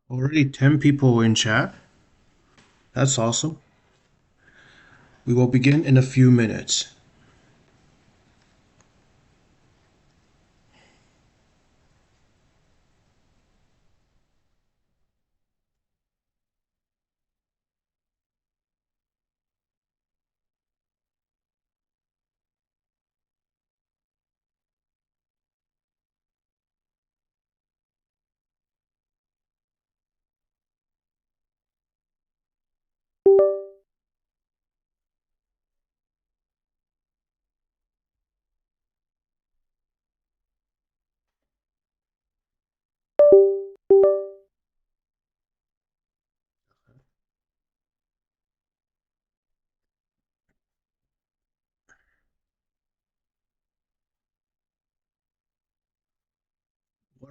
Already 10 people in chat. That's awesome. We will begin in a few minutes.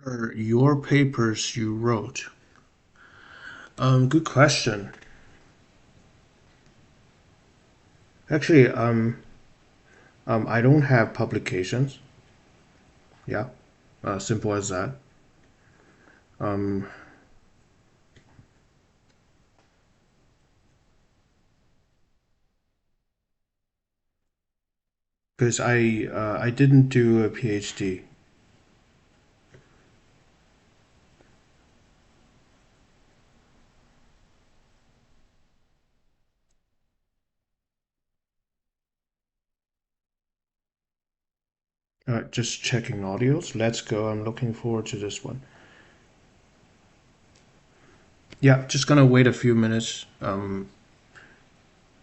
What are your papers you wrote? Good question. Actually, I don't have publications. Yeah, simple as that. Um, because I didn't do a PhD. Just checking audios. Let's go. I'm looking forward to this one. Yeah, just gonna wait a few minutes.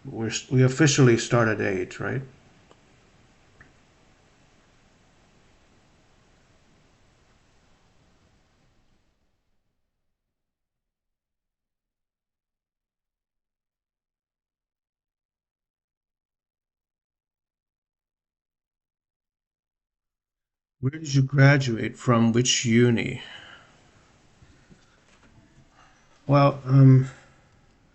We officially start at 8, right? Where did you graduate from? Which uni? Well,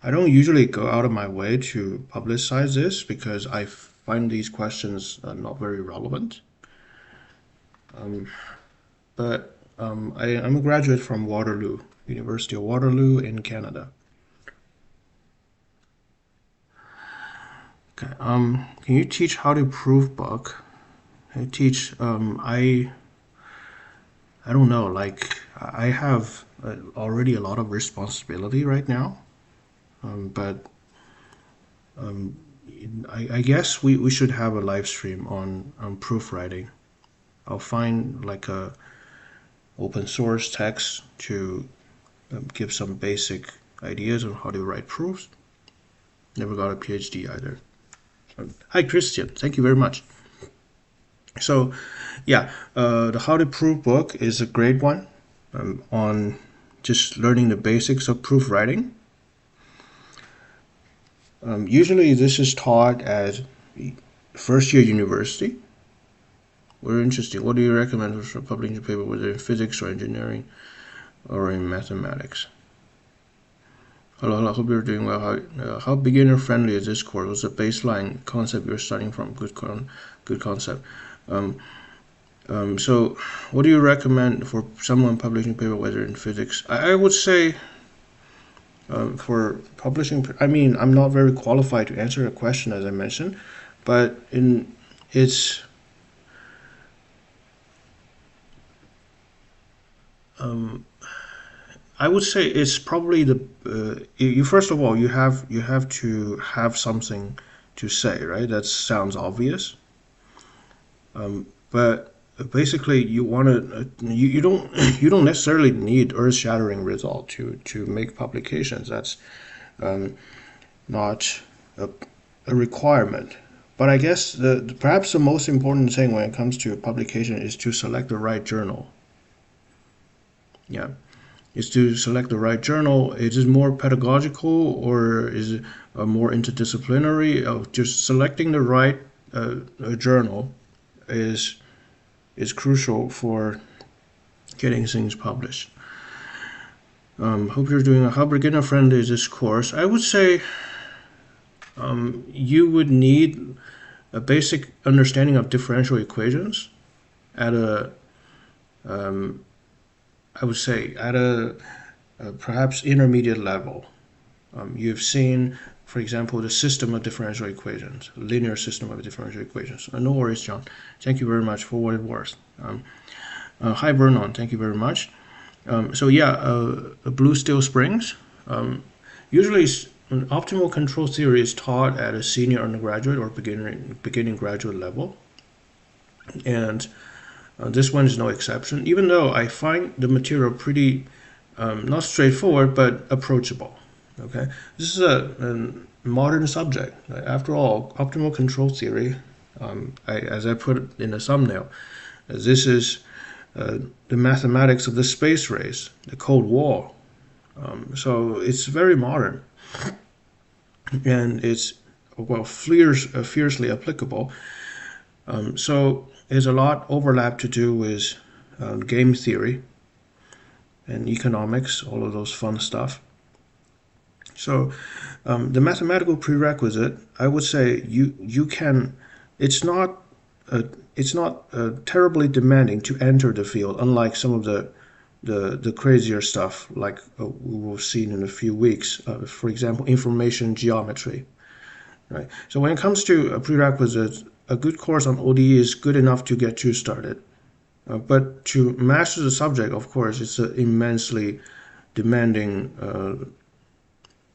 I don't usually go out of my way to publicize this because I find these questions not very relevant. Um, I'm a graduate from Waterloo, University of Waterloo in Canada. Okay. Can you teach how to prove bug? I teach. I don't know. Like I have already a lot of responsibility right now. But um, I guess we should have a live stream on proofwriting. I'll find like a open source text to give some basic ideas on how to write proofs. Never got a PhD either. Hi, Christian. Thank you very much. So, yeah, the How to Proof book is a great one on just learning the basics of proofwriting. Usually, this is taught at first year university. Very interesting. What do you recommend for publishing a paper, whether in physics or engineering or in mathematics? Hello, I hope you're doing well. How beginner friendly is this course? What's the baseline concept you're starting from? Good concept. Um, so, what do you recommend for someone publishing a paper, whether in physics? I would say for publishing, I mean, I'm not very qualified to answer the question as I mentioned, but in it's um, I would say it's probably the you first of all you have to have something to say, right? That sounds obvious, but basically you want to you don't you don't necessarily need earth-shattering result to make publications. That's um, not a, a requirement. But I guess perhaps the most important thing when it comes to publication is to select the right journal. Yeah. Is to select the right journal. Is it more pedagogical or is it more interdisciplinary? Just selecting the right journal is crucial for getting things published. Hope you're doing. How beginner friendly is this course? I would say you would need a basic understanding of differential equations at a I would say at a perhaps intermediate level. You've seen, for example, the system of differential equations, linear system of differential equations. No worries, John. Thank you very much for what it was. Hi, Vernon. Thank you very much. So yeah, Blue Steel Springs. Usually, optimal control theory is taught at a senior undergraduate or beginning graduate level, and this one is no exception. Even though I find the material pretty not straightforward but approachable. Okay, this is a modern subject. After all, optimal control theory, as I put it in the thumbnail, this is the mathematics of the space race, the Cold War. So it's very modern, and it's fiercely applicable. So there's a lot overlap to do with game theory and economics, all of those fun stuff. So the mathematical prerequisite, I would say, you can. It's not terribly demanding to enter the field, unlike some of the crazier stuff like we will see in a few weeks. For example, information geometry. Right. So when it comes to a prerequisite, a good course on ODE is good enough to get you started. But to master the subject, of course, it's an immensely demanding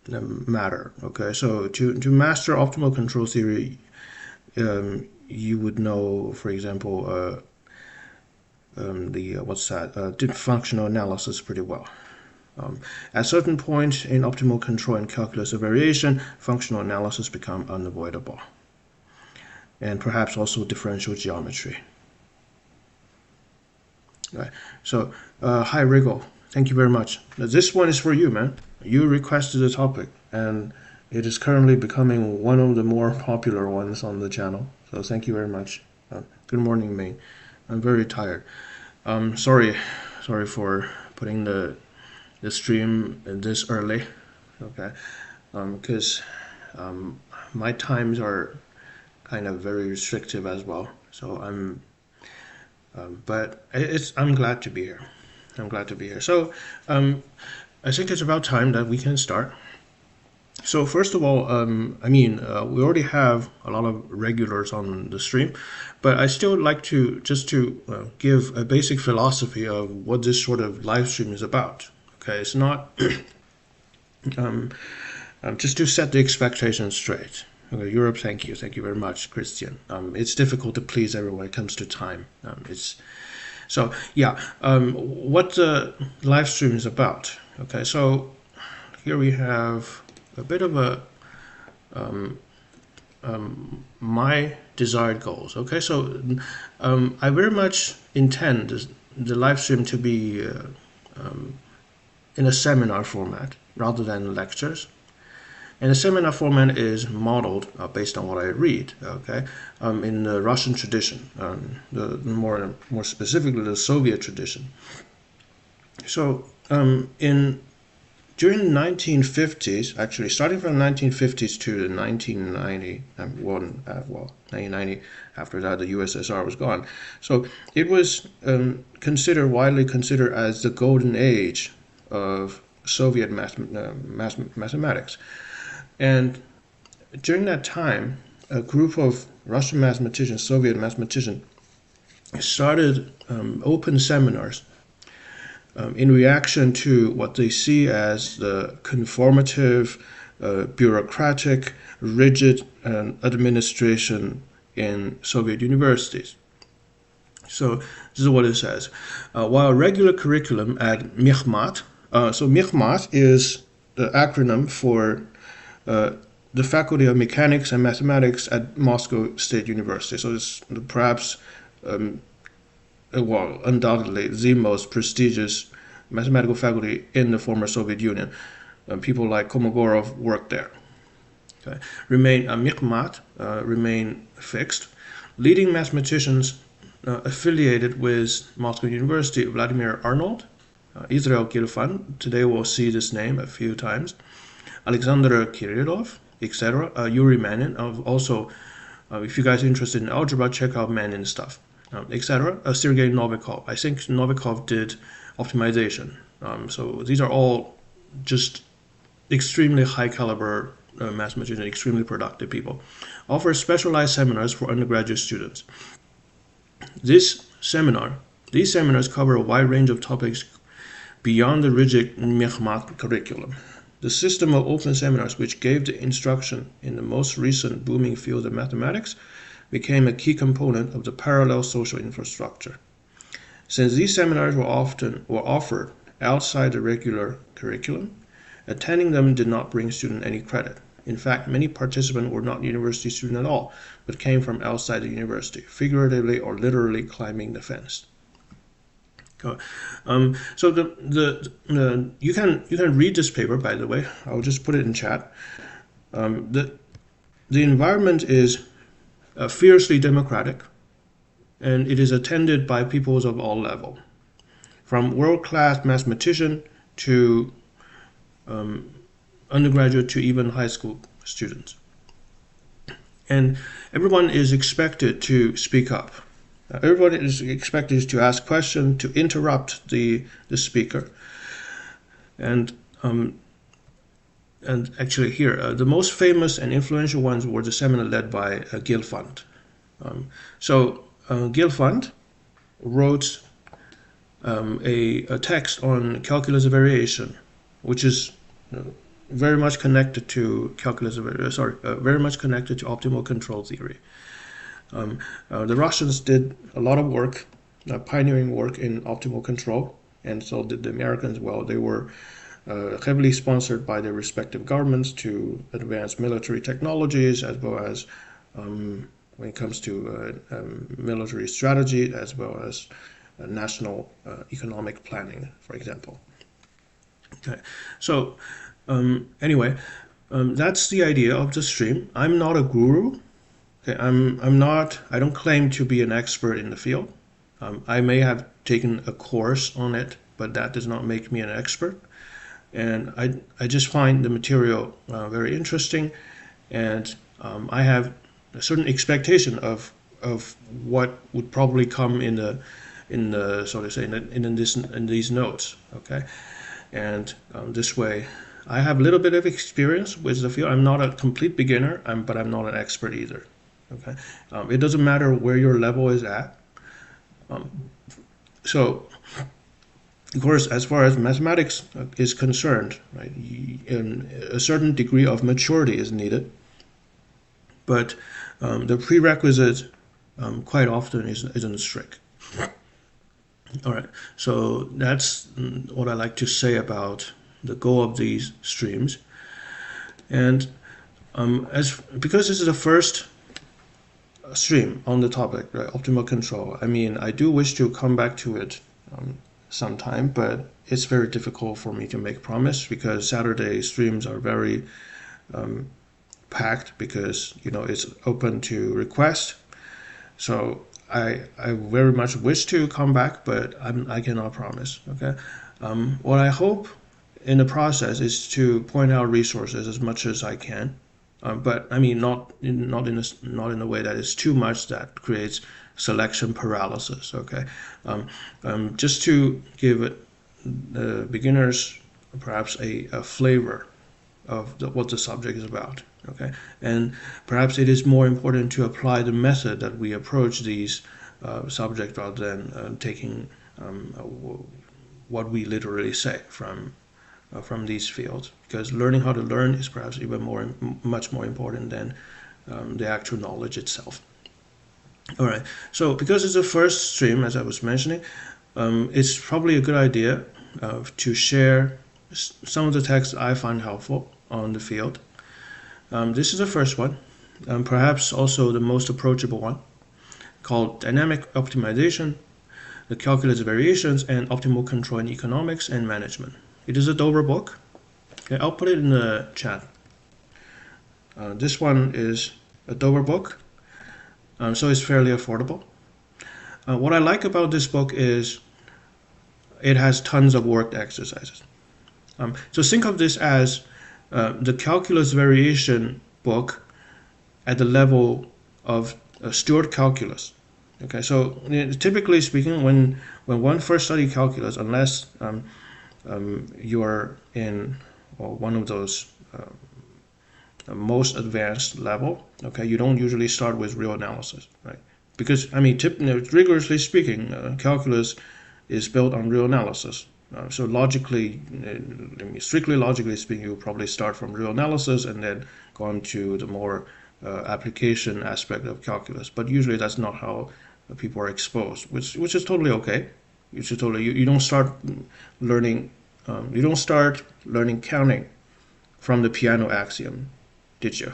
matter. Okay, so to master optimal control theory, you would know, for example, functional analysis pretty well. At a certain point in optimal control and calculus of variation, functional analysis become unavoidable, and perhaps also differential geometry. Right. So, hi Wriggle, thank you very much. Now, this one is for you, man. You requested the topic, and it is currently becoming one of the more popular ones on the channel. So thank you very much. Good morning, Maine. I'm very tired. Sorry for putting the stream this early. Okay, because my times are kind of very restrictive as well. So but I'm glad to be here. I'm glad to be here. So I think it's about time that we can start. So first of all, we already have a lot of regulars on the stream, but I still like to give a basic philosophy of what this sort of live stream is about. Okay, it's not just to set the expectations straight. Okay, Europe, thank you very much, Christian. It's difficult to please everyone when it comes to time. What the live stream is about. Okay, so here we have a bit of my desired goals. Okay, so I very much intend the live stream to be in a seminar format rather than lectures. And the seminar format is modeled based on what I read. Okay, in the Russian tradition, the more specifically the Soviet tradition. So during the 1950s, actually starting from the 1950s to the 1990, 1990, after that the USSR was gone. So it was widely considered as the golden age of Soviet mathematics. And during that time, a group of Russian mathematicians, Soviet mathematicians, started open seminars in reaction to what they see as the conformative, bureaucratic, rigid administration in Soviet universities. So this is what it says. While regular curriculum at Mikhmat, so Mikhmat is the acronym for the Faculty of Mechanics and Mathematics at Moscow State University. So it's perhaps undoubtedly the most prestigious mathematical faculty in the former Soviet Union. People like Kolmogorov worked there. Okay. Mikhmat remain fixed. Leading mathematicians affiliated with Moscow University, Vladimir Arnold, Israel Gilfan, today we'll see this name a few times, Alexander Kirillov, etc., Yuri Manin, also, if you guys are interested in algebra, check out Manin's stuff, etc., Sergei Novikov. I think Novikov did optimization, So these are all just extremely high caliber mathematicians, extremely productive people, offer specialized seminars for undergraduate students. These seminars cover a wide range of topics beyond the rigid Mehmat curriculum. The system of open seminars, which gave the instruction in the most recent booming field of mathematics, became a key component of the parallel social infrastructure. Since these seminars were offered outside the regular curriculum, attending them did not bring students any credit. In fact, many participants were not university students at all, but came from outside the university, figuratively or literally climbing the fence. So you can read this paper, by the way. I'll just put it in chat. The environment is fiercely democratic, and it is attended by peoples of all levels, from world-class mathematician to undergraduate to even high school students. And everyone is expected to speak up. Everyone is expected to ask questions, to interrupt the speaker. And actually here, the most famous and influential ones were the seminar led by Guilfand. Guilfand wrote a text on calculus of variation, which is very much connected to very much connected to optimal control theory. The Russians did a lot of work, pioneering work in optimal control, and so did the Americans. Well, they were heavily sponsored by their respective governments to advance military technologies, as well as when it comes to military strategy, as well as national economic planning, for example. Okay, so anyway, that's the idea of the stream. I'm not a guru. Okay, I don't claim to be an expert in the field. I may have taken a course on it, but that does not make me an expert. And I just find the material very interesting, and I have a certain expectation of what would probably come in these notes. Okay, and this way, I have a little bit of experience with the field. I'm not a complete beginner, but I'm not an expert either. Okay, it doesn't matter where your level is at. So, of course, as far as mathematics is concerned, right, a certain degree of maturity is needed, but the prerequisite quite often isn't strict. All right, so that's what I like to say about the goal of these streams. And because this is the first stream on the topic, right, optimal control, I mean, I do wish to come back to it sometime, but it's very difficult for me to make promise because Saturday streams are very packed because it's open to request. So I very much wish to come back, but I cannot promise. Okay, what I hope in the process is to point out resources as much as I can, but I mean not in a way that is too much that creates selection paralysis. Okay, just to give the beginners perhaps a flavor of what the subject is about. Okay, and perhaps it is more important to apply the method that we approach these subjects rather than taking what we literally say from these fields, because learning how to learn is perhaps even much more important than the actual knowledge itself. All right, so because it's the first stream, as I was mentioning, it's probably a good idea to share some of the texts I find helpful on the field. This is the first one, perhaps also the most approachable one, called Dynamic Optimization, the Calculus of Variations, and Optimal Control in Economics and Management. It is a Dover book. Okay, I'll put it in the chat. This one is a Dover book, so it's fairly affordable. What I like about this book is it has tons of worked exercises. So think of this as the calculus variation book at the level of Stewart calculus. Okay, so typically speaking, when one first studies calculus, unless you're in one of those most advanced level, okay, you don't usually start with real analysis, right? Because I mean, rigorously speaking, calculus is built on real analysis. So logically, strictly logically speaking, you probably start from real analysis and then go on to the more application aspect of calculus. But usually that's not how people are exposed, which is totally okay. You don't start learning you don't start learning counting from the piano axiom, did you?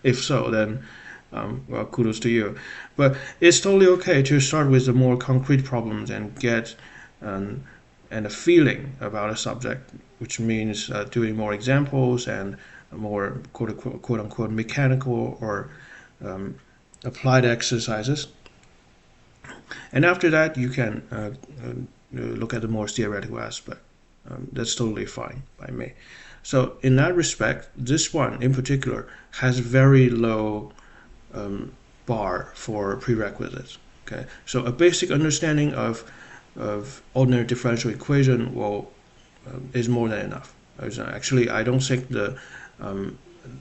If so, then well, kudos to you. But it's totally okay to start with the more concrete problems and get and a feeling about a subject, which means doing more examples and more quote unquote mechanical or applied exercises. And after that, you can look at the more theoretical aspect. That's totally fine by me. So in that respect, this one in particular has very low bar for prerequisites. Okay, so a basic understanding of ordinary differential equation is more than enough. Actually, I don't think the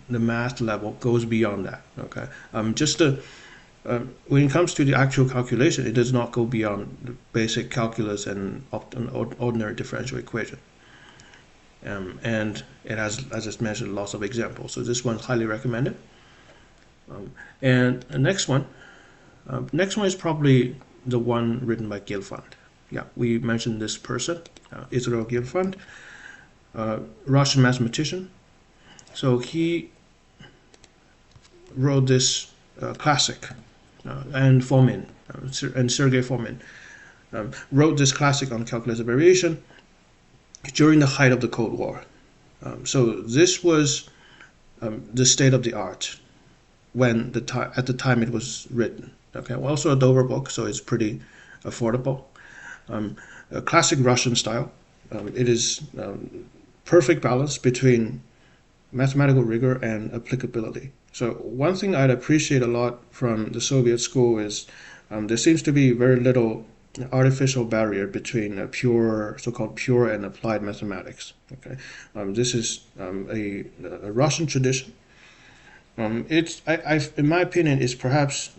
math level goes beyond that. Okay, just when it comes to the actual calculation, it does not go beyond the basic calculus and ordinary differential equation. And it has, as I just mentioned, lots of examples. So this one's highly recommended. And the next one is probably the one written by Gelfand. Yeah, we mentioned this person, Israel Gelfand, Russian mathematician. So he wrote this classic, and Fomin, and Sergei Fomin wrote this classic on calculus of variation during the height of the Cold War. So this was the state of the art when at the time it was written. Okay, well, also a Dover book, so it's pretty affordable. A classic Russian style. It is perfect balance between mathematical rigor and applicability. So one thing I'd appreciate a lot from the Soviet school is there seems to be very little artificial barrier between so-called pure and applied mathematics. Okay, this is a Russian tradition. In my opinion, is perhaps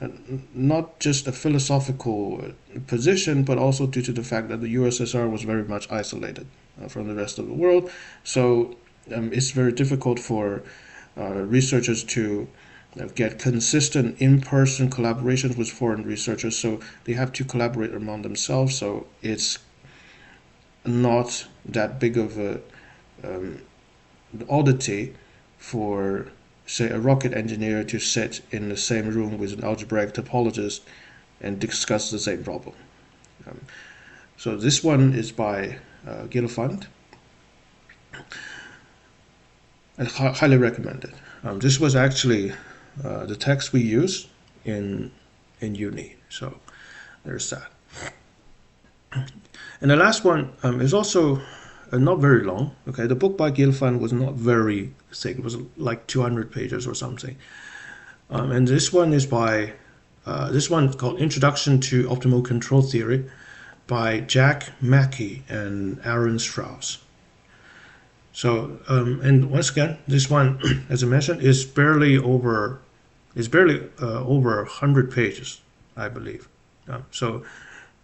not just a philosophical position, but also due to the fact that the USSR was very much isolated from the rest of the world. So it's very difficult for researchers to get consistent in-person collaborations with foreign researchers. So they have to collaborate among themselves. So it's not that big of a oddity for, say, a rocket engineer to sit in the same room with an algebraic topologist and discuss the same problem. So this one is by Gelfand. I highly recommend it. This was actually the text we used in uni. So there's that. And the last one is also not very long. Okay, the book by Gelfand was not very thick. It was like 200 pages or something. And this one is by this one called Introduction to Optimal Control Theory by Jack Mackey and Aaron Strauss. So and once again, this one, as I mentioned, is barely over 100 pages, I believe. So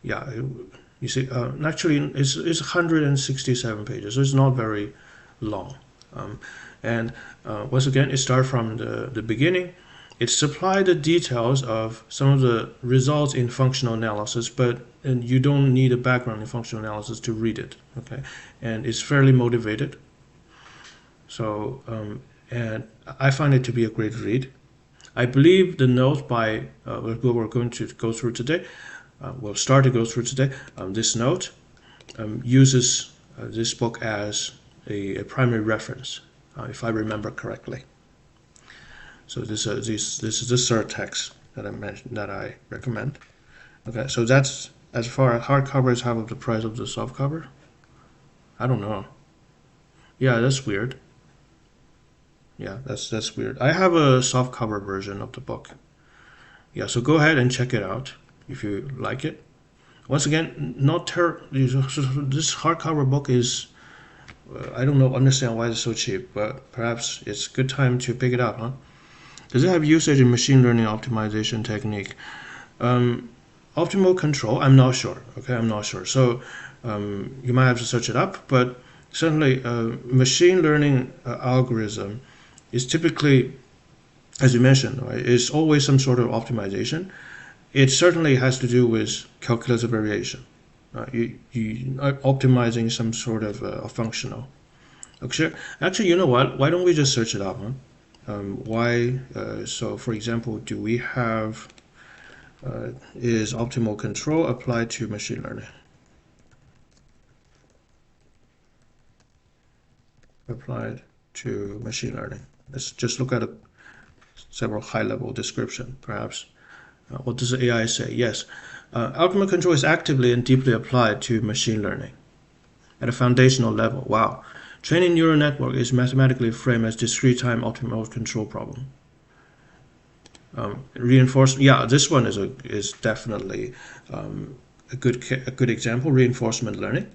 yeah. You see, actually, it's 167 pages, so it's not very long. And once again, it starts from the beginning. It supplies the details of some of the results in functional analysis, and you don't need a background in functional analysis to read it. Okay, and it's fairly motivated. So, and I find it to be a great read. I believe the note by what we're going to go through today. We'll start to go through today. This note uses this book as a primary reference, if I remember correctly. So this is the third text that I mentioned that I recommend. Okay, so that's as far as hardcovers have of the price of the softcover. I don't know. Yeah, that's weird. Yeah, that's weird. I have a softcover version of the book. Yeah, so go ahead and check it out if you like it. Once again, this hardcover book is I don't know, understand why it's so cheap, but perhaps it's a good time to pick it up, huh? Does it have usage in machine learning optimization technique? Optimal control, I'm not sure. Okay, I'm not sure. So you might have to search it up, but certainly machine learning algorithm is typically, as you mentioned, right, is always some sort of optimization. It certainly has to do with calculated variation. You are optimizing some sort of functional. Actually, you know what? Why don't we just search it up? Huh? Why? So, for example, do we have is optimal control applied to machine learning? Applied to machine learning. Let's just look at several high-level description, perhaps. What does the AI say? Yes, optimal control is actively and deeply applied to machine learning at a foundational level. Wow. Training neural network is mathematically framed as discrete time optimal control problem. Reinforcement. Yeah, this one is definitely a good example. Reinforcement learning.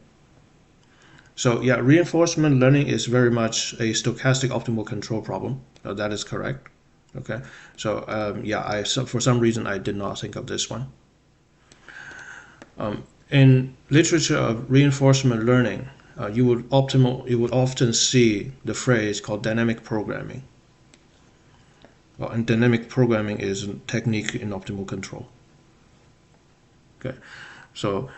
So yeah, reinforcement learning is very much a stochastic optimal control problem. That is correct. Okay. So yeah, for some reason I did not think of this one. In literature of reinforcement learning, you would often see the phrase called dynamic programming. Well, and dynamic programming is a technique in optimal control. Okay, so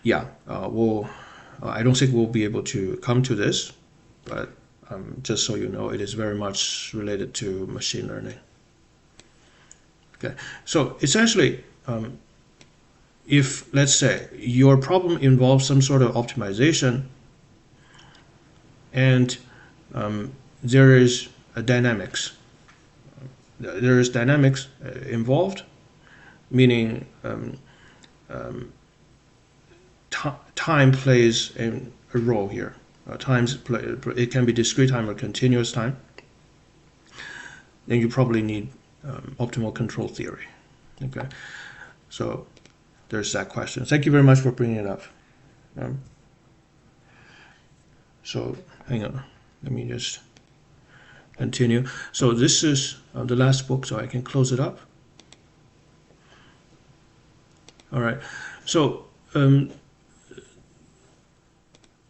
yeah, I don't think we'll be able to come to this, but just so you know, it is very much related to machine learning. Okay, so essentially, if let's say your problem involves some sort of optimization, and there is a dynamics. There is dynamics involved, meaning time plays a role here. It can be discrete time or continuous time. Then you probably need optimal control theory. Okay, so there's that question. Thank you very much for bringing it up. So hang on, let me just continue. So this is the last book, so I can close it up. All right. So the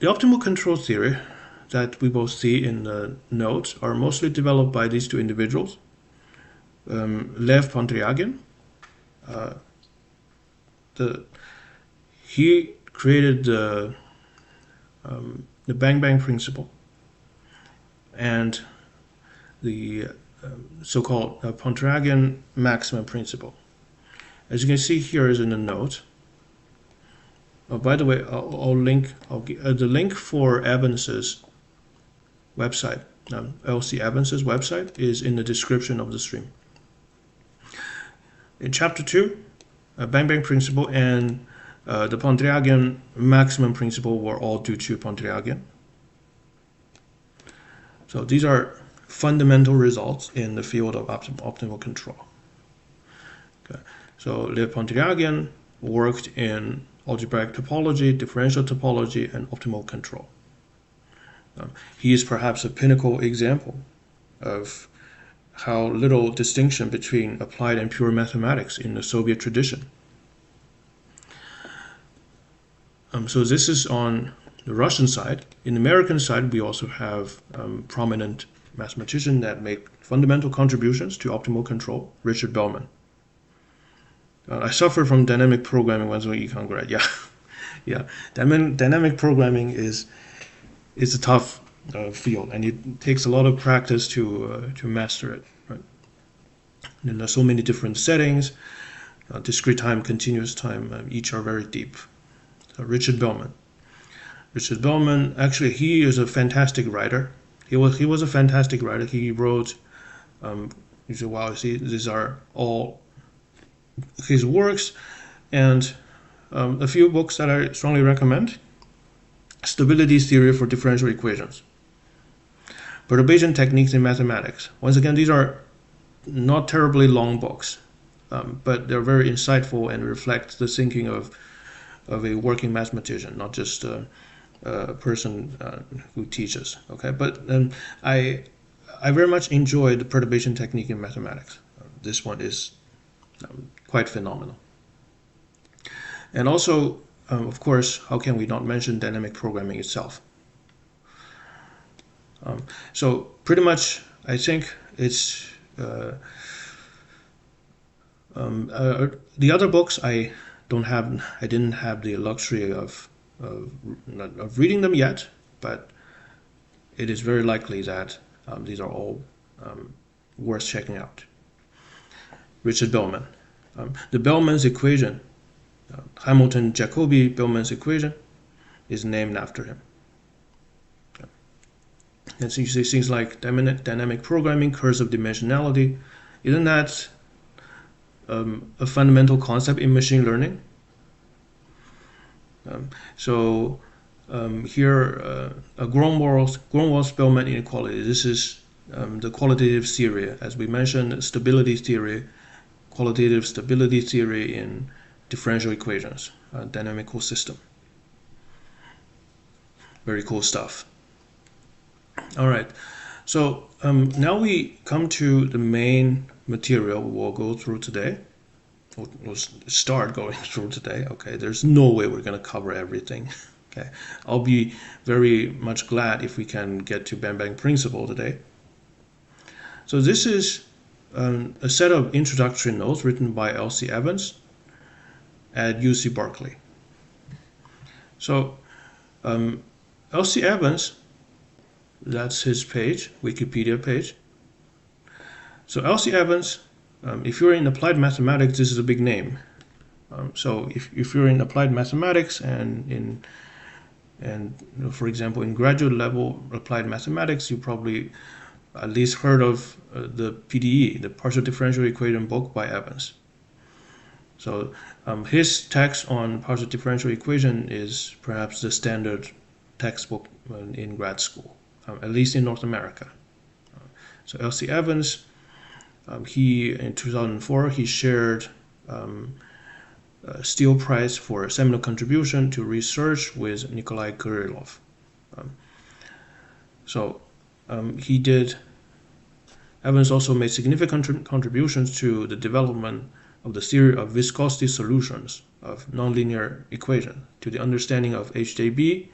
optimal control theory that we both see in the notes are mostly developed by these two individuals, Lev Pontryagin. He created the Bang Bang principle and the so-called Pontryagin maximum principle. As you can see here is in the note. Oh, by the way, I'll link the link for Evans's website. LC Evans's website is in the description of the stream. In chapter 2, Bang Bang principle and the Pontryagin maximum principle were all due to Pontryagin. So these are fundamental results in the field of optimal control. Okay. So Lev Pontryagin worked in algebraic topology, differential topology, and optimal control. He is perhaps a pinnacle example of how little distinction between applied and pure mathematics in the Soviet tradition. So this is on the Russian side. In the American side, we also have prominent mathematicians that make fundamental contributions to optimal control. Richard Bellman. I suffered from dynamic programming when I was in econ grad. Yeah, yeah. Dynamic programming is a tough field, and it takes a lot of practice to master it. Right? And there's so many different settings, discrete time, continuous time. Each are very deep. Richard Bellman. Richard Bellman, actually, he is a fantastic writer. He was a fantastic writer. He wrote, you say, wow, see, these are all his works, and a few books that I strongly recommend. Stability Theory for Differential Equations. Perturbation Techniques in Mathematics. Once again, these are not terribly long books, but they're very insightful and reflect the thinking of a working mathematician, not just person who teaches. Okay, but I very much enjoy the perturbation technique in mathematics. This one is quite phenomenal. And also, of course, how can we not mention dynamic programming itself? So pretty much, I think it's the other books I didn't have the luxury of reading them yet, but it is very likely that these are all worth checking out. Richard Bellman, the Bellman's equation, Hamilton-Jacobi-Bellman's equation, is named after him. And so you see things like dynamic programming, curves of dimensionality. Isn't that a fundamental concept in machine learning? Here, a Grunwald-Spellman inequality. This is the qualitative theory, as we mentioned, stability theory, qualitative stability theory in differential equations, dynamical system. Very cool stuff. All right, so now we come to the main material we'll go through today. We'll start going through today. Okay, there's no way we're going to cover everything. Okay, I'll be very much glad if we can get to Bang-Bang principle today. So this is a set of introductory notes written by L.C. Evans at UC Berkeley. So L.C. Evans, that's his page, Wikipedia page. So L.C. Evans, if you're in applied mathematics, this is a big name. So if you're in applied mathematics and for example in graduate level applied mathematics, you probably at least heard of the PDE, the partial differential equation book by Evans. So his text on partial differential equation is perhaps the standard textbook in grad school, at least in North America. So L.C. Evans, in 2004, he shared Steele Prize for a seminal contribution to research with Nikolai Kirillov. Evans also made significant contributions to the development of the theory of viscosity solutions of nonlinear equation, to the understanding of HJB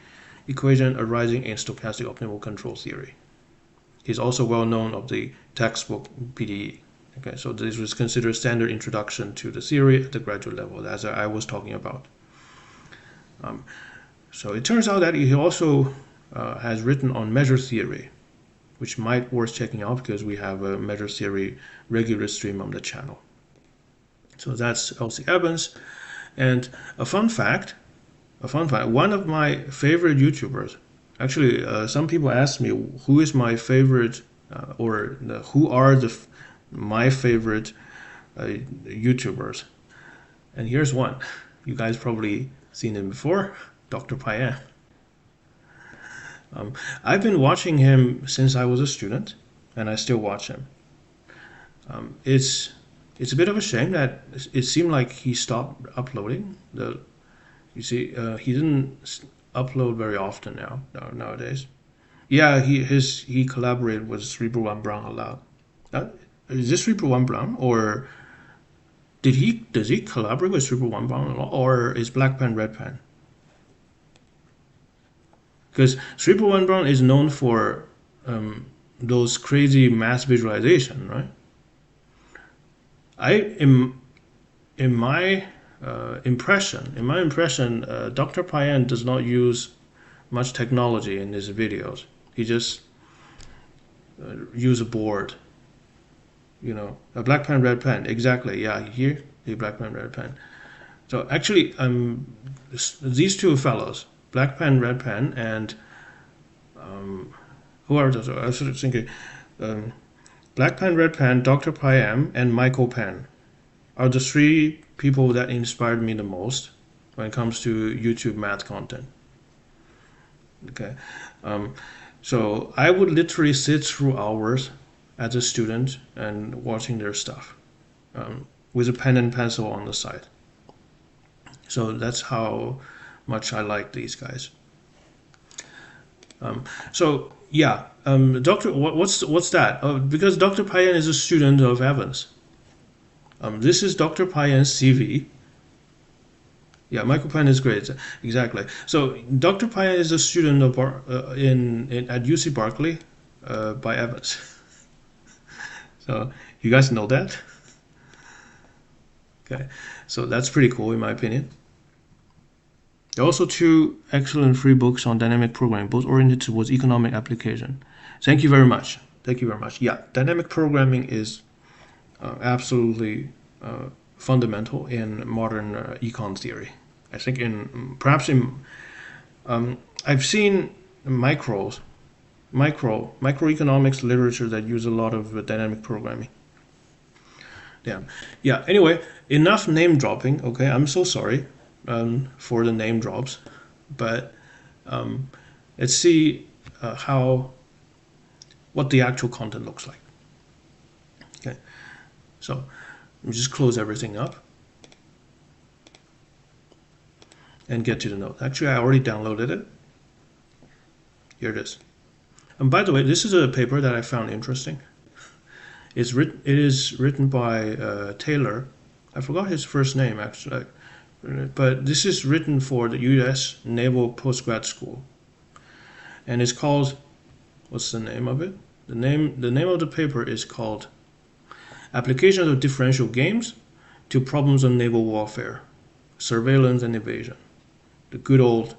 equation arising in stochastic optimal control theory. He's also well known of the textbook PDE. Okay, so this was considered standard introduction to the theory at the graduate level, as I was talking about. So it turns out that he also has written on measure theory, which might worth checking out because we have a measure theory regular stream on the channel. So that's L.C. Evans. And a fun fact, one of my favorite YouTubers, actually some people ask me who is my favorite who are my favorite YouTubers. And here's one. You guys probably seen him before, Dr. Payan. I've been watching him since I was a student, and I still watch him. It's a bit of a shame that it seemed like he stopped uploading. You see, he didn't upload very often nowadays. Yeah, he collaborated with Sripuran Brown a lot. Is this Sripuran Brown, or does he collaborate with Sripuran Brown a lot, or is Black Pen Red Pen? Because Sripuran Brown is known for those crazy math visualization, right? In my impression, Dr. Payan does not use much technology in his videos. He just use a board, a Black Pen, Red Pen. Exactly, yeah, here, the Black Pen, Red Pen. So actually, these two fellows, Black Pen, Red Pen, and who are those? I was thinking, Black Pen, Red Pen, Dr. Payan, and Michael Penn are the three people that inspired me the most when it comes to YouTube math content. Okay, so I would literally sit through hours as a student and watching their stuff with a pen and pencil on the side. So that's how much I like these guys. So yeah, Doctor, what's that? Because Dr. Payan is a student of Evans. This is Dr. Payan's CV. Yeah, Michael Payan is great. Exactly. So Dr. Payan is a student of in at UC Berkeley by Evans. So you guys know that? Okay. So that's pretty cool in my opinion. There are also two excellent free books on dynamic programming, both oriented towards economic application. Thank you very much. Thank you very much. Yeah, dynamic programming is absolutely fundamental in modern econ theory. I think in perhaps in I've seen microeconomics literature that use a lot of dynamic programming. Yeah, yeah. Anyway, enough name dropping. Okay, I'm so sorry for the name drops, but let's see how what the actual content looks like. Okay, so let me just close everything up and get to the note. Actually, I already downloaded it. Here it is. And by the way, this is a paper that I found interesting. It is written by Taylor. I forgot his first name actually, but this is written for the U.S. Naval Postgrad School, and it's called. What's the name of it? The name of the paper is called "Applications of Differential Games to Problems of Naval Warfare, Surveillance and Evasion." The good old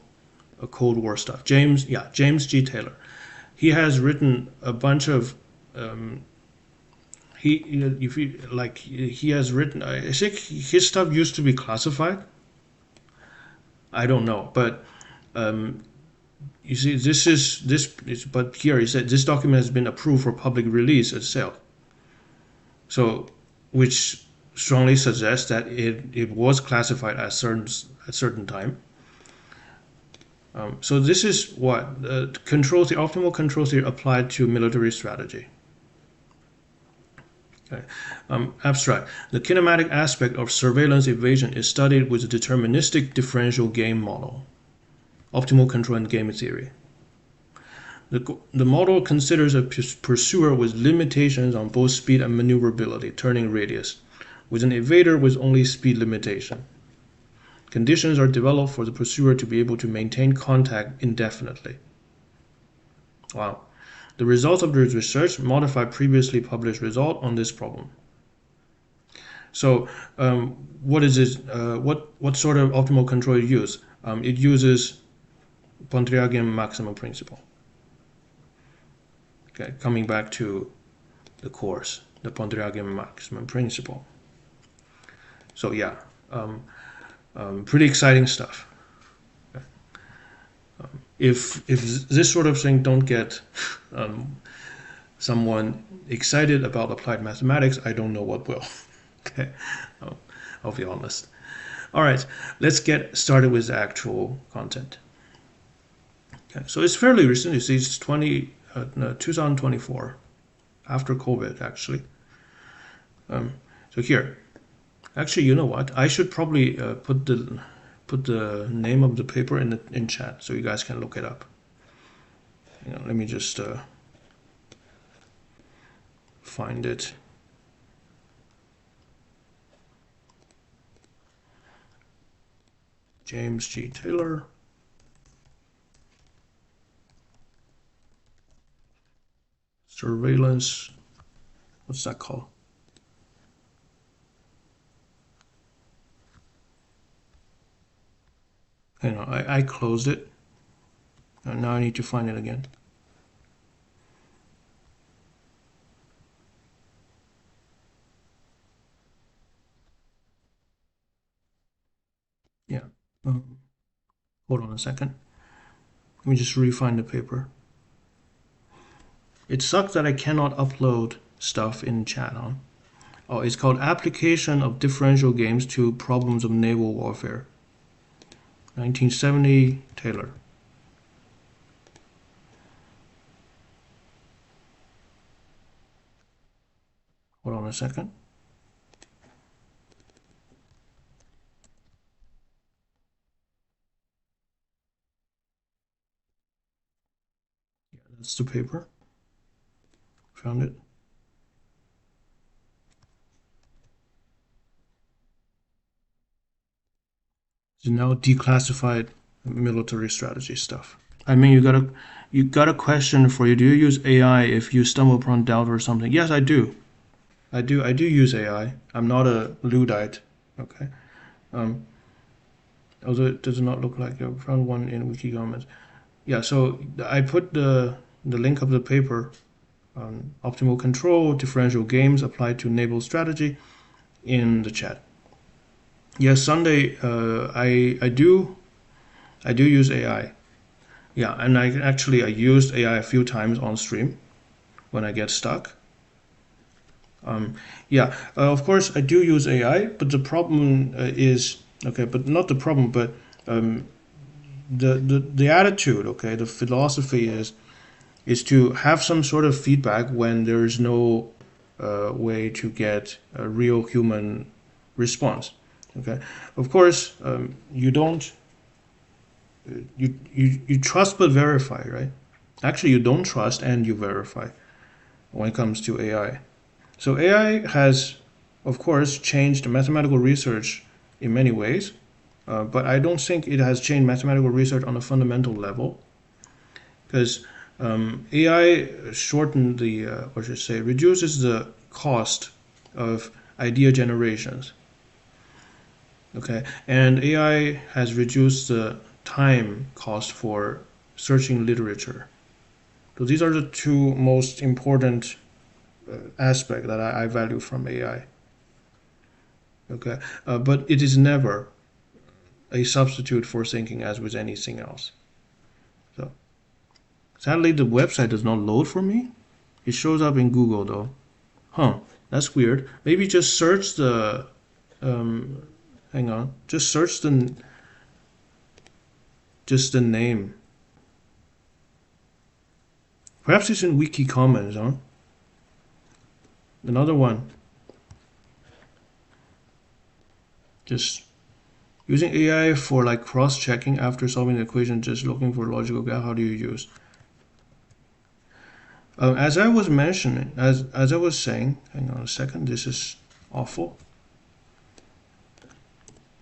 Cold War stuff. James G. Taylor. He has written a bunch of if you like he has written, I think his stuff used to be classified. I don't know, but you see, but here he said this document has been approved for public release itself. So, which strongly suggests that it was classified at certain time. So this is what the optimal control theory applied to military strategy. Okay. Abstract. The kinematic aspect of surveillance evasion is studied with the deterministic differential game model, optimal control and game theory. The model considers a pursuer with limitations on both speed and maneuverability, turning radius, with an evader with only speed limitation. Conditions are developed for the pursuer to be able to maintain contact indefinitely. Wow. The results of the research modify previously published result on this problem. So, what is it? What sort of optimal control you use? It uses Pontryagin maximum principle. Okay, coming back to the course, the Pontryagin maximum principle. So yeah, pretty exciting stuff. Okay. If this sort of thing don't get someone excited about applied mathematics, I don't know what will. Okay, I'll be honest. All right, let's get started with the actual content. Okay, so it's fairly recent. You see, it's 2024, after COVID, actually. So here, actually, you know what? I should probably put the name of the paper in chat so you guys can look it up. Let me just find it. James G. Taylor. Surveillance. What's that called? I closed it. And now I need to find it again. Yeah. Hold on a second. Let me just re-find the paper. It sucks that I cannot upload stuff in chat, huh? Oh, it's called Application of Differential Games to Problems of Naval Warfare. 1970, Taylor. Hold on a second. That's the paper. Found it. It's now declassified military strategy stuff. I mean, you got a question for you. Do you use AI if you stumble upon doubt or something? Yes, I do. I do use AI. I'm not a Luddite. Okay. Um, Although it does not look like I found one in Wiki Comments. Yeah, so I put the link of the paper on optimal control, differential games applied to naval strategy in the chat. Yes, Sunday, I do use AI. Yeah, and I used AI a few times on stream when I get stuck. Yeah, of course I do use AI, but the problem is okay, but not the problem, but um, the attitude, okay, the philosophy is to have some sort of feedback when there is no way to get a real human response. Okay, of course, you don't you trust but verify, right? Actually, you don't trust and you verify when it comes to AI. So AI has, of course, changed mathematical research in many ways, but I don't think it has changed mathematical research on a fundamental level because AI shortened the, or should I say, reduces the cost of idea generations. Okay, and AI has reduced the time cost for searching literature. So these are the two most important aspects that I value from AI. Okay, but it is never a substitute for thinking as with anything else. So sadly, the website does not load for me. It shows up in Google though. Huh, that's weird. Maybe just search the, hang on, just search just the name. Perhaps it's in Wiki Commons, huh? Another one. Just using AI for like cross-checking after solving the equation, just looking for logical gap. How do you use? As I was mentioning, as I was saying, hang on a second. This is awful.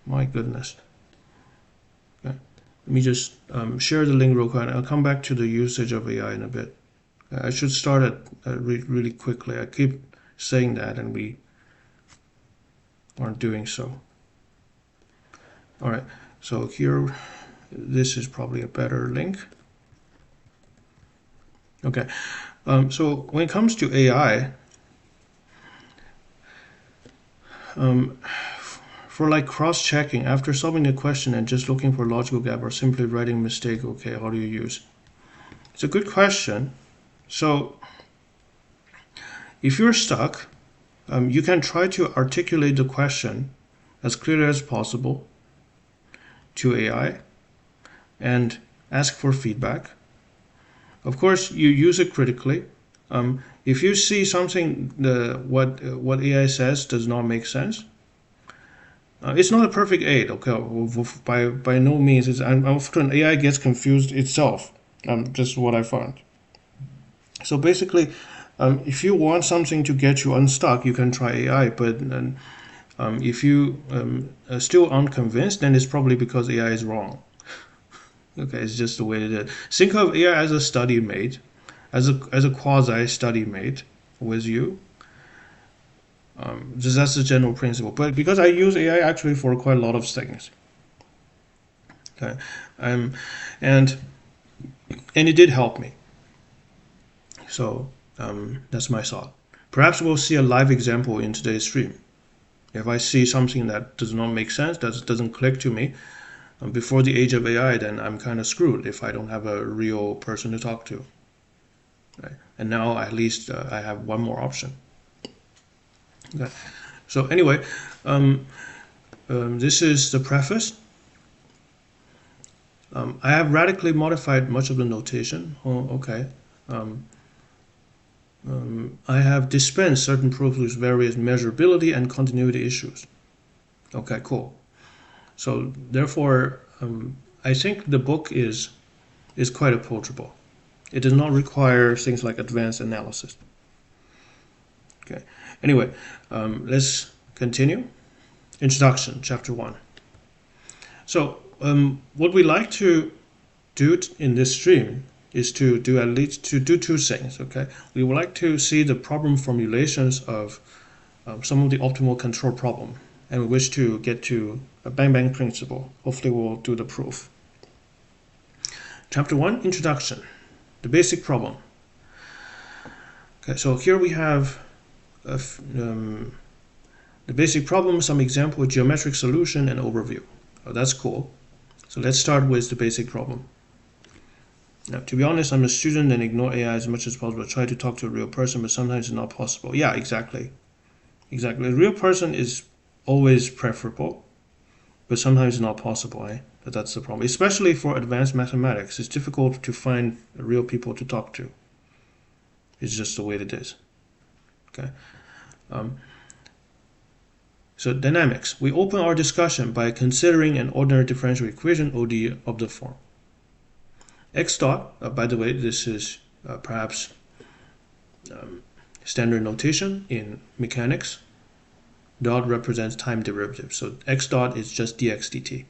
My goodness. Okay. Let me just share the link real quick. I'll come back to the usage of AI in a bit. I should start it really quickly. I keep saying that, and we aren't doing so. All right. So here, this is probably a better link. Okay. So when it comes to AI, for like cross-checking after solving the question and just looking for logical gap or simply writing mistake, okay, how do you use? It's a good question. So if you're stuck, you can try to articulate the question as clearly as possible to AI and ask for feedback. Of course, you use it critically. If you see something, what AI says does not make sense, it's not a perfect aid. Okay, by no means. Often AI gets confused itself. Just what I found. So basically, if you want something to get you unstuck, you can try AI. But if you are still unconvinced, then it's probably because AI is wrong. Okay, it's just the way it is. Think of AI as a study mate, as a quasi study mate with you. Just that's the general principle. But because I use AI actually for quite a lot of things. Okay, and it did help me. So that's my thought. Perhaps we'll see a live example in today's stream. If I see something that does not make sense, that doesn't click to me, before the age of AI, then I'm kind of screwed if I don't have a real person to talk to. Right? And now at least I have one more option. Okay. So anyway, this is the preface. I have radically modified much of the notation. Oh, okay. I have dispensed certain proofs with various measurability and continuity issues. Okay, cool. So therefore, I think the book is quite approachable. It does not require things like advanced analysis. Okay. Anyway, let's continue. Introduction, chapter 1. So what we like to do in this stream is to do two things. Okay, we would like to see the problem formulations of some of the optimal control problem, and we wish to get to a bang principle. Hopefully we'll do the proof. Chapter 1, introduction, the basic problem. Okay, so here we have the basic problem, some example, geometric solution, and overview. Oh, that's cool. So let's start with the basic problem. Now, to be honest, I'm a student and ignore AI as much as possible. I try to talk to a real person, but sometimes it's not possible. Yeah, exactly. Exactly. A real person is always preferable, but sometimes it's not possible, eh? But that's the problem. Especially for advanced mathematics, it's difficult to find real people to talk to. It's just the way it is. Okay. So dynamics. We open our discussion by considering an ordinary differential equation, ODE, of the form. X dot, by the way, this is perhaps standard notation in mechanics. Dot represents time derivative. So x dot is just dx dt.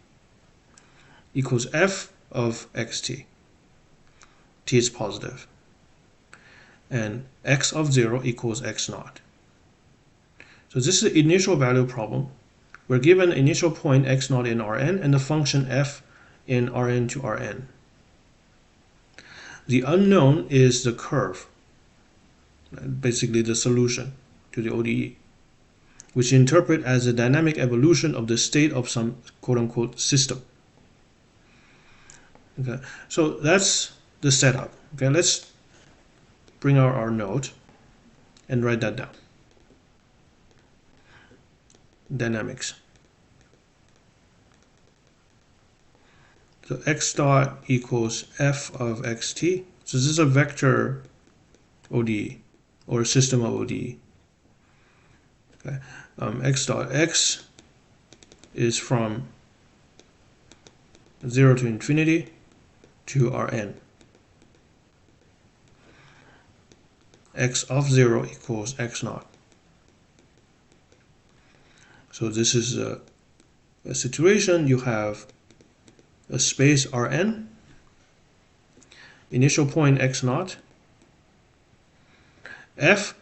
Equals f of xt. T is positive. And x of 0 equals x naught. So this is the initial value problem. We're given the initial point x naught in Rn and the function f in Rn to Rn. The unknown is the curve, basically the solution to the ODE, which we interpret as a dynamic evolution of the state of some quote-unquote system. Okay, so that's the setup. Okay, let's bring out our note and write that down. Dynamics. So x dot equals f of xt. So this is a vector ODE or a system of ODE. Okay. X dot x is from 0 to infinity to Rn. X of 0 equals x naught. So this is a situation. You have a space Rn, initial point x naught.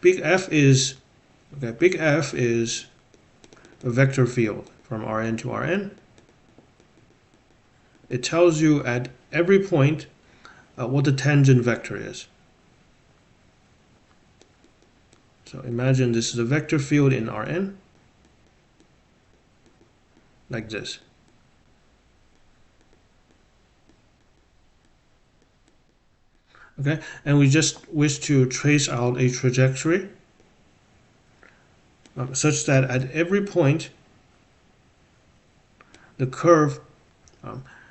Big F is a vector field from Rn to Rn. It tells you at every point what the tangent vector is. So imagine this is a vector field in Rn, like this. Okay, and we just wish to trace out a trajectory such that at every point the curve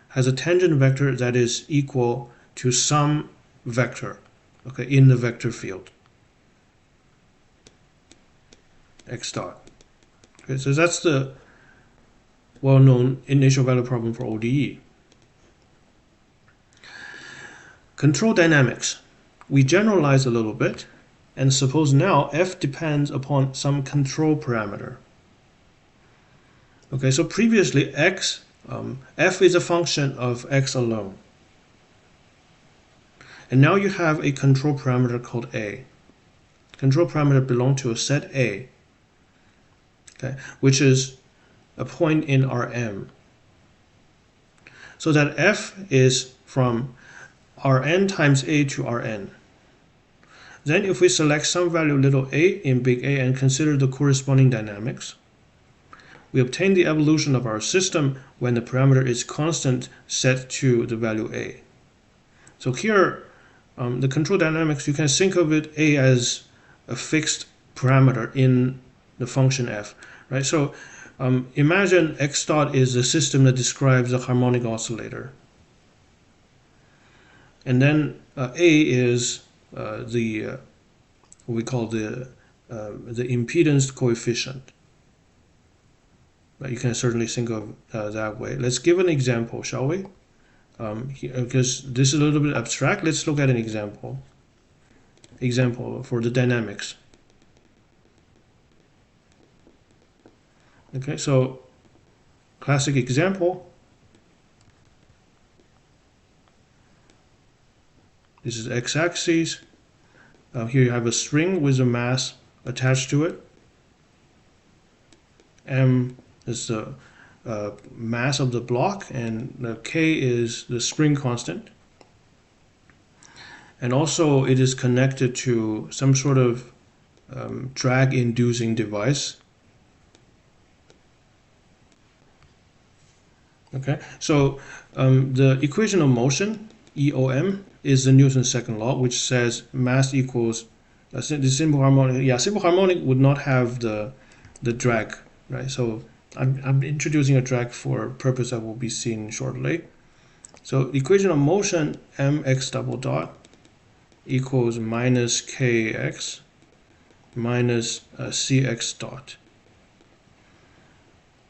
has a tangent vector that is equal to some vector, okay, in the vector field x dot. Okay, so that's the well-known initial value problem for ODE. Control dynamics. We generalize a little bit and suppose now f depends upon some control parameter. Okay, so previously f is a function of x alone. And now you have a control parameter called a. Control parameter belongs to a set A, okay, which is a point in Rm. So that f is from Rn times a to Rn. Then if we select some value little a in big A and consider the corresponding dynamics, we obtain the evolution of our system when the parameter is constant set to the value a. So here, the control dynamics, you can think of it a as a fixed parameter in the function f, right? So imagine x dot is the system that describes a harmonic oscillator. And then A is what we call the impedance coefficient. Right, you can certainly think of that way. Let's give an example, shall we? because this is a little bit abstract, let's look at an example for the dynamics. Okay, so classic example. This is x-axis. Here you have a string with a mass attached to it. M is the mass of the block, and the K is the spring constant. And also it is connected to some sort of drag-inducing device. Okay, so the equation of motion, EOM, is the Newton's second law, which says mass equals the simple harmonic. Yeah, simple harmonic would not have the drag, right? So I'm introducing a drag for a purpose that will be seen shortly. So equation of motion, mx double dot equals minus kx minus cx dot.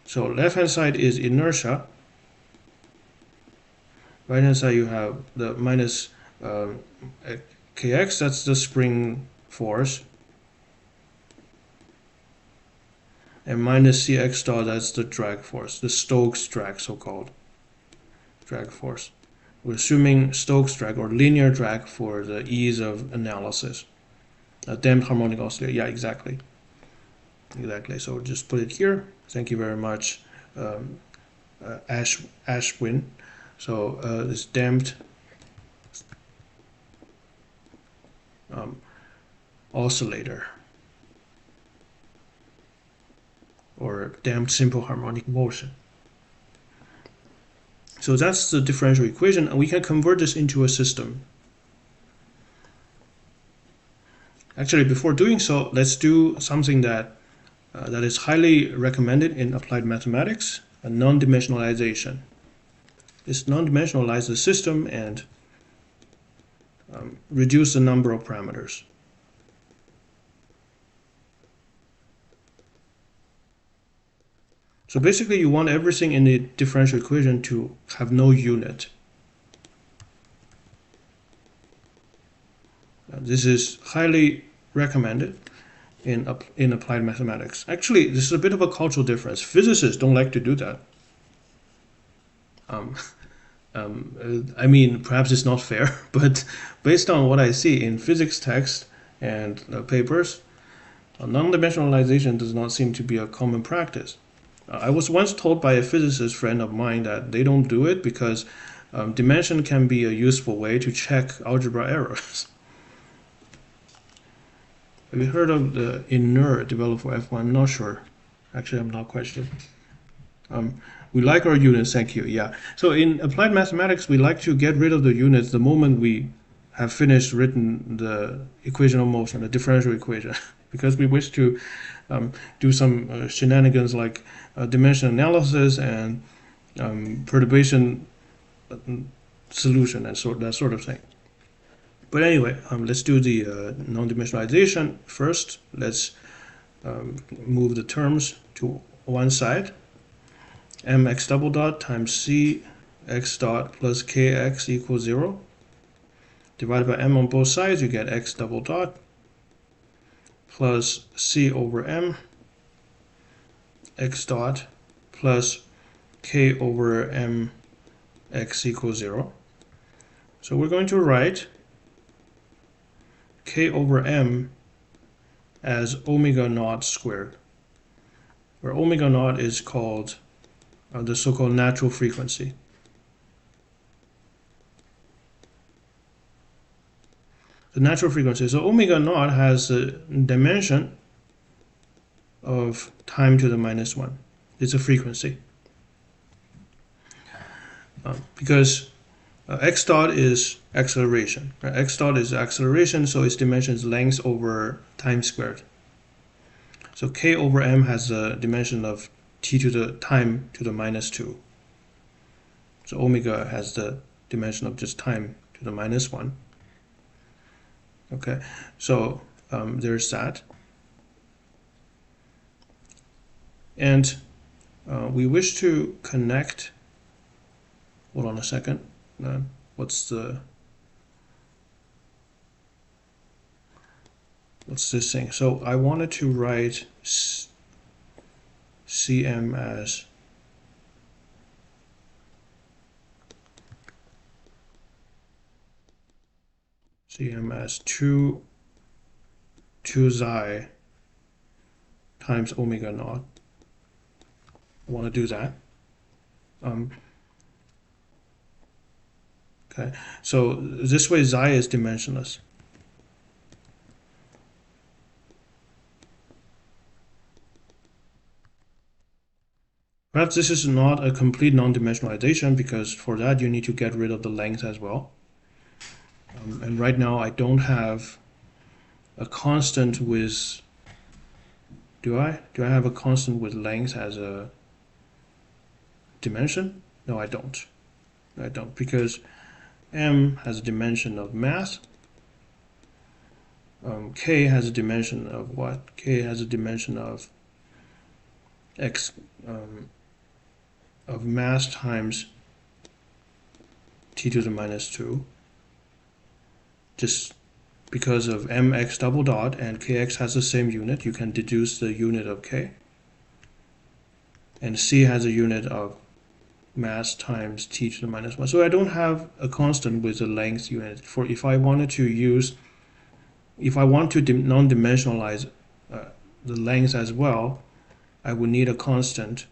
So left hand side is inertia. Right hand side you have the minus kx, that's the spring force, and minus cx dot, that's the drag force, the Stokes drag, so-called drag force. We're assuming Stokes drag or linear drag for the ease of analysis. Damped harmonic oscillator, yeah, exactly. So just put it here. Thank you very much, Ashwin. So this damped oscillator, or damped simple harmonic motion. So that's the differential equation, and we can convert this into a system. Actually, before doing so, let's do something that is highly recommended in applied mathematics, a non-dimensionalization. This non-dimensionalize the system and reduce the number of parameters. So basically you want everything in the differential equation to have no unit. This is highly recommended in applied mathematics. Actually, this is a bit of a cultural difference. Physicists don't like to do that. I mean, perhaps it's not fair, but based on what I see in physics texts and papers, non-dimensionalization does not seem to be a common practice. I was once told by a physicist friend of mine that they don't do it because dimension can be a useful way to check algebra errors. Have you heard of the inert developed for F1? I'm not sure. Actually, I'm not quite sure. We like our units, thank you. Yeah. So in applied mathematics, we like to get rid of the units the moment we have finished written the equation of motion, the differential equation, because we wish to do some shenanigans like dimension analysis and perturbation solution and that sort of thing. But anyway, let's do the non-dimensionalization first. Let's move the terms to one side. Mx double dot times c x dot plus kx equals 0. Divided by m on both sides, you get x double dot plus c over m x dot plus k over m x equals 0. So we're going to write k over m as omega naught squared, where omega naught is called the so-called natural frequency. The natural frequency. So omega naught has a dimension of time to the minus 1. It's a frequency. Because x dot is acceleration. Right? X dot is acceleration, so its dimension is length over time squared. So k over m has a dimension of t to the time to the minus 2. So omega has the dimension of just time to the minus 1. Okay, so there's that. And we wish to connect, hold on a second, what's this thing? So I wanted to write Cm as two xi times omega naught. I want to do that. Okay, so this way xi is dimensionless. Perhaps this is not a complete non-dimensionalization, because for that you need to get rid of the length as well. And right now I don't have a constant with, do I have a constant with length as a dimension? No, I don't. Because m has a dimension of mass. K has a dimension of what? K has a dimension of x, of mass times t to the minus 2. Just because of mx double dot and kx has the same unit, you can deduce the unit of k. And c has a unit of mass times t to the minus 1. So I don't have a constant with a length unit. For if I want to non-dimensionalize the length as well, I would need a constant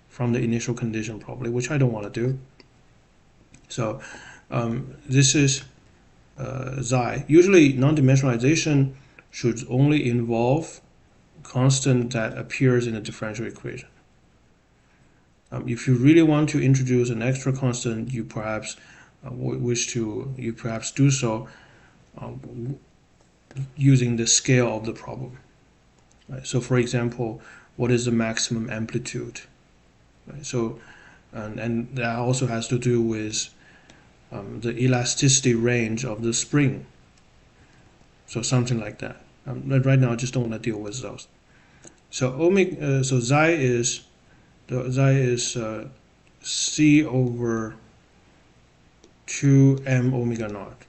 from the initial condition probably, which I don't want to do. So this is xi. Usually non-dimensionalization should only involve constant that appears in a differential equation. If you really want to introduce an extra constant, you perhaps do so using the scale of the problem. Right? So for example, what is the maximum amplitude? Right? So and that also has to do with the elasticity range of the spring. So something like that. Right now I just don't want to deal with those. So xi is c over 2m omega naught.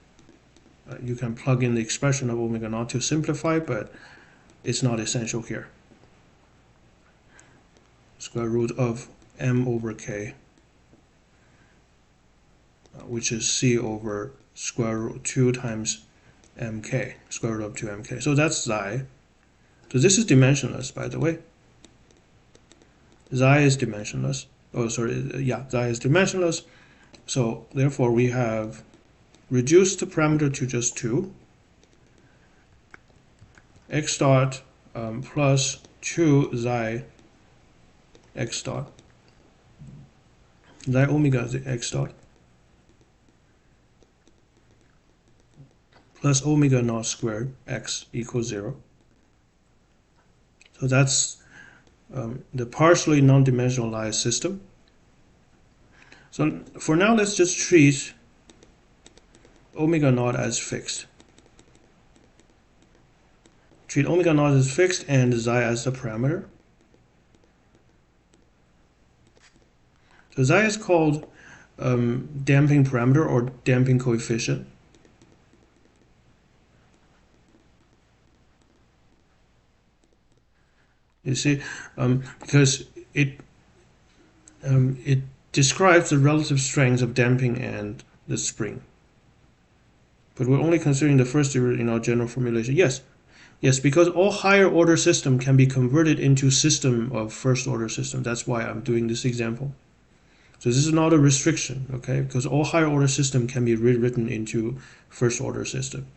You can plug in the expression of omega naught to simplify, but it's not essential here. Square root of m over k, which is c over square root 2 times mk, square root of 2mk. So that's xi. So this is dimensionless, by the way. Xi is dimensionless. Oh, sorry, yeah, xi is dimensionless. So therefore we have reduced the parameter to just 2. X dot plus 2 xi x dot. Xi omega is x dot plus omega naught squared x equals 0. So that's the partially non-dimensionalized system. So for now, let's just treat omega naught as fixed. Treat omega naught as fixed and xi as the parameter. So xi is called damping parameter or damping coefficient. You see, because it describes the relative strengths of damping and the spring. But we're only considering the first in our general formulation. Yes, because all higher order system can be converted into system of first order system. That's why I'm doing this example. So this is not a restriction, okay? Because all higher order system can be rewritten into first order system.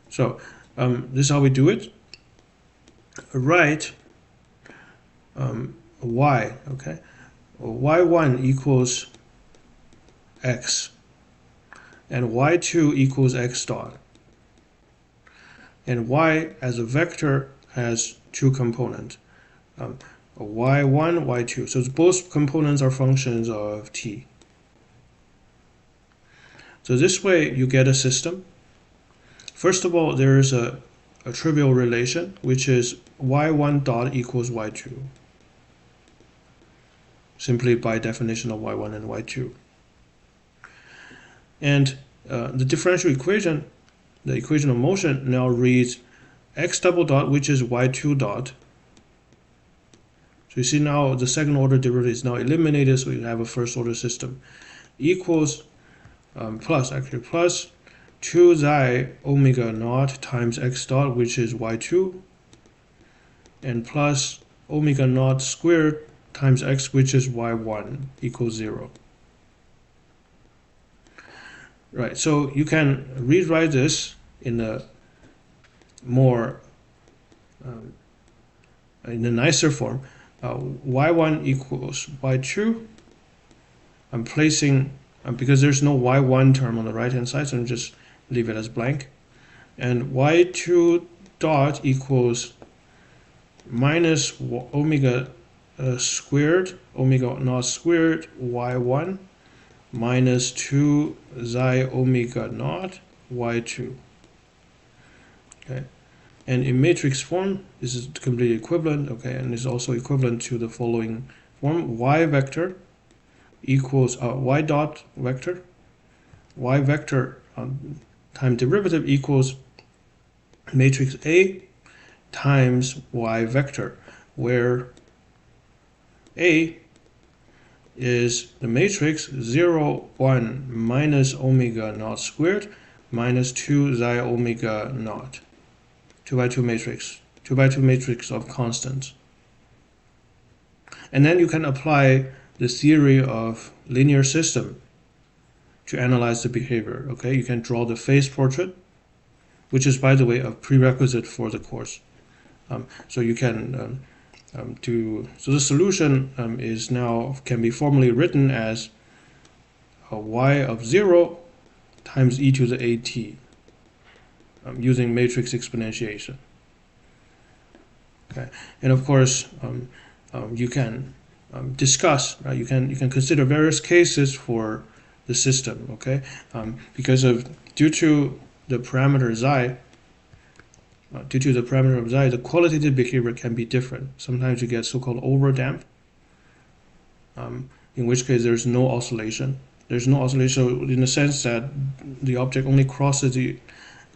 So this is how we do it. Write y, okay? y1 equals x, and y2 equals x dot. And y as a vector has two components, y1, y2. So both components are functions of t. So this way you get a system. First of all, there is a trivial relation, which is y1 dot equals y2. Simply by definition of y1 and y2. And the differential equation, the equation of motion, now reads x double dot, which is y2 dot. So you see now the second order derivative is now eliminated, so you have a first order system, equals plus 2 xi omega naught times x dot, which is y2, and plus omega naught squared times x, which is y1, equals 0. Right, so you can rewrite this in a more in a nicer form. Y1 equals y2. I'm placing, because there's no y1 term on the right hand side, so I'm just leave it as blank. And y2 dot equals minus omega squared, omega naught squared, y1, minus 2 xi omega naught, y2. Okay. And in matrix form, this is completely equivalent, okay, and is also equivalent to the following form: y vector equals y dot vector, y vector time derivative equals matrix A times y vector, where A is the matrix 0, 1 minus omega naught squared minus 2 xi omega naught. 2 by 2 matrix, 2 by 2 matrix of constants. And then you can apply the theory of linear system to analyze the behavior. Okay, you can draw the phase portrait, which is, by the way, a prerequisite for the course. So you can so the solution is now can be formally written as y of 0 times e to the at, using matrix exponentiation. Okay, and of course you can discuss. You can consider various cases for the system. Okay, because due to the parameter xi. Due to the parameter of xi, the qualitative behavior can be different. Sometimes you get so-called overdamp, in which case there's no oscillation. There's no oscillation in the sense that the object only crosses the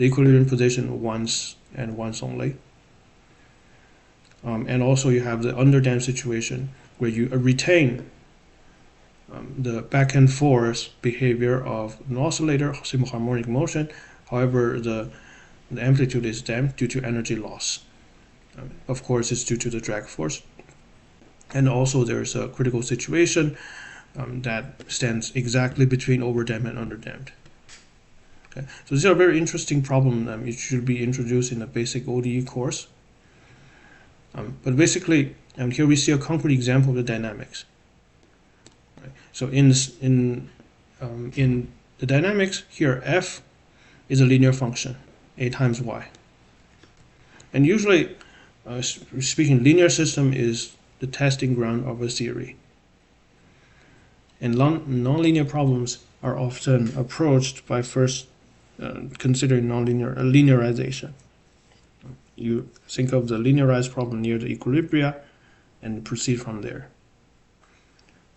equilibrium position once and once only. And also you have the underdamped situation where you retain the back and forth behavior of an oscillator, simple harmonic motion. However, the amplitude is damped due to energy loss. Of course, it's due to the drag force. And also there's a critical situation that stands exactly between overdamped and underdamped. Okay. So these are very interesting problems it should be introduced in the basic ODE course. But basically, here we see a concrete example of the dynamics. Right. So in the dynamics, here f is a linear function, a times y. And usually, speaking, linear system is the testing ground of a theory. And nonlinear problems are often approached by first considering linearization. You think of the linearized problem near the equilibria and proceed from there.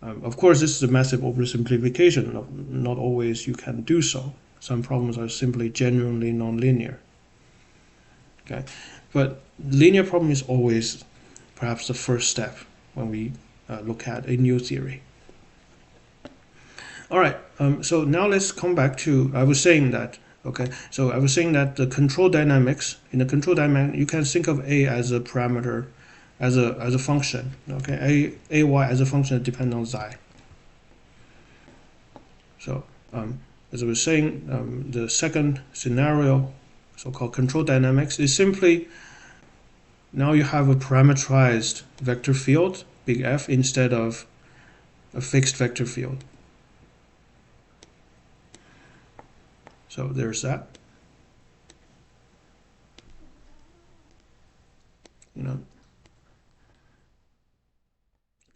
Of course, this is a massive oversimplification. Not always you can do so. Some problems are simply genuinely nonlinear. Okay, but linear problem is always perhaps the first step when we look at a new theory. All right, so now let's come back to, I was saying that the control dynamics, in the control dynamic, you can think of A as a parameter, as a function. Okay, ay as a function that depends on xi. So as I was saying, the second scenario, so-called control dynamics, is simply now you have a parameterized vector field, big F, instead of a fixed vector field. So there's that.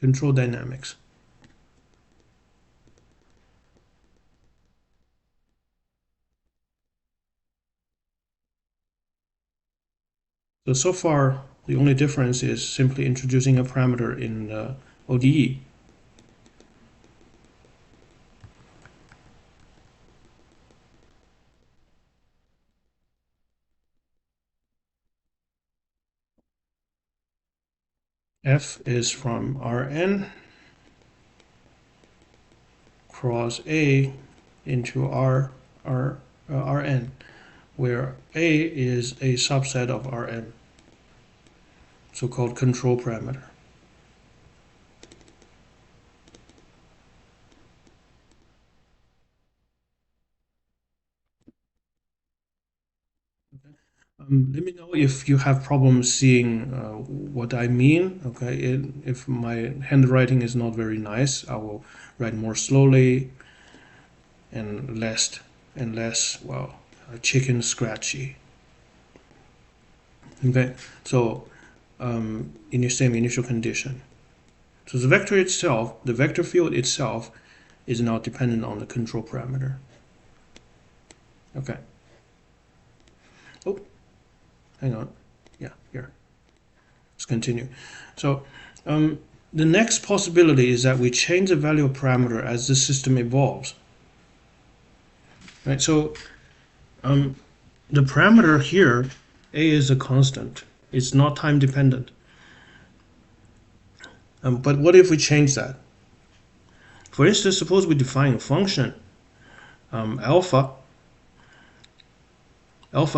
Control dynamics. So far, the only difference is simply introducing a parameter in ODE. F is from Rn cross A into Rn, where A is a subset of Rn, so-called control parameter. Let me know if you have problems seeing what I mean. Okay, if my handwriting is not very nice, I will write more slowly and less, well, chicken scratchy. Okay, so in the same initial condition. So the vector itself, the vector field itself, is not dependent on the control parameter. Okay. Oh, hang on. Yeah, here. Let's continue. So the next possibility is that we change the value of parameter as the system evolves. Right. So the parameter here, A, is a constant. It's not time dependent. But what if we change that? For instance, suppose we define a function alpha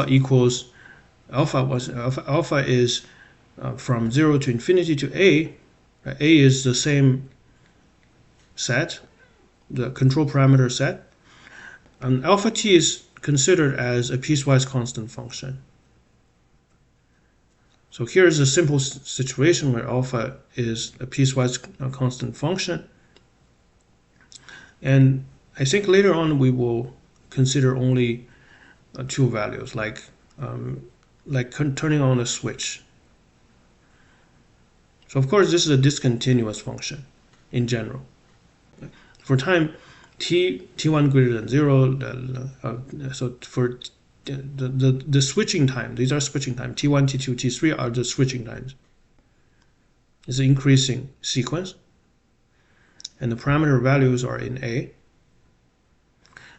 equals alpha is from 0 to infinity to A. A is the same set, the control parameter set. And alpha t is considered as a piecewise constant function. So here is a simple situation where alpha is a piecewise constant function. And I think later on we will consider only two values, like turning on a switch. So of course this is a discontinuous function in general. For time t1 greater than 0, so for the switching time, these are switching time, t1, t2, t3 are the switching times. It's an increasing sequence, and the parameter values are in A.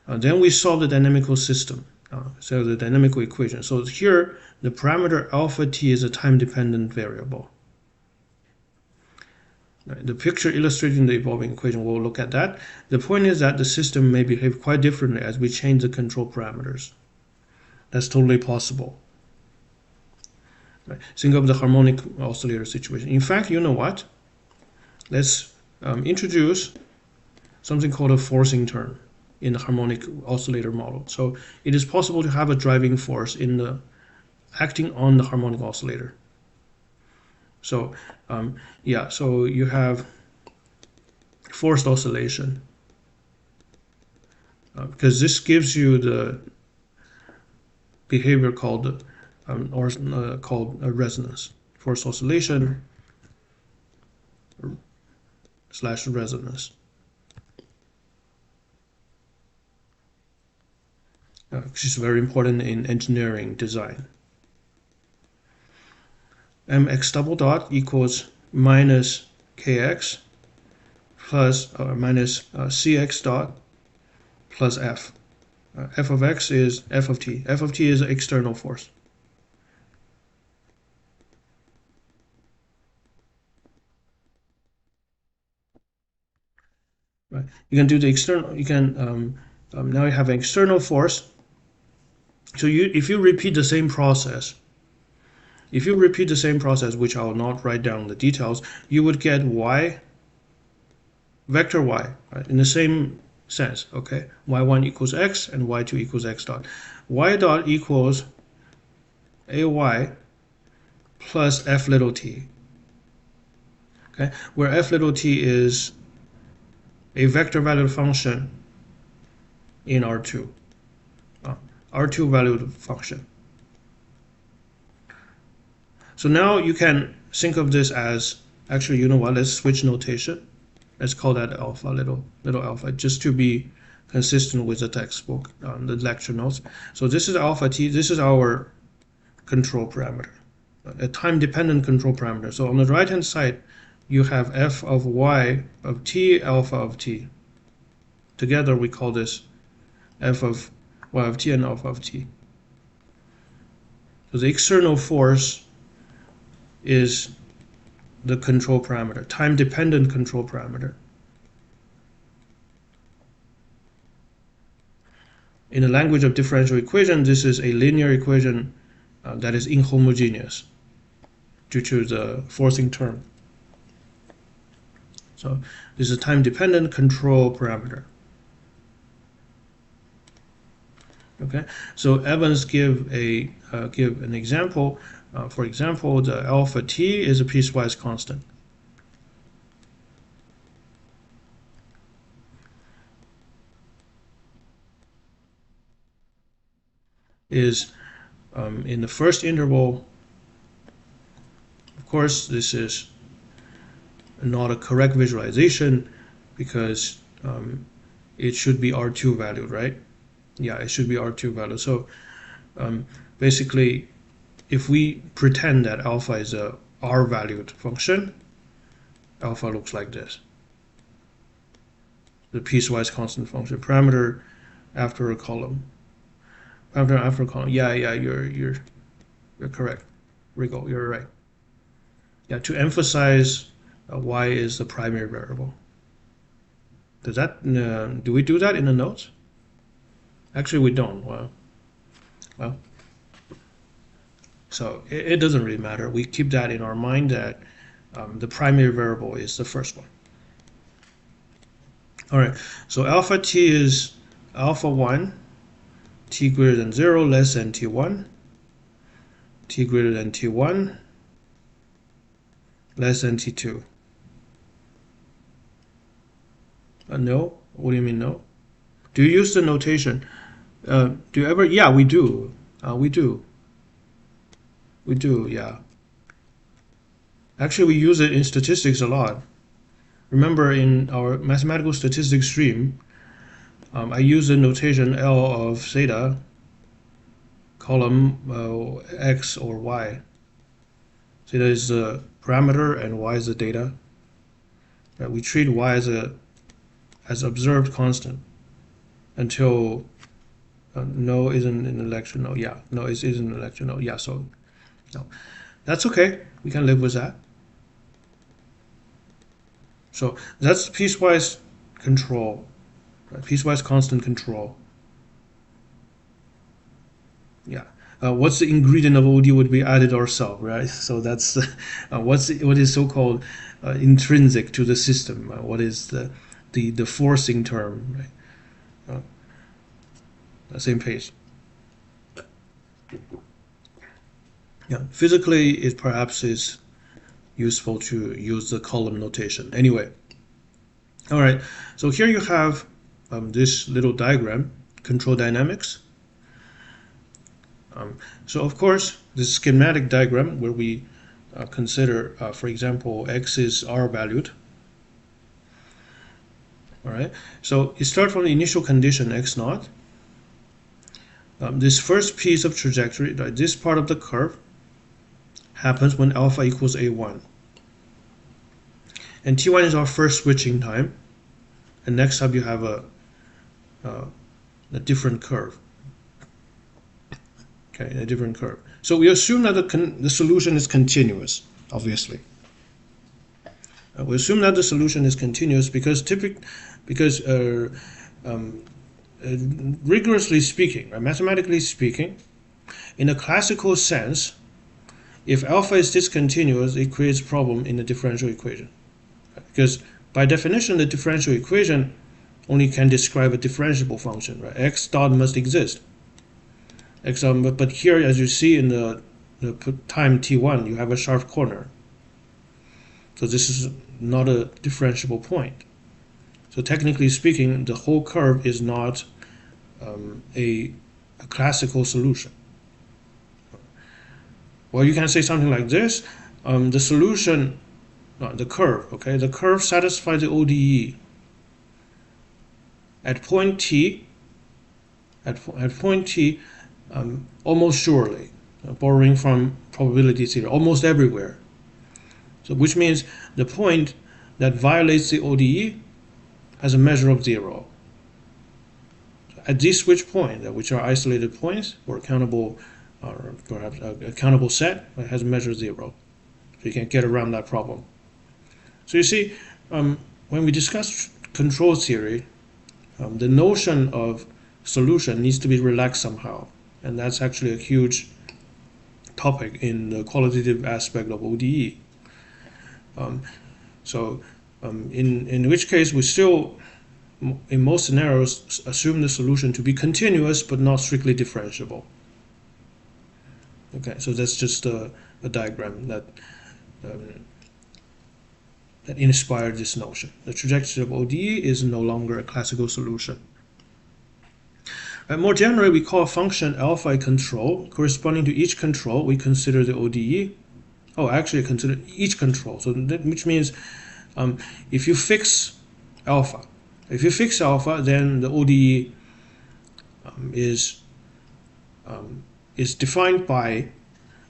Then we solve the dynamical system, so the dynamical equation. So here, the parameter alpha t is a time-dependent variable. The picture illustrating the evolving equation, we'll look at that. The point is that the system may behave quite differently as we change the control parameters. That's totally possible. Right. Think of the harmonic oscillator situation. In fact, you know what? Let's introduce something called a forcing term in the harmonic oscillator model. So it is possible to have a driving force acting on the harmonic oscillator. So yeah, so you have forced oscillation because this gives you the behavior called resonance, forced oscillation / resonance, which is very important in engineering design. Mx double dot equals minus kx plus minus cx dot plus f. F of x is f of t. F of t is an external force. Right. You can do the external. You can now you have an external force. So if you repeat the same process. If you repeat the same process, which I will not write down the details, you would get y, vector y, right, in the same sense, okay? y1 equals x and y2 equals x dot. Y dot equals ay plus f little t, okay? Where f little t is a vector valued function in R2, R2 valued function. So now you can think of this as, actually, you know what, let's switch notation. Let's call that alpha, little alpha, just to be consistent with the textbook, the lecture notes. So this is alpha t, this is our control parameter, a time-dependent control parameter. So on the right-hand side, you have f of y of t, alpha of t. Together we call this f of y of t and alpha of t. So the external force is the control parameter, time-dependent control parameter. In the language of differential equation, this is a linear equation that is inhomogeneous due to the forcing term. So this is a time-dependent control parameter. Okay, so Evans give an example. For example, the alpha t is a piecewise constant. Is in the first interval. Of course, this is not a correct visualization because it should be R2 valued, right? Yeah, it should be R2 value. So basically, if we pretend that alpha is a R valued function, alpha looks like this. The piecewise constant function, parameter after a column. Parameter after a column. Yeah, you're correct. Rigo, you're right. Yeah, to emphasize y is the primary variable. Does that do we do that in the notes? Actually, we don't. Well, so it doesn't really matter. We keep that in our mind that the primary variable is the first one. All right. So alpha t is alpha 1, t greater than 0, less than t1, t greater than t1, less than t2. No? What do you mean no? Do you use the notation? Do you ever? Yeah, we do. We do. We do, yeah. Actually, we use it in statistics a lot. Remember, in our mathematical statistics stream, I use the notation L of theta, column x or y. Theta is the parameter and y is the data. We treat y as observed constant until no isn't in the lecture. No, yeah, no is in the lecture. No, yeah, so no, that's okay. We can live with that. So that's piecewise control, right? Piecewise constant control. Yeah. What's the ingredient of OD would be added ourselves, right? So that's what is so-called intrinsic to the system. What is the forcing term, right? Same page. Yeah, physically it perhaps is useful to use the column notation. Anyway, all right. So here you have this little diagram, control dynamics. So of course, this schematic diagram where we consider, for example, x is R valued. All right. So you start from the initial condition x naught. This first piece of trajectory, right, this part of the curve, happens when alpha equals a1. And t1 is our first switching time. And next up you have a different curve. Okay, a different curve. So we assume that the solution is continuous, obviously. We assume that the solution is continuous because rigorously speaking, right, mathematically speaking, in a classical sense, if alpha is discontinuous, it creates a problem in the differential equation. Because by definition, the differential equation only can describe a differentiable function, right? X dot must exist. X dot, but here, as you see in the time t1, you have a sharp corner. So this is not a differentiable point. So technically speaking, the whole curve is not a classical solution. Well, you can say something like this: the solution, the curve. Okay, the curve satisfies the ODE at point t. At point t, almost surely, borrowing from probability theory, almost everywhere. So, which means the point that violates the ODE has a measure of 0. At these switch points, which are isolated points or countable, or perhaps a countable set, it has a measure 0. So you can get around that problem. So you see, when we discuss control theory, the notion of solution needs to be relaxed somehow, and that's actually a huge topic in the qualitative aspect of ODE. In which case we still, in most scenarios, assume the solution to be continuous but not strictly differentiable. Okay, so that's just a diagram that that inspired this notion. The trajectory of ODE is no longer a classical solution. More generally, we call a function alpha a control. Corresponding to each control, we consider the ODE. Oh, actually, consider each control. So that, which means if you fix alpha, then the ODE is defined by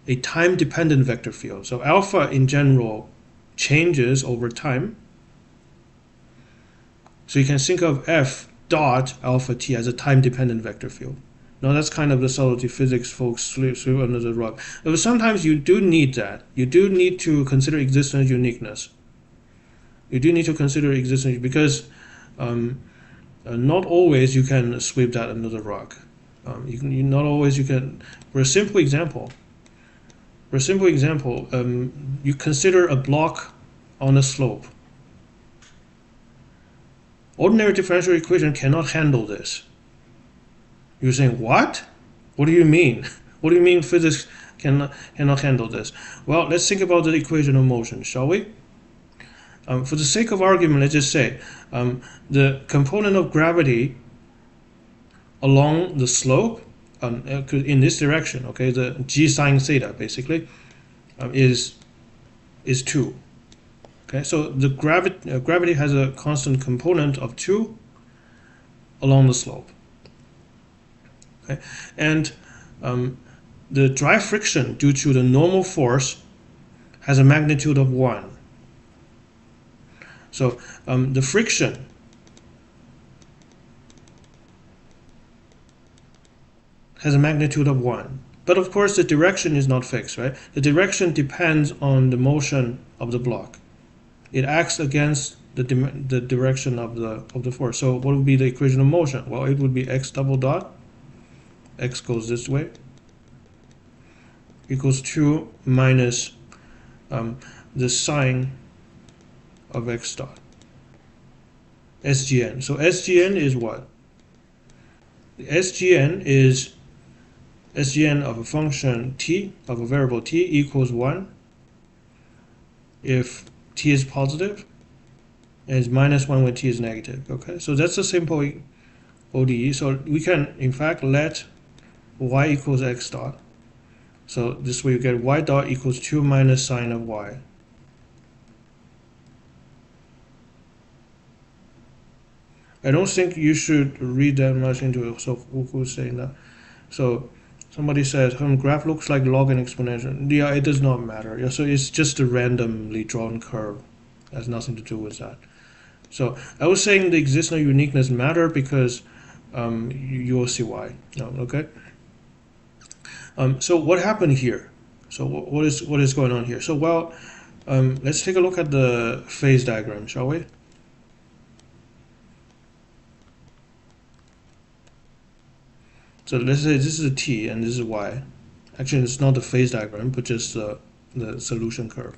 a time-dependent vector field. So alpha in general changes over time. So you can think of f dot alpha t as a time-dependent vector field. Now that's kind of the subtlety physics folks sweep under the rug. But sometimes you do need that. You do need to consider existence uniqueness. You do need to consider existence because not always you can sweep that under the rug. Not always you can. For a simple example, you consider a block on a slope. Ordinary differential equation cannot handle this. You're saying, what? What do you mean? What do you mean physics cannot handle this? Well, let's think about the equation of motion, shall we? For the sake of argument, let's just say the component of gravity along the slope in this direction, okay, the g sine theta basically is 2. Okay, so the gravity has a constant component of 2 along the slope. Okay, and the dry friction due to the normal force has a magnitude of 1. So the friction has a magnitude of 1. But of course the direction is not fixed, right? The direction depends on the motion of the block. It acts against the direction of the force. So what would be the equation of motion? Well, it would be x double dot, x goes this way, equals 2 minus the sine of x dot, SGN. So SGN is what? SGN is SGN of a function t, of a variable t, equals 1 if t is positive, and it's minus 1 when t is negative. Okay, so that's a simple ODE. So we can in fact let y equals x dot. So this way you get y dot equals 2 minus sine of y. I don't think you should read that much into it. So who's saying that? So somebody says, graph looks like log and exponential. Yeah, it does not matter. Yeah, so it's just a randomly drawn curve. It has nothing to do with that. So I was saying the existence of uniqueness matter because you will see why. Okay. So what happened here? So what is going on here? So well, let's take a look at the phase diagram, shall we? So let's say this is a t and this is y. Actually, it's not the phase diagram, but just the solution curve.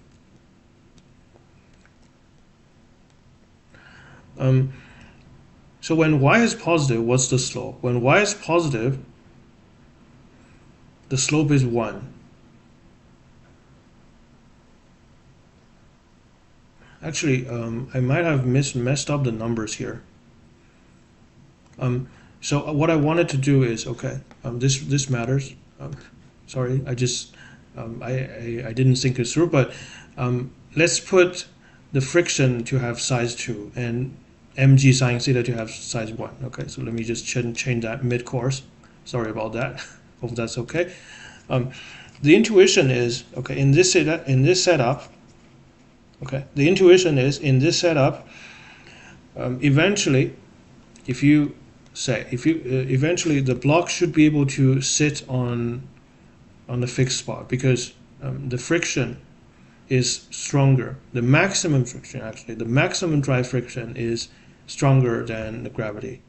So when y is positive, what's the slope? When y is positive, the slope is 1. Actually, I might have messed up the numbers here. So what I wanted to do is, okay, this matters. Sorry, I just I didn't think it through, but let's put the friction to have size 2 and mg sine theta to have size 1. Okay, so let me just change that mid-course. Sorry about that. Hope that's okay. The intuition is, okay, in this setup, okay, the intuition is in this setup, eventually, eventually the block should be able to sit on the fixed spot because the friction is stronger. The maximum friction, actually, the maximum dry friction is stronger than the gravity,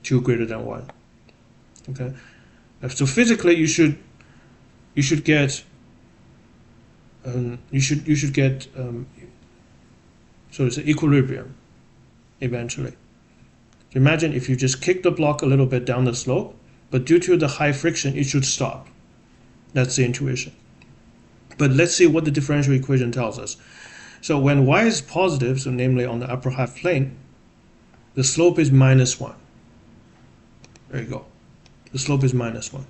2 greater than 1. Okay, so physically you should get so it's an equilibrium eventually. So imagine if you just kick the block a little bit down the slope, but due to the high friction, it should stop. That's the intuition. But let's see what the differential equation tells us. So when y is positive, so namely on the upper half plane, the slope is -1. There you go. The slope is -1.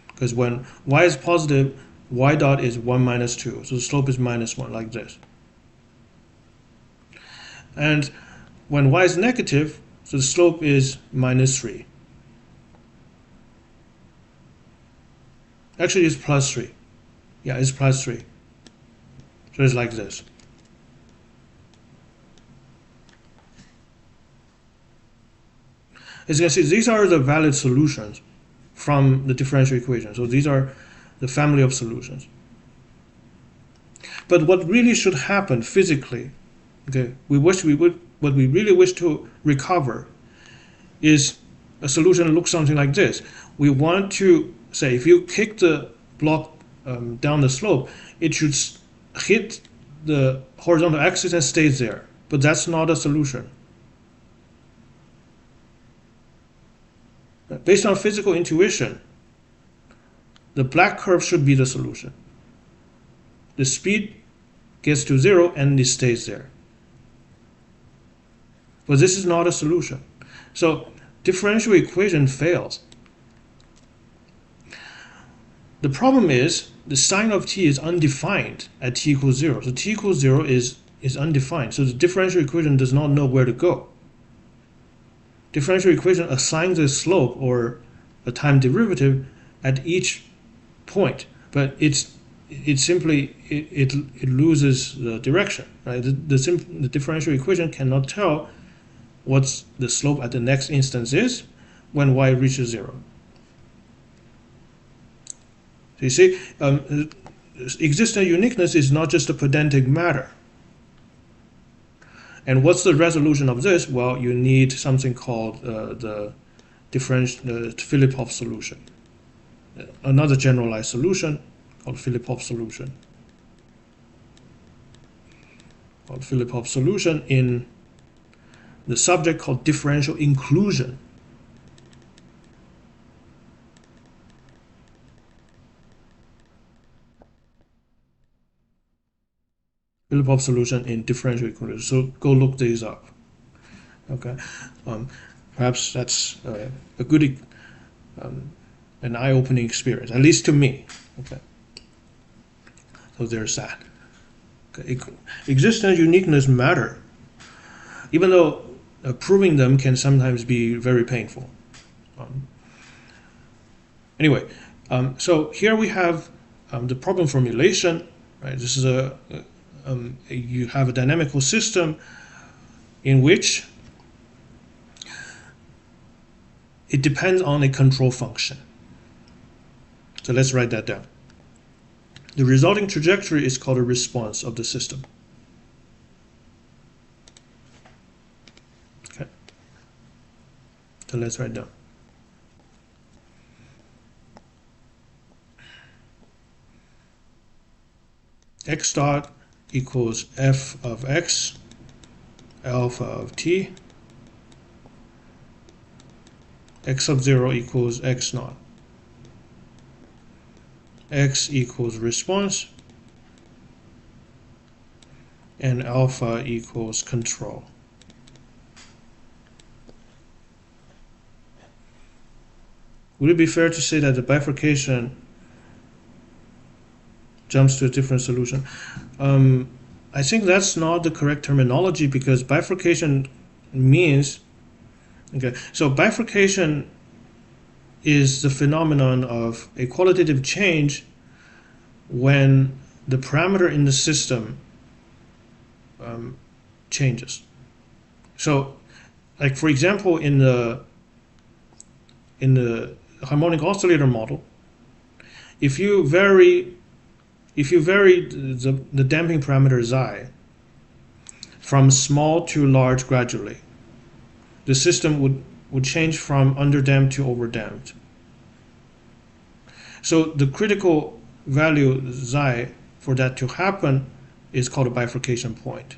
Because when y is positive, y dot is 1 minus 2. So the slope is -1, like this. And when y is negative, so the slope is -3. Actually, it's +3. Yeah, it's +3. So it's like this. As you can see, these are the valid solutions from the differential equation. So these are the family of solutions. But what really should happen physically, okay, what we really wish to recover is a solution that looks something like this. We want to say, if you kick the block down the slope, it should hit the horizontal axis and stays there. But that's not a solution. Based on physical intuition, the black curve should be the solution. The speed gets to 0 and it stays there. But this is not a solution. So differential equation fails. The problem is the sign of t is undefined at t equals 0. So t equals 0 is undefined. So the differential equation does not know where to go. Differential equation assigns a slope or a time derivative at each point, but it simply loses the direction. Right? The differential equation cannot tell what the slope at the next instance is when y reaches 0. So you see, existent uniqueness is not just a pedantic matter. And what's the resolution of this? Well, you need something called the Filipov solution. Another generalized solution called Filipov solution. Filipov solution in the subject called differential inclusion. Filipov solution in differential inclusion. So go look these up. Okay, perhaps that's a good, an eye-opening experience, at least to me. Okay, so there's that. Okay. Existence uniqueness matter, even though proving them can sometimes be very painful. Anyway, so here we have the problem formulation. Right, this is you have a dynamical system in which it depends on a control function. So let's write that down. The resulting trajectory is called a response of the system. Okay. So let's write down. X dot equals f of x, alpha of t, x sub 0 equals x naught, x equals response, and alpha equals control. Would it be fair to say that the bifurcation jumps to a different solution? I think that's not the correct terminology, because bifurcation means, okay, so bifurcation is the phenomenon of a qualitative change when the parameter in the system changes. So, like for example, in the harmonic oscillator model, if you vary if you vary the damping parameter xi from small to large gradually, the system would change from underdamped to overdamped. So the critical value xi for that to happen is called a bifurcation point.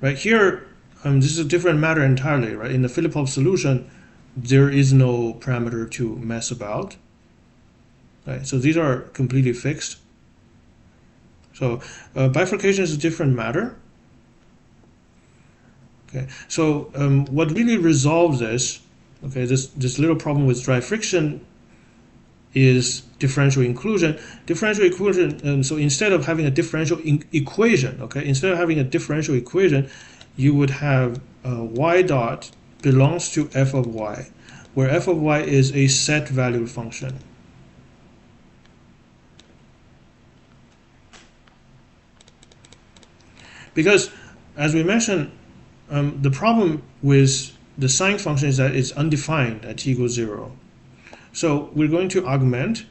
Right here, this is a different matter entirely. Right, in the Filipov solution, there is no parameter to mess about. Right, so these are completely fixed. So bifurcation is a different matter. Okay, so what really resolves this, okay, this little problem with dry friction is differential inclusion. Differential inclusion, so instead of having a differential equation, okay, instead of having a differential equation, you would have y dot belongs to f of y, where f of y is a set valued function. Because, as we mentioned, the problem with the sine function is that it's undefined at t equals 0. So we're going to augment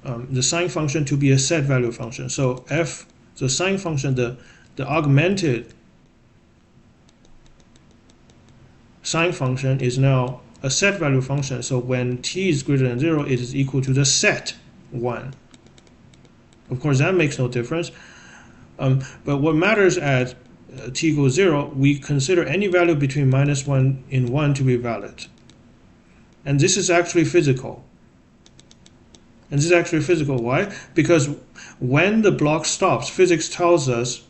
the sine function to be a set value function. So the sine function, the augmented sine function is now a set value function. So when t is greater than 0, it is equal to the set 1. Of course, that makes no difference. But what matters at t equals 0, we consider any value between -1 and 1 to be valid. And this is actually physical. And this is actually physical. Why? Because when the block stops, physics tells us,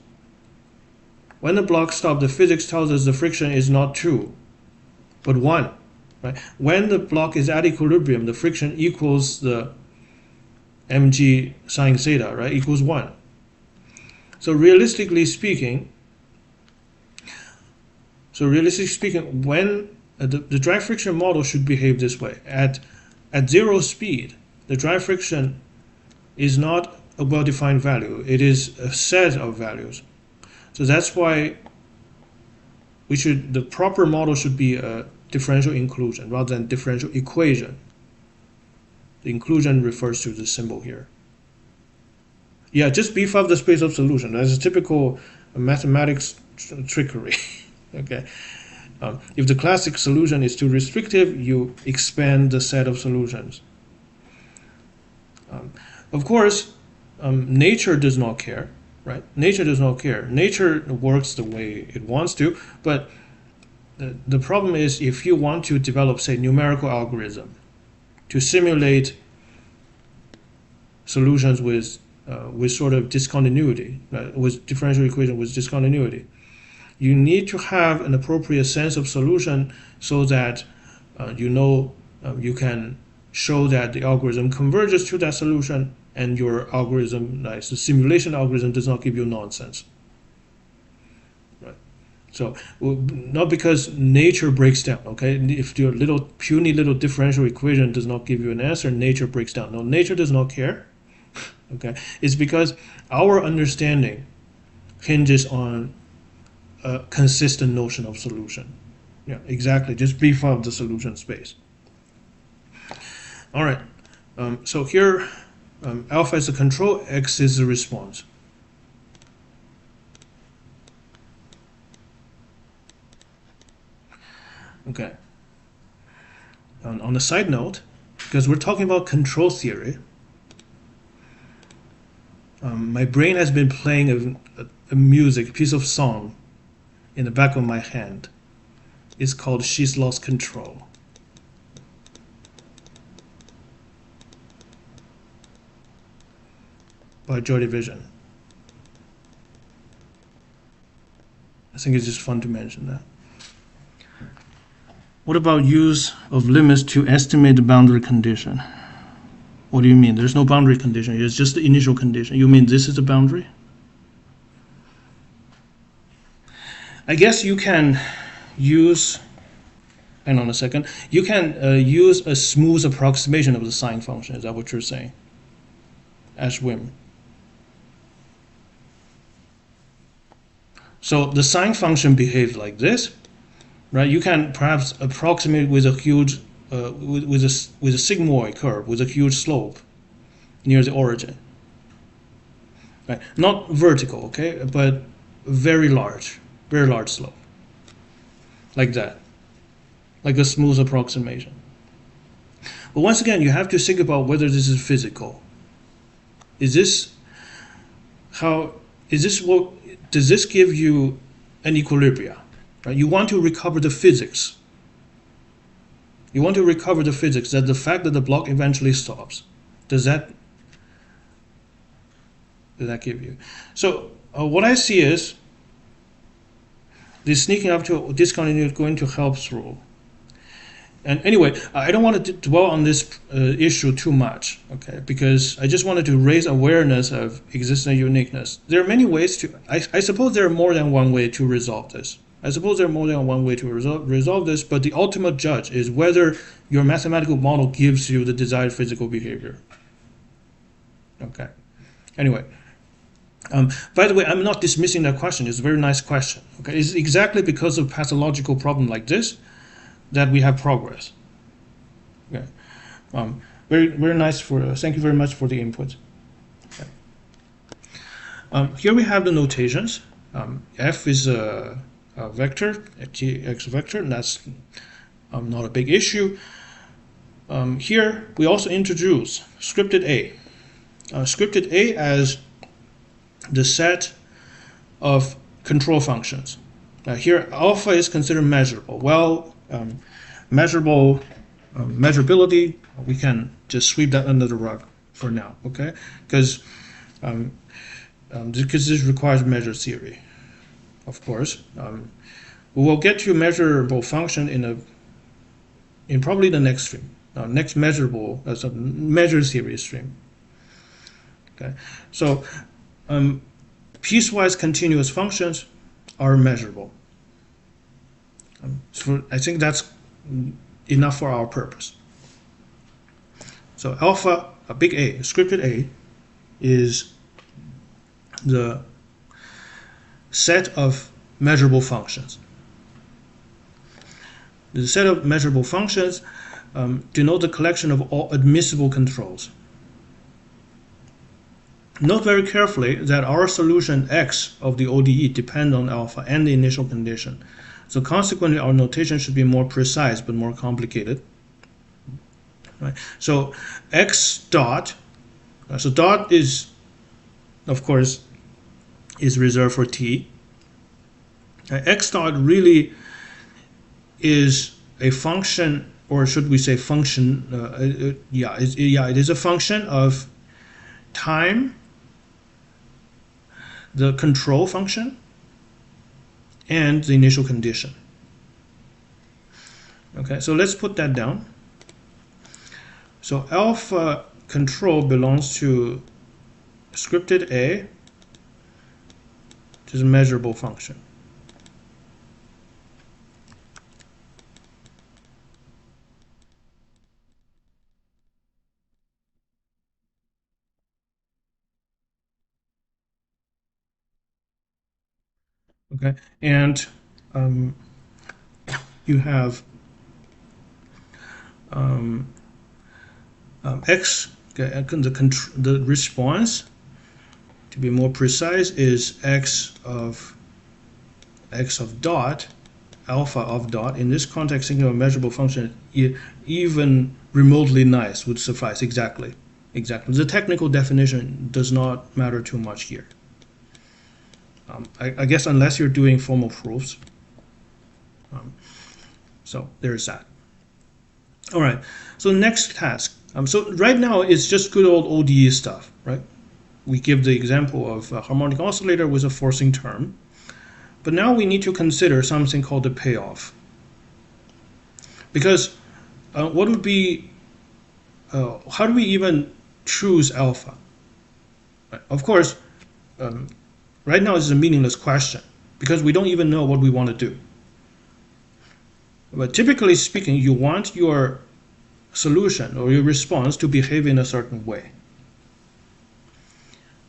when the block stops, the physics tells us the friction is not 2, but 1. Right? When the block is at equilibrium, the friction equals the mg sine theta, right? Equals 1. So realistically speaking, when the dry friction model should behave this way. At 0 speed, the dry friction is not a well-defined value. It is a set of values. So that's why the proper model should be a differential inclusion rather than differential equation. The inclusion refers to the symbol here. Yeah, just beef up the space of solution. That's a typical mathematics trickery. Okay. If the classic solution is too restrictive, you expand the set of solutions. Of course, nature does not care, right? Nature does not care. Nature works the way it wants to, but the problem is if you want to develop, say, numerical algorithm to simulate solutions with sort of discontinuity, right? With differential equation with discontinuity, you need to have an appropriate sense of solution so that you can show that the algorithm converges to that solution, and your algorithm, like the simulation algorithm, does not give you nonsense. Right? So not because nature breaks down. Okay, if your puny little differential equation does not give you an answer, nature breaks down. No, nature does not care. Okay, it's because our understanding hinges on a consistent notion of solution. Yeah, exactly. Just beef up the solution space. All right. So here, alpha is the control, x is the response. Okay. On a side note, because we're talking about control theory, my brain has been playing a piece of song in the back of my hand. It's called She's Lost Control. By Joy Division. I think it's just fun to mention that. What about use of limits to estimate the boundary condition? What do you mean? There's no boundary condition. It's just the initial condition. You mean this is the boundary? I guess you can use, hang on a second, you can use a smooth approximation of the sine function. Is that what you're saying? As whim. So the sine function behaves like this, right? You can perhaps approximate with a huge, with a sigmoid curve with a huge slope. near the origin. Right? Not vertical, okay, but very large slope, like that, like a smooth approximation. But once again, you have to think about whether this is physical. Is this what does this give you an equilibrium? Right? You want to recover the physics. You want to recover the physics that the fact that the block eventually stops. Does that give you? So what I see is this sneaking up to discontinuity going to Helps rule. And anyway, I don't want to dwell on this issue too much, okay? Because I just wanted to raise awareness of existing uniqueness. There are many ways to. I suppose there are more than one way to resolve this. But the ultimate judge is whether your mathematical model gives you the desired physical behavior. Okay. Anyway. By the way, I'm not dismissing that question. It's a very nice question. Okay, it's exactly because of pathological problem like this that we have progress. Okay, very nice. Thank you very much for the input. Okay. Here we have the notations. F is a vector, x vector, and that's not a big issue. Here we also introduce scripted A. Scripted A as the set of control functions. Now here alpha is considered measurable. Well, measurability, we can just sweep that under the rug for now, okay? Because this requires measure theory, of course. We will get to measurable function in probably the next stream. Next measurable as a measure theory stream. Okay, so piecewise continuous functions are measurable. So I think that's enough for our purpose. So alpha, a big A, scripted A, is the set of measurable functions. The set of measurable functions denote the collection of all admissible controls. Note very carefully that our solution X of the ODE depends on alpha and the initial condition. So consequently, our notation should be more precise but more complicated. Right? So X dot, so dot is, of course, is reserved for T. X dot really is a function, or should we say function? It is a function of time, the control function, and the initial condition. Okay, so let's put that down. So alpha control belongs to scripted A, which is a measurable function. Okay, and you have X, okay, the response, to be more precise, is X of dot, alpha of dot. In this context, thinking of a measurable function, even remotely nice would suffice. Exactly. The technical definition does not matter too much here. I guess unless you're doing formal proofs. So there's that. All right, so next task. So right now it's just good old ODE stuff, right? We give the example of a harmonic oscillator with a forcing term. But now we need to consider something called the payoff. Because what would be, how do we even choose alpha? Right. Of course, right now it's a meaningless question because we don't even know what we want to do. But typically speaking, you want your solution or your response to behave in a certain way.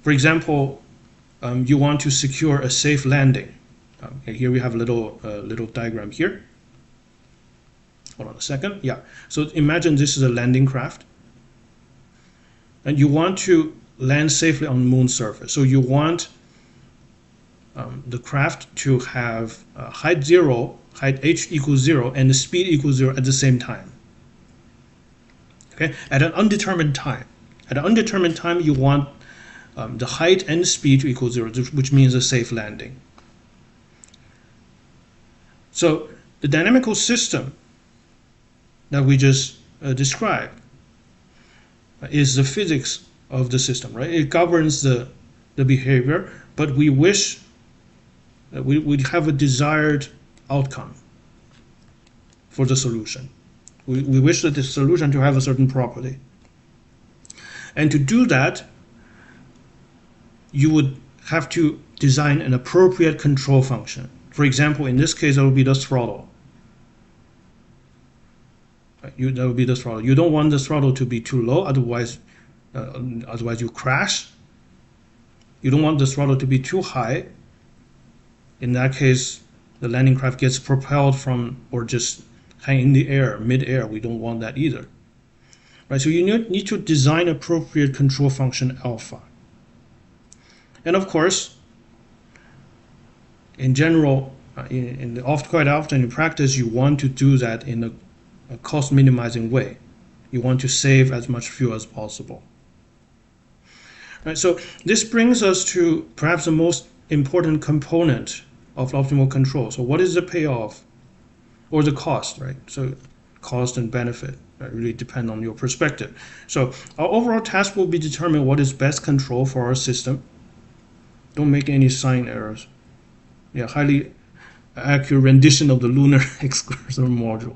For example, you want to secure a safe landing. Okay, here we have a little diagram here. Hold on a second. Yeah. So imagine this is a landing craft. and you want to land safely on the moon's surface. So you want the craft to have height 0, height h equals 0, and the speed equals 0 at the same time. Okay, at an undetermined time. At an undetermined time, you want the height and the speed to equal 0, which means a safe landing. So the dynamical system that we just described is the physics of the system, right? It governs the behavior, but we wish that we have a desired outcome for the solution. We wish that the solution to have a certain property. And to do that, you would have to design an appropriate control function. For example, in this case, it would be the throttle. That would be the throttle. You don't want the throttle to be too low, otherwise you crash. You don't want the throttle to be too high. In that case, the landing craft gets propelled from or just hang in the air, mid-air. We don't want that either. Right? So you need to design appropriate control function alpha. And of course, in general, quite often in practice, you want to do that in a cost minimizing way. You want to save as much fuel as possible. Right, so this brings us to perhaps the most important component of optimal control. So what is the payoff or the cost, right? So cost and benefit really depend on your perspective. So our overall task will be determine what is best control for our system. Don't make any sign errors. Yeah, highly accurate rendition of the lunar excursion module.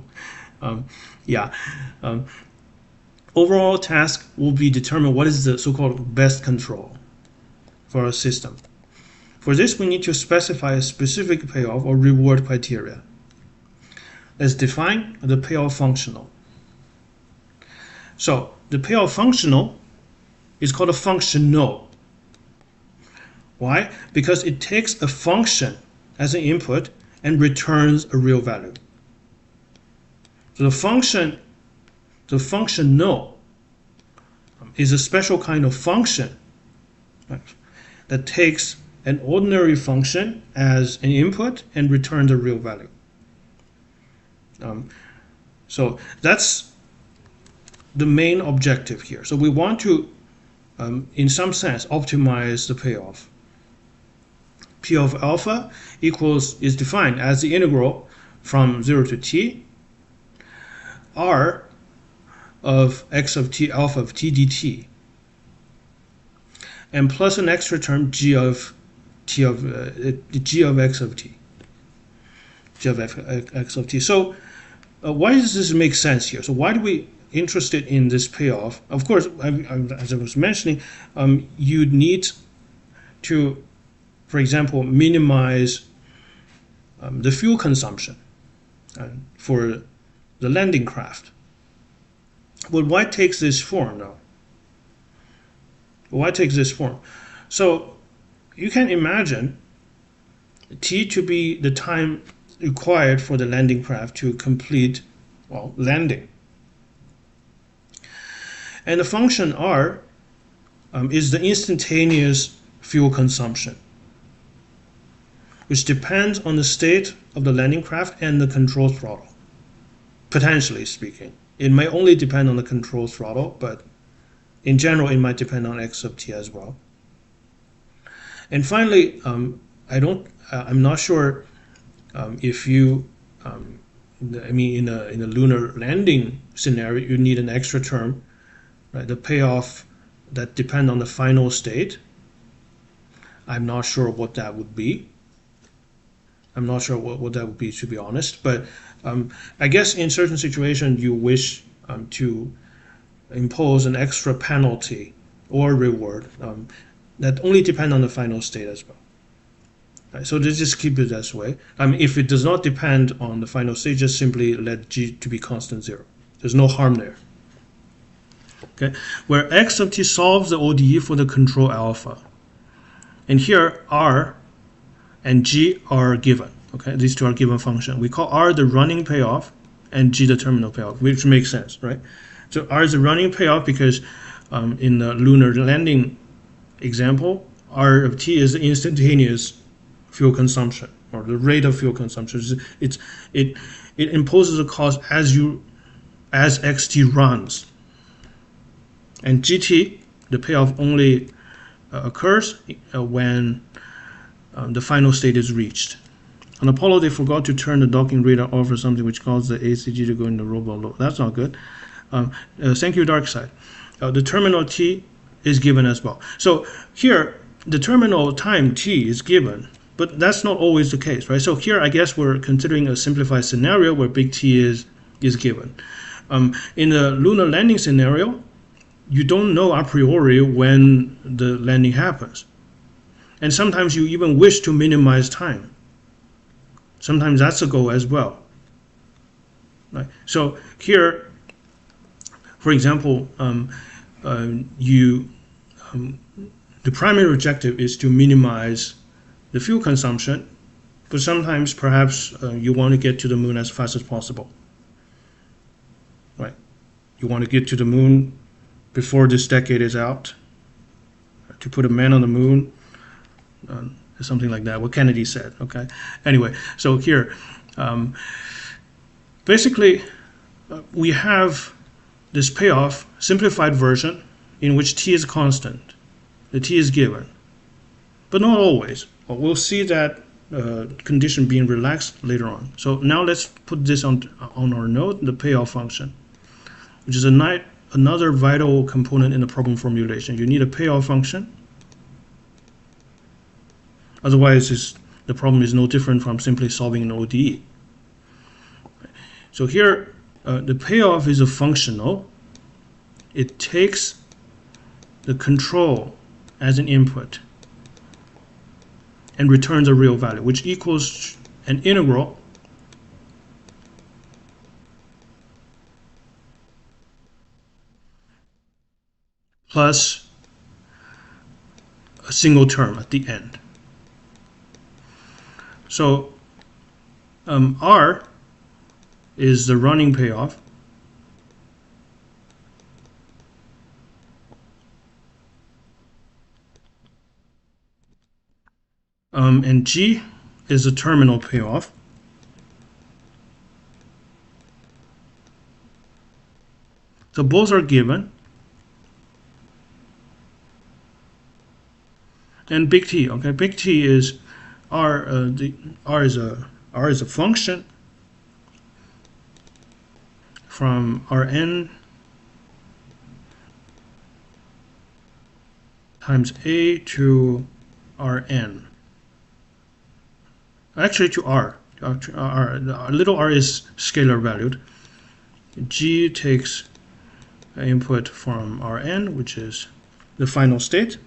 Overall task will be determine what is the so-called best control for our system. For this, we need to specify a specific payoff or reward criteria. Let's define the payoff functional. So the payoff functional is called a functional. Why? Because it takes a function as an input and returns a real value. So the functional is a special kind of function, right, that takes an ordinary function as an input and returns a real value. So that's the main objective here. So we want to, in some sense, optimize the payoff. P of alpha is defined as the integral from 0 to t r of x of t alpha of t dt, and plus an extra term g of x of t, g of x of t. So why does this make sense here? So why do we interested in this payoff? Of course, as I was mentioning, you need to, for example, minimize the fuel consumption for the landing craft. But why takes this form now? Why takes this form? So you can imagine t to be the time required for the landing craft to complete, well, landing. And the function r is the instantaneous fuel consumption, which depends on the state of the landing craft and the control throttle. Potentially speaking, it may only depend on the control throttle, but in general, it might depend on x of t as well. And finally, I'm not sure if you, in a lunar landing scenario, you need an extra term, right? The payoff that depend on the final state. I'm not sure what that would be. I'm not sure what that would be, to be honest. But I guess in certain situations, you wish to impose an extra penalty or reward that only depend on the final state as well. Right, so just keep it this way. If it does not depend on the final state, just simply let g to be constant 0. There's no harm there. Okay, where x of t solves the ODE for the control alpha. And here r and g are given. Okay, these two are given function. We call r the running payoff and g the terminal payoff, which makes sense, right? So r is the running payoff because in the lunar landing example, R of t is the instantaneous fuel consumption, or the rate of fuel consumption. It imposes a cost as xt runs, and gt, the payoff, only occurs when the final state is reached. On Apollo, they forgot to turn the docking radar off or something, which caused the ACG to go into robot load. That's not good. Thank you, DarkSide. The terminal t is given as well. So here, the terminal time t is given, but that's not always the case, right? So here, I guess we're considering a simplified scenario where big T is given. In the lunar landing scenario, you don't know a priori when the landing happens. And sometimes you even wish to minimize time. Sometimes that's a goal as well. Right? So here, for example, the primary objective is to minimize the fuel consumption, but sometimes perhaps you want to get to the moon as fast as possible. Right? You want to get to the moon before this decade is out, to put a man on the moon, something like that, what Kennedy said. Okay. Anyway, so here, basically, we have this payoff simplified version in which t is constant. The t is given, but not always. We'll see that condition being relaxed later on. So now let's put this on our note, the payoff function, which is another vital component in the problem formulation. You need a payoff function. Otherwise, the problem is no different from simply solving an ODE. So here, the payoff is a functional. It takes the control as an input and returns a real value, which equals an integral plus a single term at the end. So R is the running payoff. And G is the terminal payoff. So both are given. And big T, okay, big T is R. R is a function from Rn times A to Rn. Actually, to R. Little r is scalar valued. G takes an input from Rn, which is the final state,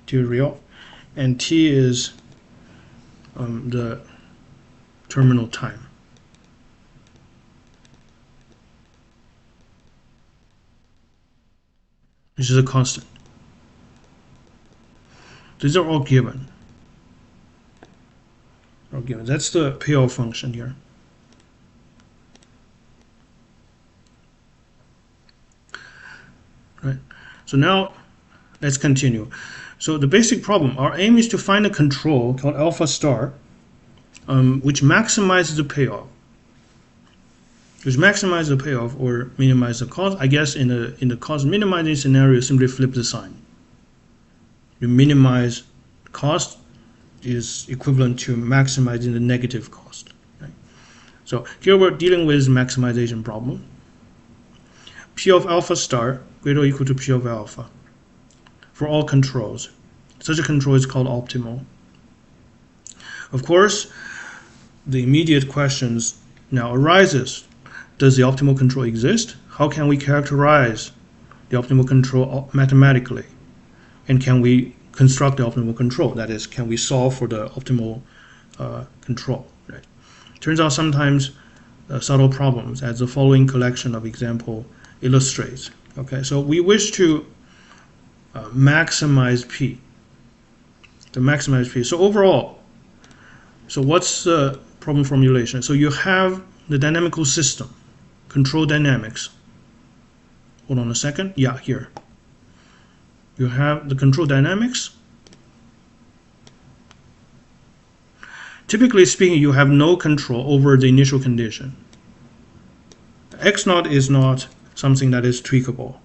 to real, and T is the terminal time. This is a constant. These are all given. That's the payoff function here. Right. So now let's continue. So the basic problem, our aim is to find a control called alpha star, which maximizes the payoff. Or minimize the cost. I guess in the cost minimizing scenario, simply flip the sign. You minimize cost is equivalent to maximizing the negative cost. Okay? So here we're dealing with maximization problem. P of alpha star greater or equal to P of alpha for all controls. Such a control is called optimal. Of course, the immediate questions now arises. Does the optimal control exist? How can we characterize the optimal control mathematically? And can we construct the optimal control? That is, can we solve for the optimal control? Right? Turns out sometimes subtle problems, as the following collection of example illustrates. Okay, so we wish to maximize P. So overall, so what's the problem formulation? So you have the dynamical system, control dynamics, hold on a second. Yeah, here. You have the control dynamics. Typically speaking, you have no control over the initial condition. X0 is not something that is tweakable.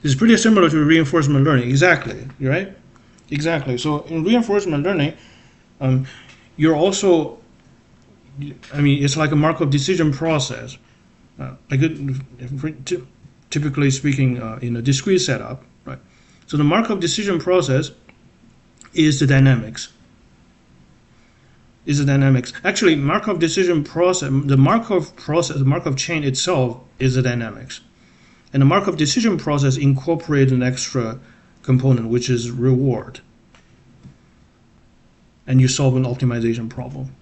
It's pretty similar to reinforcement learning. Exactly, right? Exactly. So in reinforcement learning, you're also, I mean, it's like a Markov decision process. Typically speaking, in a discrete setup, right? So the Markov decision process is the dynamics. Actually, Markov decision process, the Markov chain itself is the dynamics. And the Markov decision process incorporates an extra component, which is reward. And you solve an optimization problem.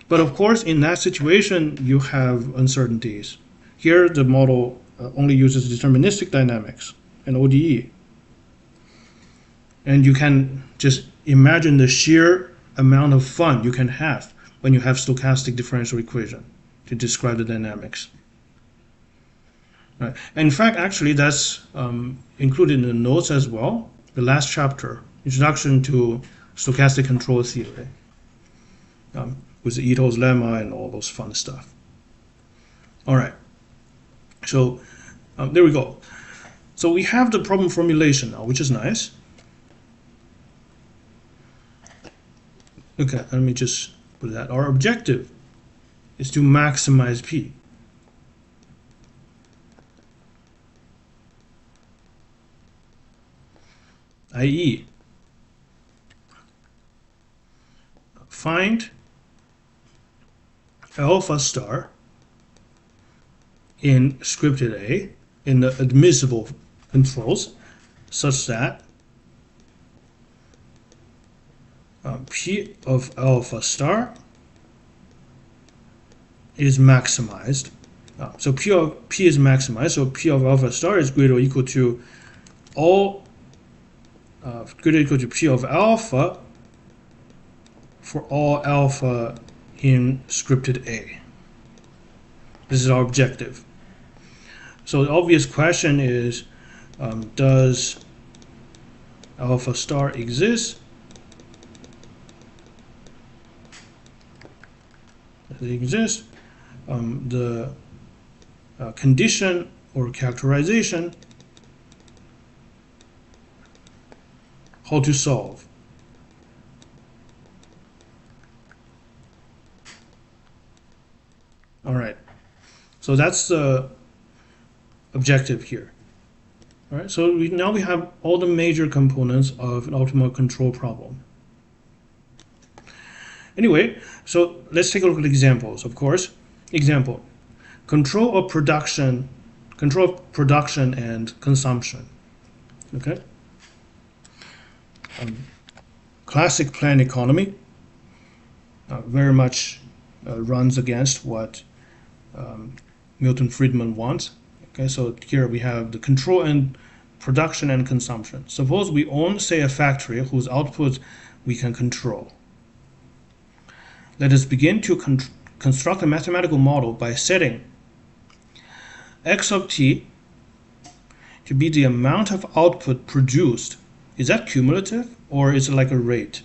But of course, in that situation, you have uncertainties. Here, the model only uses deterministic dynamics and ODE. And you can just imagine the sheer amount of fun you can have when you have stochastic differential equation to describe the dynamics. Right. In fact, actually, that's included in the notes as well. The last chapter, Introduction to Stochastic Control Theory, with Ito's lemma and all those fun stuff. All right. So there we go. So we have the problem formulation now, which is nice. Okay, let me just put that. Our objective is to maximize P. i.e., find alpha star in scripted A in the admissible controls such that P of alpha star is maximized. So P is maximized, so P of alpha star is greater or equal to all greater or equal to P of alpha for all alpha in scripted A. This is our objective. So the obvious question is, does alpha star exist? Does it exist? The condition or characterization, how to solve. All right, so that's the objective here. All right, so now we have all the major components of an optimal control problem. Anyway, so let's take a look at examples, of course. Example, control of production and consumption. Okay. Classic planned economy very much runs against what Milton Friedman wants. Okay, so here we have the control and production and consumption. Suppose we own, say, a factory whose output we can control. Let us begin to construct a mathematical model by setting x of t to be the amount of output produced. Is that cumulative or is it like a rate?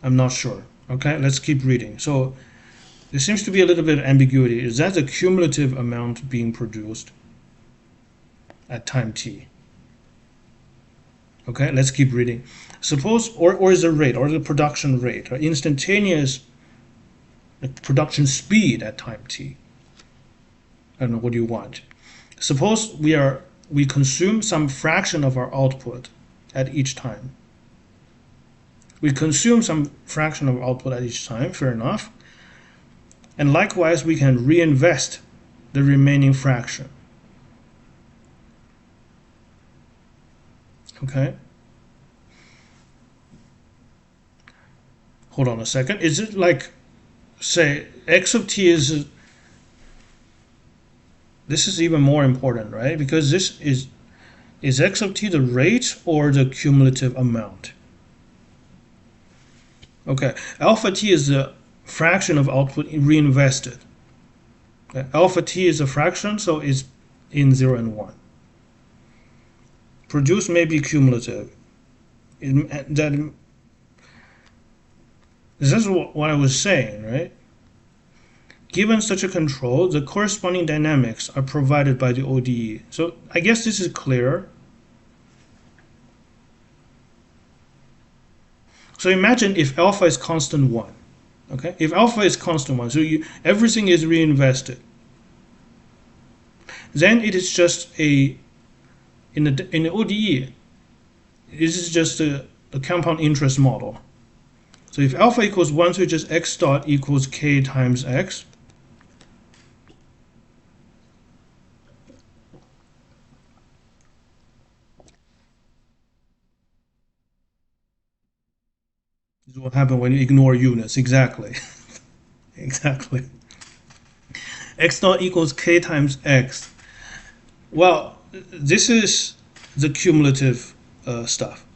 I'm not sure. Okay, let's keep reading. So there seems to be a little bit of ambiguity. Is that the cumulative amount being produced at time t? Okay, let's keep reading. Suppose, or is the rate, or the production rate, or instantaneous production speed at time t. I don't know, what do you want? Suppose we consume some fraction of our output at each time. We consume some fraction of output at each time, fair enough. And likewise, we can reinvest the remaining fraction. Okay. Hold on a second. Is it like, say, x of t is, this is even more important, right? Because this is x of t the rate or the cumulative amount? Okay, alpha t is the fraction of output reinvested. Alpha t is a fraction, so it's in 0 and 1. Produce may be cumulative. This is what I was saying, right? Given such a control, the corresponding dynamics are provided by the ODE. So I guess this is clear. So imagine if alpha is constant 1. Okay, if alpha is constant 1, so everything is reinvested. Then it is just in the ODE, this is just a compound interest model. So if alpha equals 1, so just x dot equals k times x. This is what happens when you ignore units. Exactly. Exactly. X dot equals k times x. Well, this is the cumulative stuff.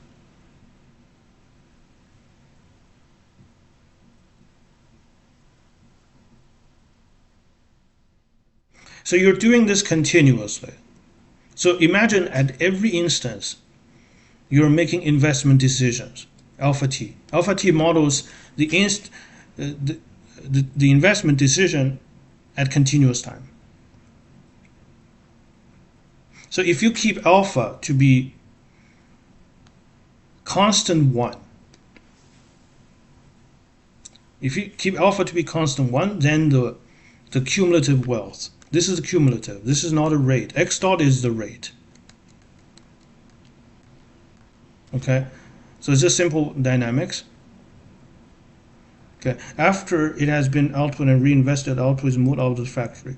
So you're doing this continuously. So imagine at every instance, you're making investment decisions. Alpha t. Alpha t models the investment decision at continuous time. So if you keep alpha to be constant 1, if you keep alpha to be constant 1, then the cumulative wealth. This is the cumulative. This is not a rate. X dot is the rate. Okay, so it's just simple dynamics. Okay, after it has been output and reinvested, output is moved out of the factory.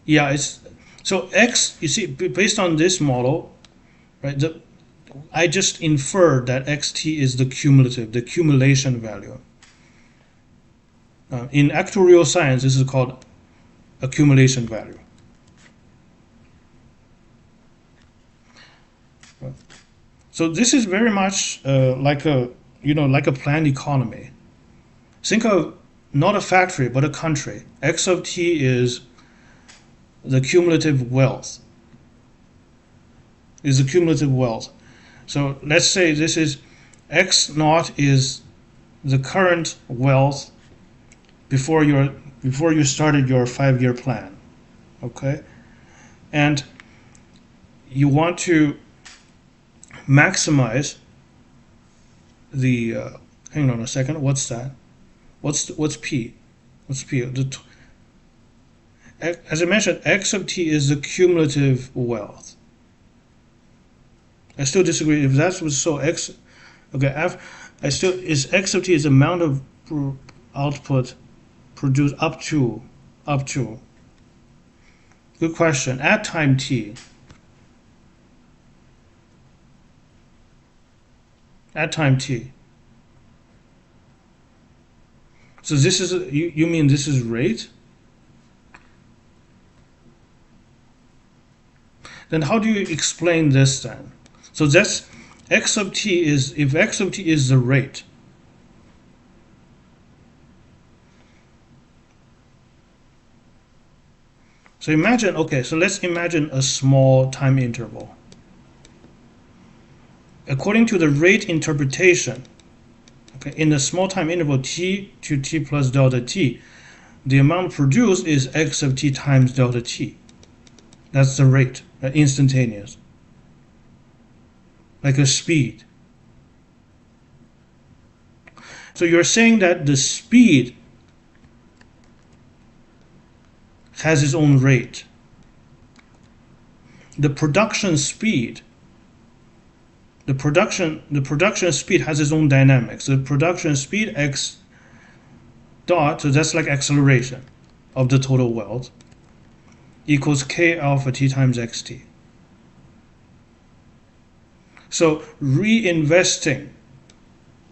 Yeah, it's so x. You see, based on this model, right? I just inferred that xt is the cumulative, the accumulation value. In actuarial science, this is called accumulation value. So this is very much like a planned economy. Think of not a factory but a country. X of t is the cumulative wealth. So let's say this is x naught is the current wealth before you started your 5-year plan. Okay, and you want to maximize the hang on a second, what's that? What's p? As I mentioned, x of t is the cumulative wealth. I still disagree if that was so. X, okay, is x of t is the amount of output produced up to. Good question. At time t. At time t. So this is you mean this is rate? Then how do you explain this then? So that's x of t is, if x of t is the rate, so imagine, okay, so let's imagine a small time interval. According to the rate interpretation, okay, in the small time interval t to t plus delta t, the amount produced is x of t times delta t. That's the rate, instantaneous, like a speed. So you're saying that the speed has its own rate. The production speed has its own dynamics. The production speed x dot, so that's like acceleration of the total wealth, equals k alpha t times xt. So reinvestment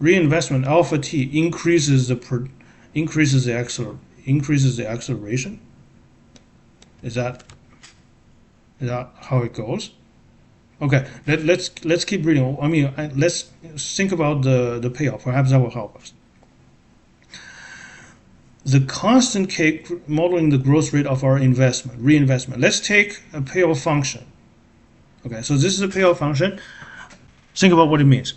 alpha t increases the acceleration. Is that how it goes? Okay, let's keep reading. I mean, let's think about the payoff. Perhaps that will help us. the constant k modeling the growth rate of our reinvestment. Let's take a payoff function. Okay, so this is a payoff function. Think about what it means.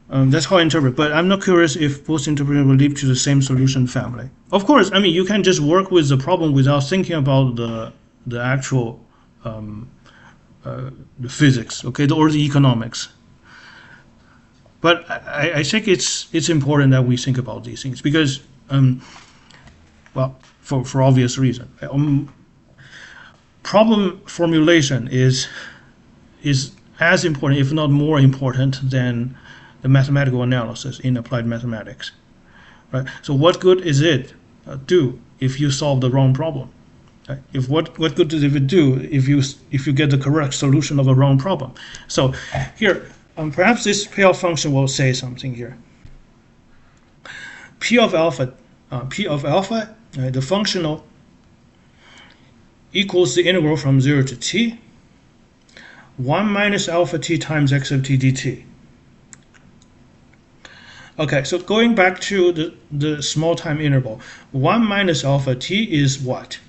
That's how I interpret. But I'm not curious if both interpretations will lead to the same solution family. Of course, I mean you can just work with the problem without thinking about the actual the physics, okay, or the economics. But I think it's important that we think about these things because, well, for obvious reason. Problem formulation is as important, if not more important, than the mathematical analysis in applied mathematics. Right? So what good is it do if you solve the wrong problem? Right? If what good does it do if you get the correct solution of a wrong problem? So here, perhaps this payoff function will say something here. P of alpha, the functional equals the integral from 0 to t, 1 minus alpha t times x of t dt. Okay, so going back to the small time interval, 1 minus alpha t is what?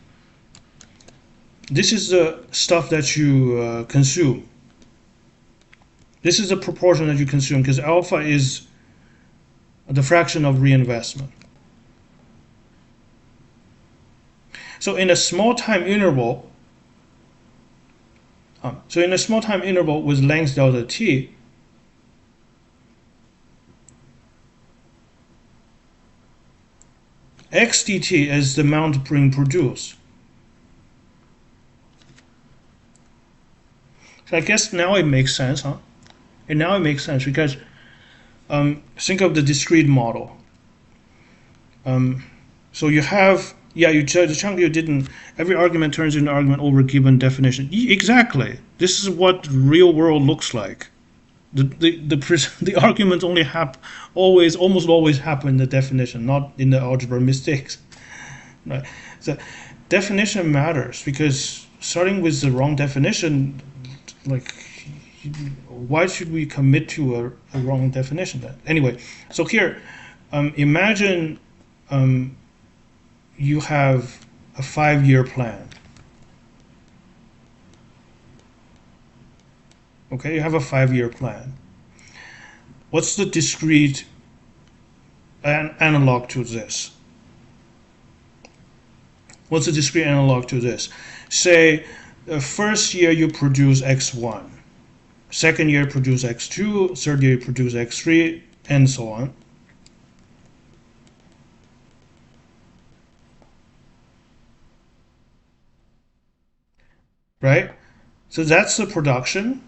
This is the stuff that you consume. This is the proportion that you consume because alpha is the fraction of reinvestment. So in a small time interval, with length delta t, x dt is the amount being produced. So I guess now it makes sense, huh? And now it makes sense because think of the discrete model. So you have, the chunk you didn't, every argument turns into an argument over a given definition. Exactly. This is what real world looks like. The arguments only almost always happen in the definition, not in the algebra mistakes. Right? So definition matters because starting with the wrong definition, like, why should we commit to a wrong definition then? Anyway, so here, imagine you have a 5-year plan. Okay, you have a 5-year plan. What's the discrete analog to this? What's the discrete analog to this? Say, the first year you produce x1, second year produce x2, third year you produce x3, and so on. Right? So that's the production.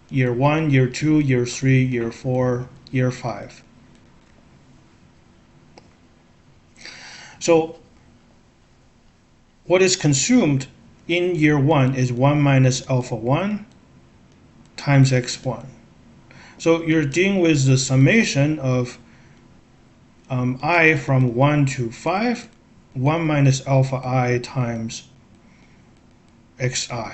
Year 1, year 2, year 3, year 4, year 5. So what is consumed in year 1 is 1 minus alpha 1 times x1. So you're dealing with the summation of I from 1 to 5, 1 minus alpha I times xi,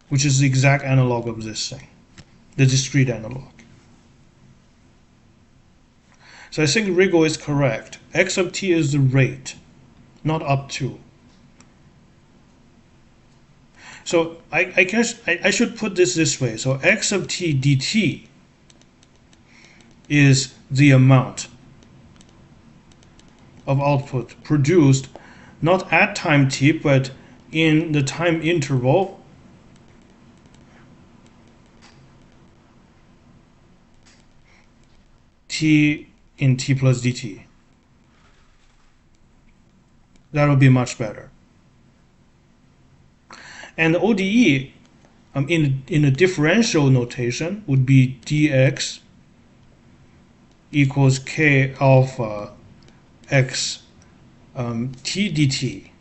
which is the exact analog of this thing, the discrete analog. So I think Riggle is correct. X of t is the rate, not up to. So I guess I should put this way. So x of t dt is the amount of output produced, not at time t, but in the time interval t in t plus dt. That would be much better. And the ODE in a differential notation would be dx equals k alpha x t dt.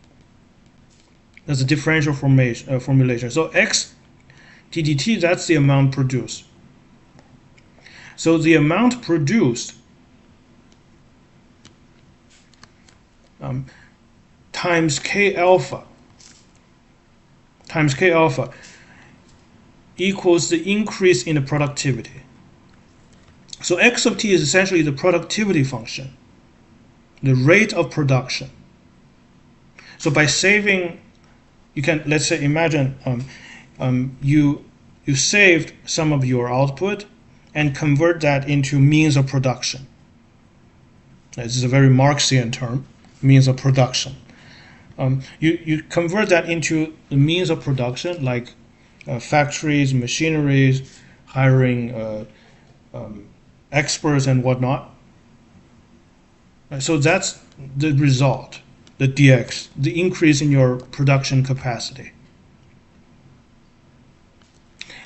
That's a differential formulation. So x t dt, that's the amount produced. So the amount produced times k alpha equals the increase in the productivity. So x of t is essentially the productivity function, the rate of production. So by saving, you can, let's say, imagine you saved some of your output and convert that into means of production. This is a very Marxian term, means of production. You convert that into the means of production, like factories, machineries, hiring experts and whatnot. So that's the result, the dx, the increase in your production capacity.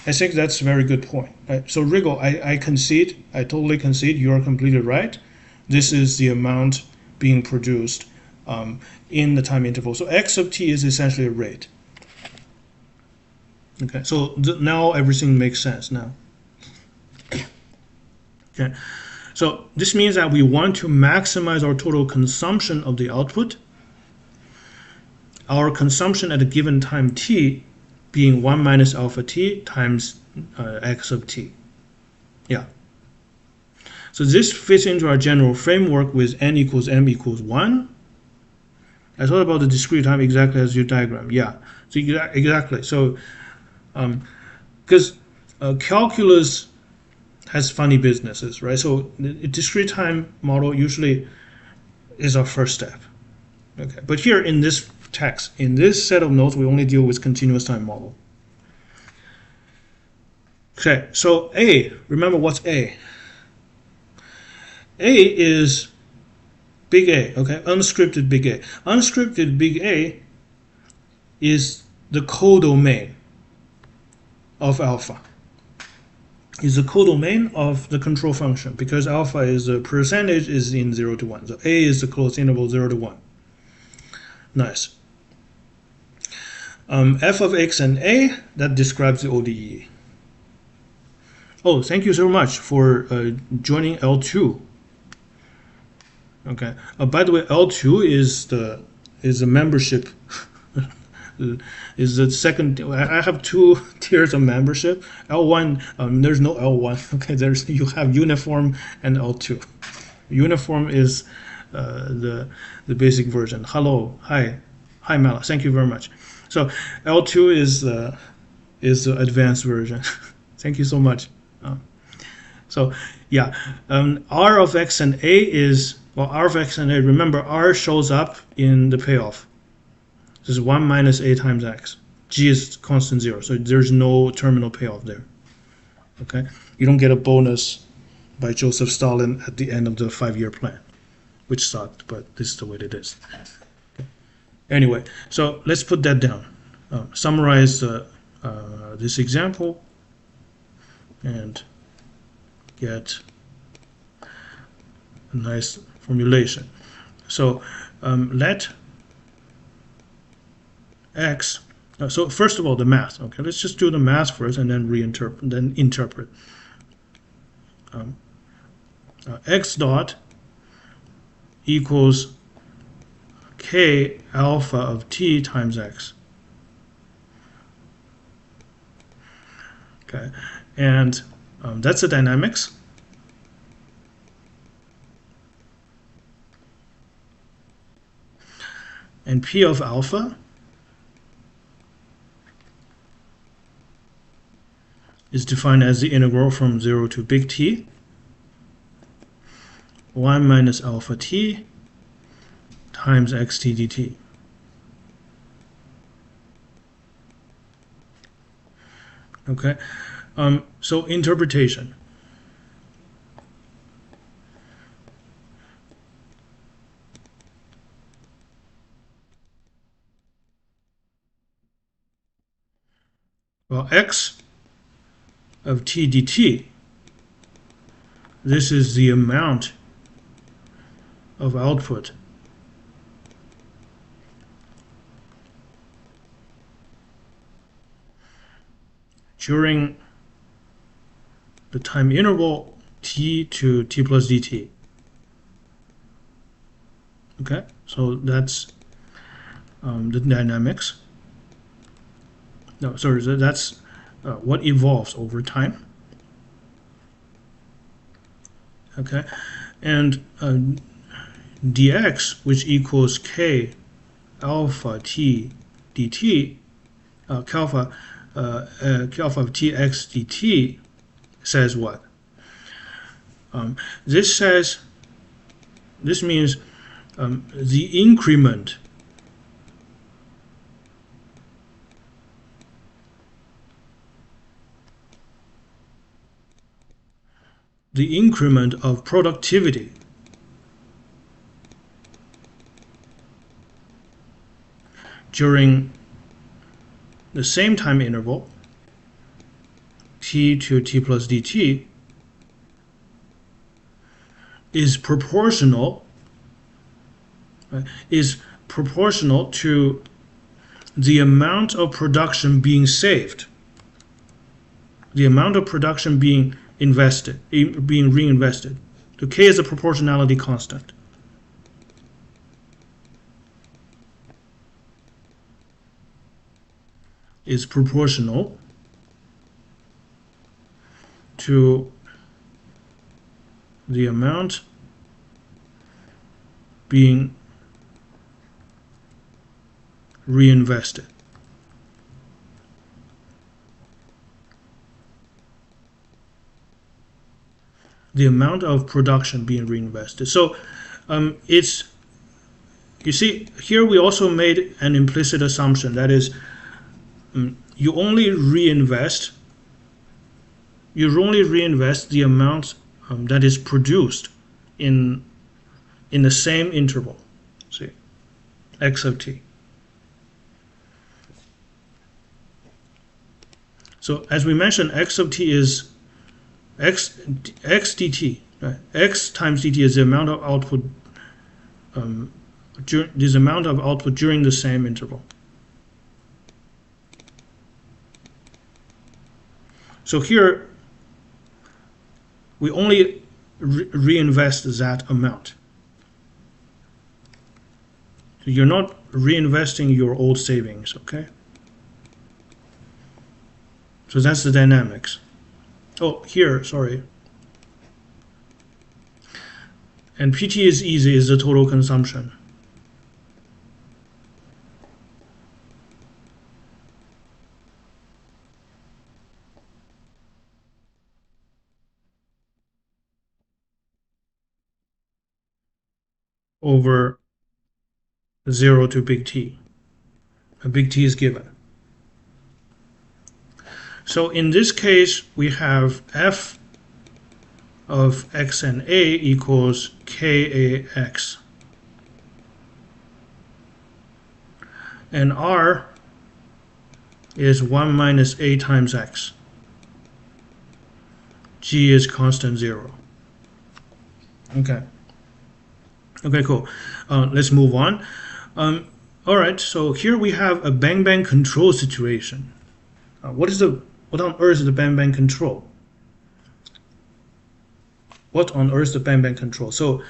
I think that's a very good point. So Rigo, I concede, I totally concede, you are completely right. This is the amount being produced in the time interval. So x of t is essentially a rate. Okay, so now everything makes sense now. Okay, so this means that we want to maximize our total consumption of the output. Our consumption at a given time t being 1 minus alpha t times x of t. Yeah. So this fits into our general framework with n equals m equals 1. I thought about the discrete time exactly as your diagram. Yeah, so exactly. So because calculus has funny businesses, right? So the discrete time model usually is our first step. Okay, but here in this text, in this set of notes, we only deal with continuous time model. Okay, so A, remember what's A? A is big A, okay, unscripted big A. Unscripted big A is the codomain of alpha. Is the codomain of the control function because alpha is a percentage is in 0 to 1. So A is the closed interval 0 to 1. Nice. F of x and A, that describes the ODE. Oh, thank you so much for joining L2. Okay. By the way, L2 is the membership. Is the second. I have 2 tiers of membership. L1, there's no L1. Okay, you have uniform and L2. Uniform is the basic version. Hello, hi, Mala. Thank you very much. So L2 is the advanced version. Thank you so much. So yeah, R of x and A is, well, R of x and A. Remember, R shows up in the payoff. This is 1 minus A times x. G is constant 0, so there's no terminal payoff there. Okay, you don't get a bonus by Joseph Stalin at the end of the 5-year plan, which sucked, but this is the way it is. Okay. Anyway, so let's put that down. Summarize this example and get a nice formulation. So let x, so first of all, the math. Okay, let's just do the math first and then interpret. X dot equals k alpha of t times x. Okay, and that's the dynamics. And P of alpha is defined as the integral from 0 to big T, 1 minus alpha t times xt dt. Okay, so interpretation. Well, x of t dt, this is the amount of output during the time interval t to t plus dt. Okay, so that's the dynamics. No, sorry, that's what evolves over time. Okay, and dx, which equals k alpha t dt, k alpha of tx dt, says what? This means the increment of productivity during the same time interval, t to t plus dt, is proportional to the amount of production being saved, the amount of production being reinvested. So k is a proportionality constant. Is proportional to the amount being reinvested. The amount of production being reinvested. So it's, you see, here we also made an implicit assumption, that is, you only reinvest the amount that is produced in the same interval, see, x of t. So as we mentioned, x of t is x dt, right? X times dt is the amount of output during the same interval. So here we only reinvest that amount. So you're not reinvesting your old savings, okay? So that's the dynamics. Oh, here, sorry. And PT is easy, is the total consumption. Over 0 to big T. A big T is given. So in this case, we have f of x and a equals kax. And r is 1 minus a times x. G is constant 0. Okay. Okay, cool. Let's move on. All right, so here we have a bang-bang control situation. What on earth is the bang-bang control? What on earth is the bang-bang control? So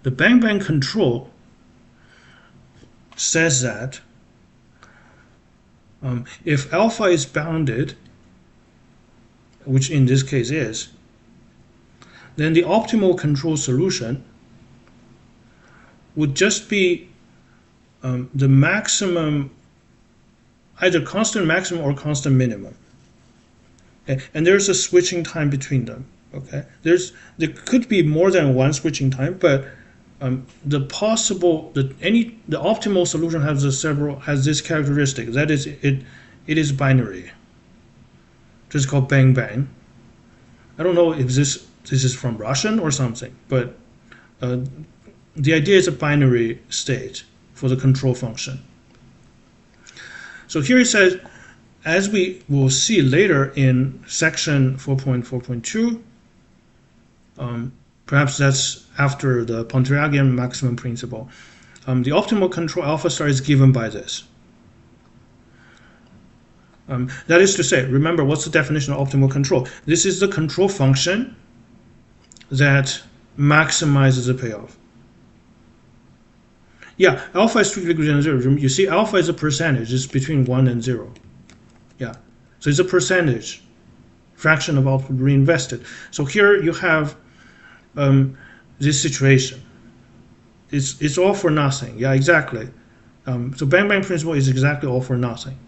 the bang-bang control says that if alpha is bounded, which in this case is, then the optimal control solution would just be the maximum, either constant maximum or constant minimum. Okay? And there's a switching time between them. Okay, there could be more than one switching time, but the optimal solution has this characteristic. That is, it is binary. This is called bang bang. I don't know if this is from Russian or something, but the idea is a binary state for the control function. So here it says, as we will see later in section 4.4.2, perhaps that's after the Pontryagin maximum principle, the optimal control alpha star is given by this. That is to say, remember, what's the definition of optimal control? This is the control function that maximizes the payoff. Yeah, alpha is strictly greater than 0. You see, alpha is a percentage. It's between 1 and 0. Yeah. So it's a percentage, fraction of output reinvested. So here you have this situation. It's all for nothing. Yeah, exactly. So bang bang principle is exactly all for nothing.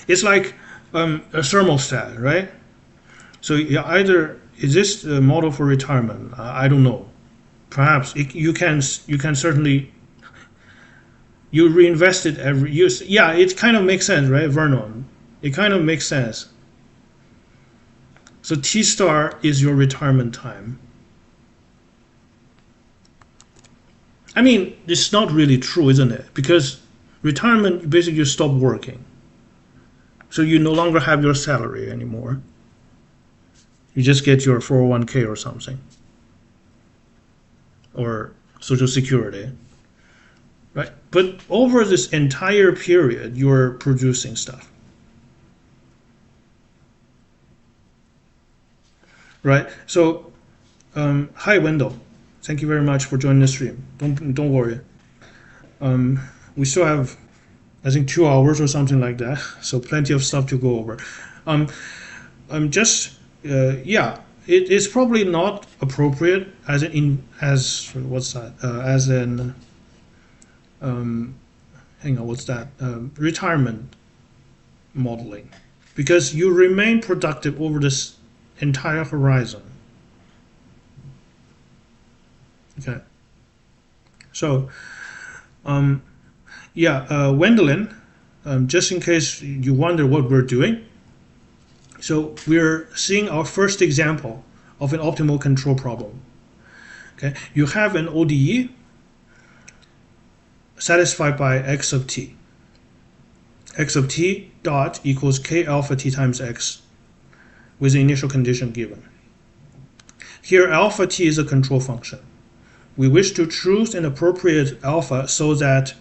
It's like a thermostat, right? So yeah, either is this a model for retirement? I don't know. Perhaps you can certainly you reinvest it every use. Yeah, it kind of makes sense, right, Vernon? It kind of makes sense. So T star is your retirement time. I mean, it's not really true, isn't it? Because retirement, basically you stop working. So you no longer have your salary anymore. You just get your 401k or something. Or Social Security. Right? But over this entire period, you're producing stuff. Right? So, hi Wendell. Thank you very much for joining the stream. Don't worry. We still have, I think, 2 hours or something like that. So plenty of stuff to go over. Yeah, it is probably not appropriate as what's that? As an hang on, what's that? Retirement modeling, because you remain productive over this entire horizon. Okay. So, yeah, Wendelin, just in case you wonder what we're doing, so we're seeing our first example of an optimal control problem. Okay, you have an ODE satisfied by x of t. X of t dot equals k alpha t times x with the initial condition given. Here alpha t is a control function. We wish to choose an appropriate alpha so that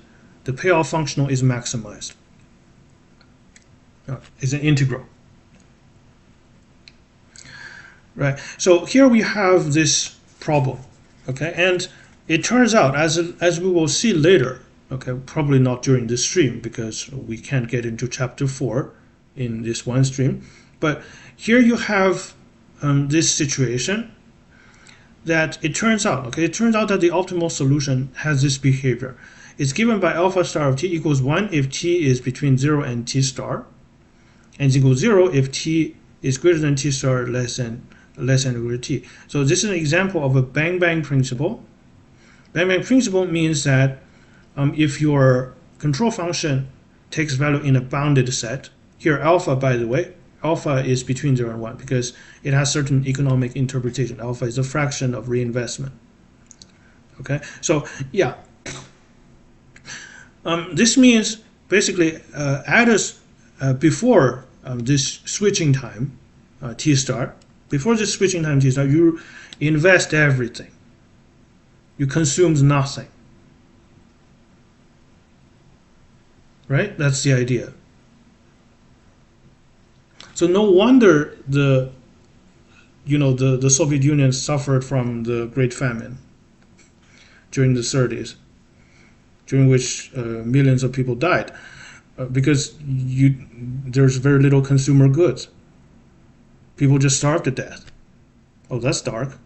the payoff functional is maximized. It's an integral. Right. So here we have this problem. Okay, and it turns out, as we will see later, okay, probably not during this stream because we can't get into chapter 4 in this one stream, but here you have this situation that it turns out that the optimal solution has this behavior. It's given by alpha star of t equals 1 if t is between 0 and t star, and it's equals 0 if t is greater than t star, less than or equal to t. So this is an example of a bang bang principle. Bang bang principle means that if your control function takes value in a bounded set, here alpha, by the way, alpha is between 0 and 1 because it has certain economic interpretation. Alpha is a fraction of reinvestment. Okay, so yeah, this means basically before this switching time, t star, before this switching time t star, you invest everything. You consume nothing. Right? That's the idea. So no wonder the Soviet Union suffered from the Great Famine during the 30s, during which millions of people died, because there's very little consumer goods. People just starved to death. Oh, that's dark.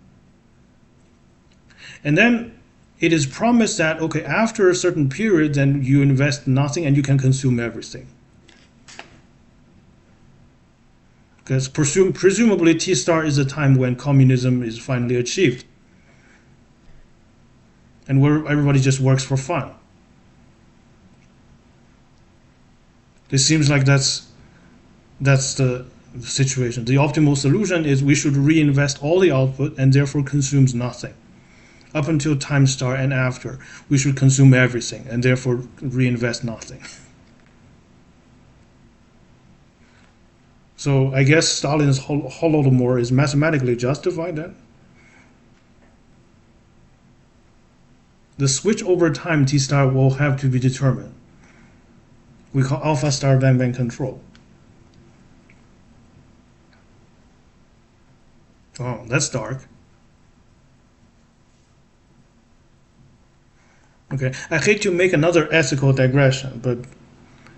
And then it is promised that, okay, after a certain period, then you invest nothing and you can consume everything. Because presumably T star is a time when communism is finally achieved, and where everybody just works for fun. It seems like that's the situation. The optimal solution is we should reinvest all the output and therefore consumes nothing. Up until time star and after, we should consume everything and therefore reinvest nothing. So I guess Stalin's Holodomor is mathematically justified then. The switch over time T star will have to be determined. We call alpha star bang bang control. Oh, that's dark. Okay, I hate to make another ethical digression, but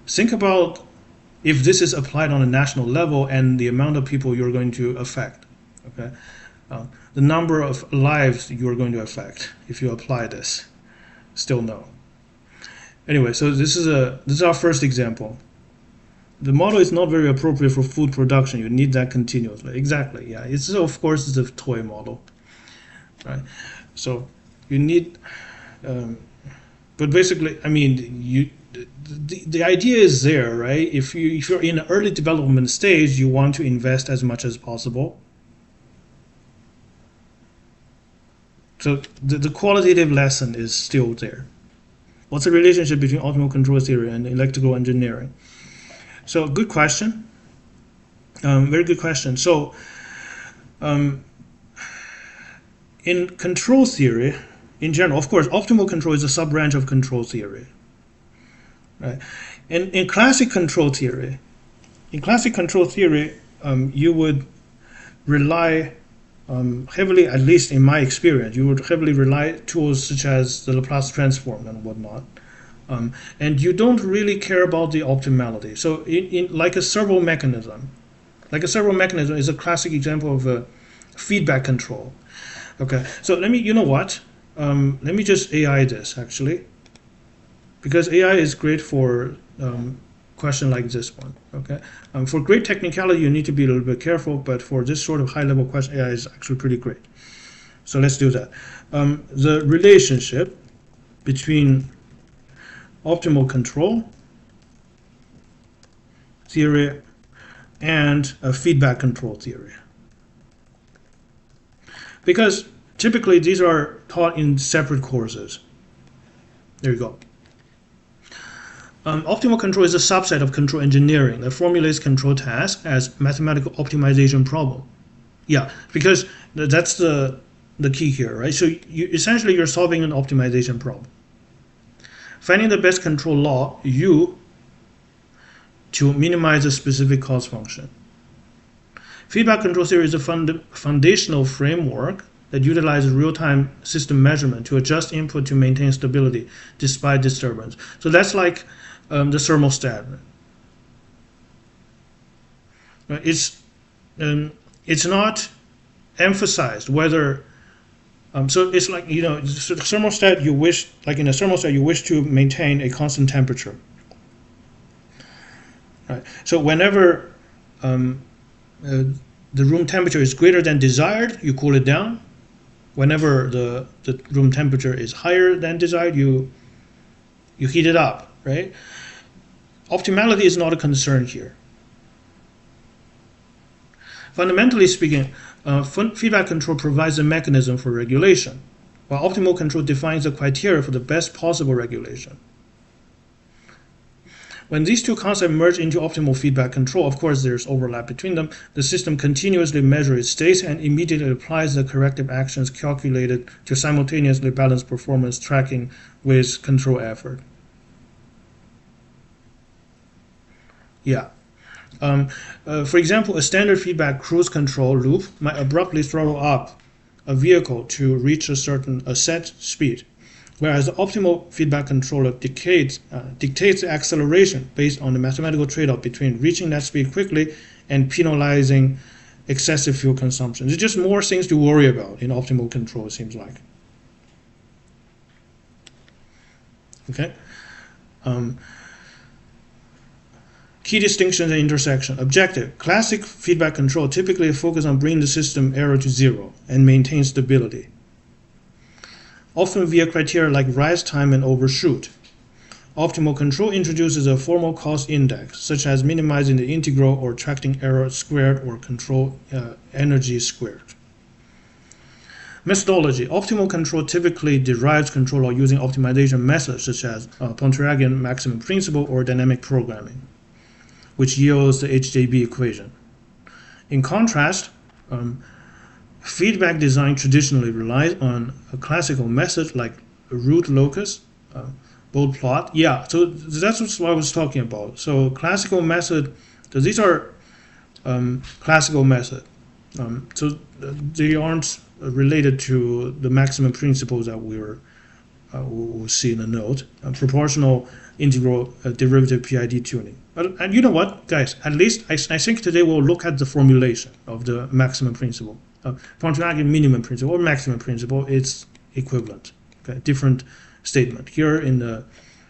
think about if this is applied on a national level and the amount of people you're going to affect, okay, the number of lives you're going to affect if you apply this, still no. Anyway, so this is our first example. The model is not very appropriate for food production. You need that continuously. Exactly. Yeah. It's of course it's a toy model, right? So you need, but basically, I mean, the idea is there, right? If you're in an early development stage, you want to invest as much as possible. So the qualitative lesson is still there. What's the relationship between optimal control theory and electrical engineering? So good question. Very good question. So in control theory, in general, of course, optimal control is a sub-branch of control theory. Right? In classic control theory, you would rely heavily, at least in my experience, you would heavily rely tools such as the Laplace transform and whatnot. And you don't really care about the optimality. So like a servo mechanism is a classic example of a feedback control. Okay, so you know what? Let me just AI this actually, because AI is great for question like this one. Okay, for great technicality you need to be a little bit careful, but for this sort of high-level question, AI is actually pretty great. So let's do that. The relationship between optimal control theory and a feedback control theory, because typically these are taught in separate courses. There you go. Optimal control is a subset of control engineering that formulates control tasks as mathematical optimization problem. Yeah, because that's the key here, right? So essentially you're solving an optimization problem. Finding the best control law to minimize a specific cost function. Feedback control theory is a foundational framework that utilizes real-time system measurement to adjust input to maintain stability despite disturbance. So that's like the thermostat. It's not emphasized whether so it's like, you know, thermostat, you wish, like in a thermostat, you wish to maintain a constant temperature. Right. So whenever the room temperature is greater than desired, you cool it down. Whenever the room temperature is higher than desired, you heat it up, right? Optimality is not a concern here. Fundamentally speaking, feedback control provides a mechanism for regulation, while optimal control defines the criteria for the best possible regulation. When these two concepts merge into optimal feedback control, of course there's overlap between them, the system continuously measures its states and immediately applies the corrective actions calculated to simultaneously balance performance tracking with control effort. Yeah. For example, a standard feedback cruise control loop might abruptly throttle up a vehicle to reach a set speed, whereas the optimal feedback controller dictates the acceleration based on the mathematical trade-off between reaching that speed quickly and penalizing excessive fuel consumption. There's just more things to worry about in optimal control, it seems like. Okay. Key distinctions and intersection. Objective. Classic feedback control typically focuses on bringing the system error to zero and maintain stability, often via criteria like rise time and overshoot. Optimal control introduces a formal cost index, such as minimizing the integral or tracking error squared or control energy squared. Methodology. Optimal control typically derives control law using optimization methods such as Pontryagin maximum principle or dynamic programming, which yields the HJB equation. In contrast, feedback design traditionally relies on a classical method like root locus, bold plot. Yeah, so that's what I was talking about. So classical method, so these are classical method. So they aren't related to the maximum principles that we'll see in the note. Proportional integral derivative PID tuning. And you know what, guys? At least I think today we'll look at the formulation of the maximum principle. Quantum minimum principle or maximum principle, it's equivalent. Okay, different statement. Here in the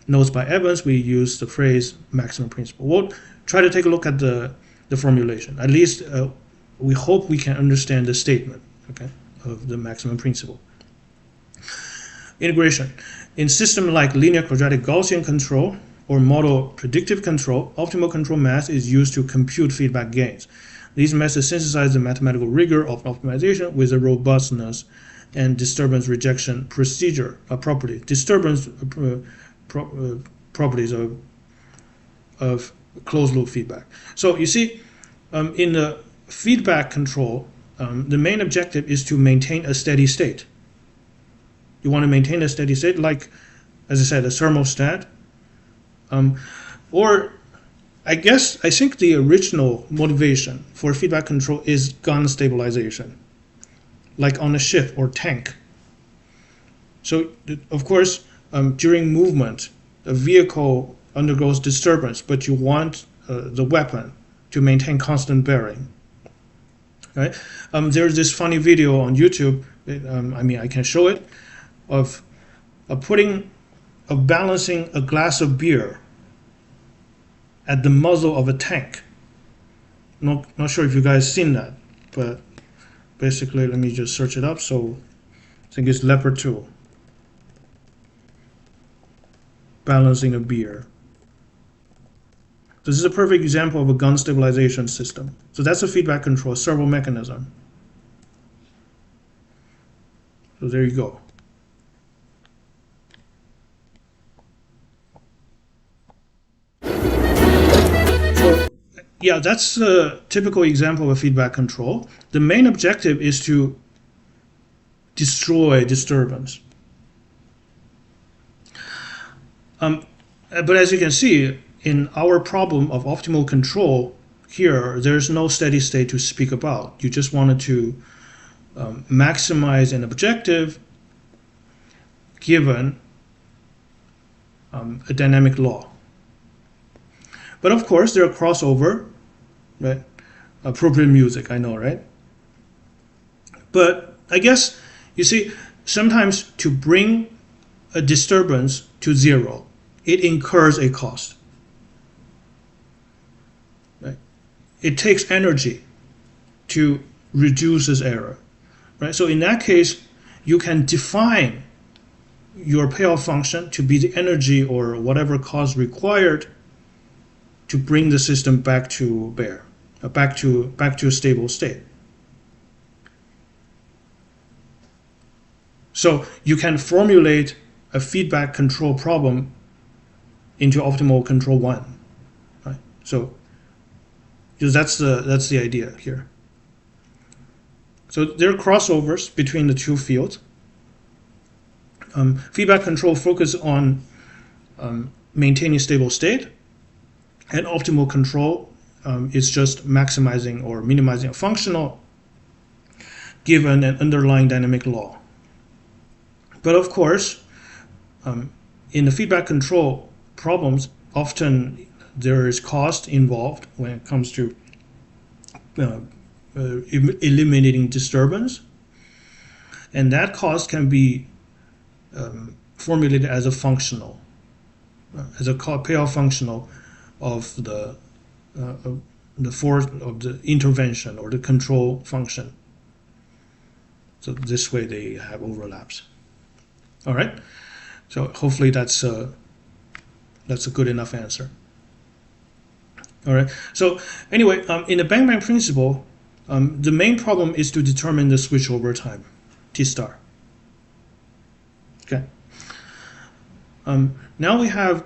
notes by Evans, we use the phrase maximum principle. We'll try to take a look at the formulation. At least we hope we can understand the statement, okay, of the maximum principle. Integration. In systems like linear quadratic Gaussian control or model predictive control, optimal control math is used to compute feedback gains. These methods synthesize the mathematical rigor of optimization with a robustness and disturbance rejection procedure property. Disturbance properties of closed loop feedback. So you see, in the feedback control, the main objective is to maintain a steady state. You want to maintain a steady state, like, as I said, a thermostat. Or I think the original motivation for feedback control is gun stabilization, like on a ship or tank. So, of course, during movement, a vehicle undergoes disturbance, but you want the weapon to maintain constant bearing. Right? There's this funny video on YouTube. I can show it, of balancing a glass of beer at the muzzle of a tank. Not sure if you guys seen that, but basically, let me just search it up. So I think it's Leopard 2. Balancing a beer. This is a perfect example of a gun stabilization system. So that's a feedback control, servo mechanism. So there you go. Yeah, that's a typical example of feedback control. The main objective is to destroy disturbance. But as you can see, in our problem of optimal control, here, there's no steady state to speak about. You just wanted to maximize an objective given a dynamic law. But of course, there are crossover, right? Appropriate music, I know, right? But I guess, you see, sometimes to bring a disturbance to zero, it incurs a cost. Right? It takes energy to reduce this error. Right? So in that case, you can define your payoff function to be the energy or whatever cost required to bring the system back to back to a stable state. So you can formulate a feedback control problem into optimal control 1. Right? So that's the idea here. So there are crossovers between the two fields. Feedback control focuses on maintaining stable state, and optimal control is just maximizing or minimizing a functional given an underlying dynamic law. But of course, in the feedback control problems, often there is cost involved when it comes to eliminating disturbance, and that cost can be formulated as a functional, as a payoff functional of the force of the intervention or the control function. So this way they have overlaps. All right. So hopefully that's a good enough answer. All right. So anyway, in the bang-bang principle, the main problem is to determine the switchover time, T star. Okay. Now we have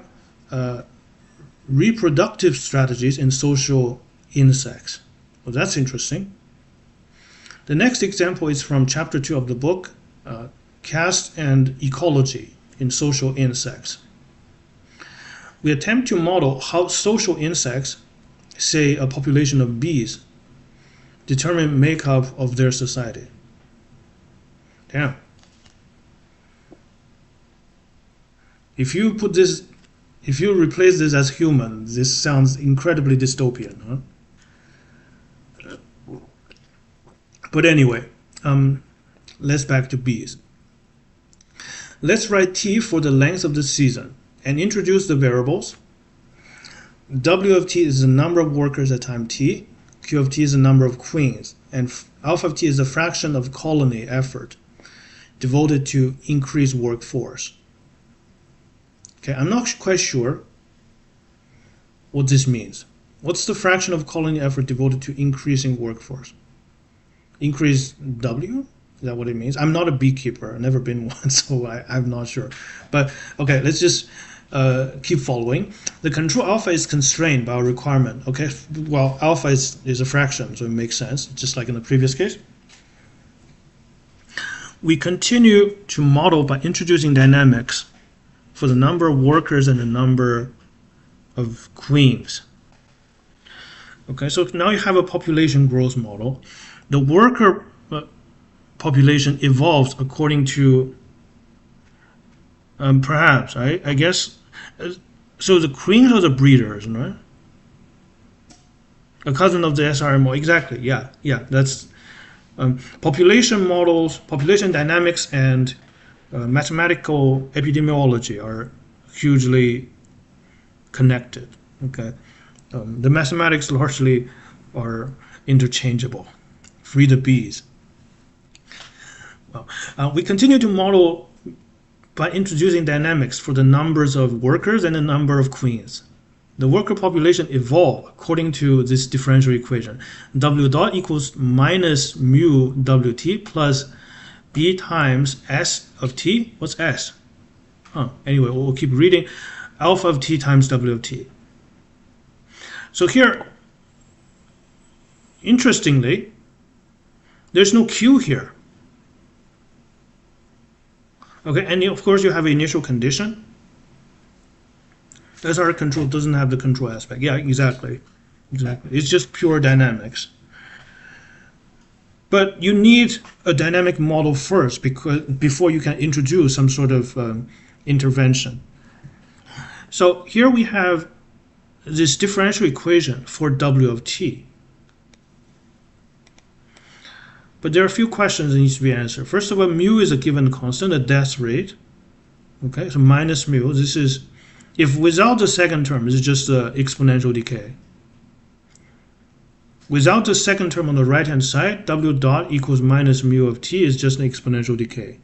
reproductive strategies in social insects. Well, that's interesting. The next example is from chapter 2 of the book, Caste and Ecology in Social Insects. We attempt to model how social insects, say a population of bees, determine makeup of their society. Damn. If you put this If you replace this as human, this sounds incredibly dystopian, huh? But anyway, let's back to bees. Let's write T for the length of the season and introduce the variables. W of T is the number of workers at time T. Q of T is the number of queens. And alpha of T is the fraction of colony effort devoted to increase workforce. Okay, I'm not quite sure what this means. What's the fraction of colony effort devoted to increasing workforce? Increase W? Is that what it means? I'm not a beekeeper. I've never been one, so I'm not sure. But okay, let's just keep following. The control alpha is constrained by a requirement. Okay, well, alpha is a fraction, so it makes sense, just like in the previous case. We continue to model by introducing dynamics for the number of workers and the number of queens. Okay, so now you have a population growth model. The worker population evolves according to perhaps, I guess, so the queens are the breeders, right? A cousin of the SRMO, exactly, yeah, that's population models, population dynamics, and mathematical epidemiology are hugely connected, okay? The mathematics largely are interchangeable. Free the bees. Well, we continue to model by introducing dynamics for the numbers of workers and the number of queens. The worker population evolve according to this differential equation. W dot equals minus mu WT plus B times S of T. What's S? Anyway, we'll keep reading. Alpha of T times W of T. So here, interestingly, there's no Q here. Okay, and of course you have an initial condition. SR control doesn't have the control aspect. Yeah, exactly. It's just pure dynamics. But you need a dynamic model first before you can introduce some sort of intervention. So here we have this differential equation for W of T. But there are a few questions that need to be answered. First of all, mu is a given constant, a death rate. Okay, so minus mu. This is, if without the second term, it's just an exponential decay. Without the second term on the right-hand side, W dot equals minus mu of T is just an exponential decay.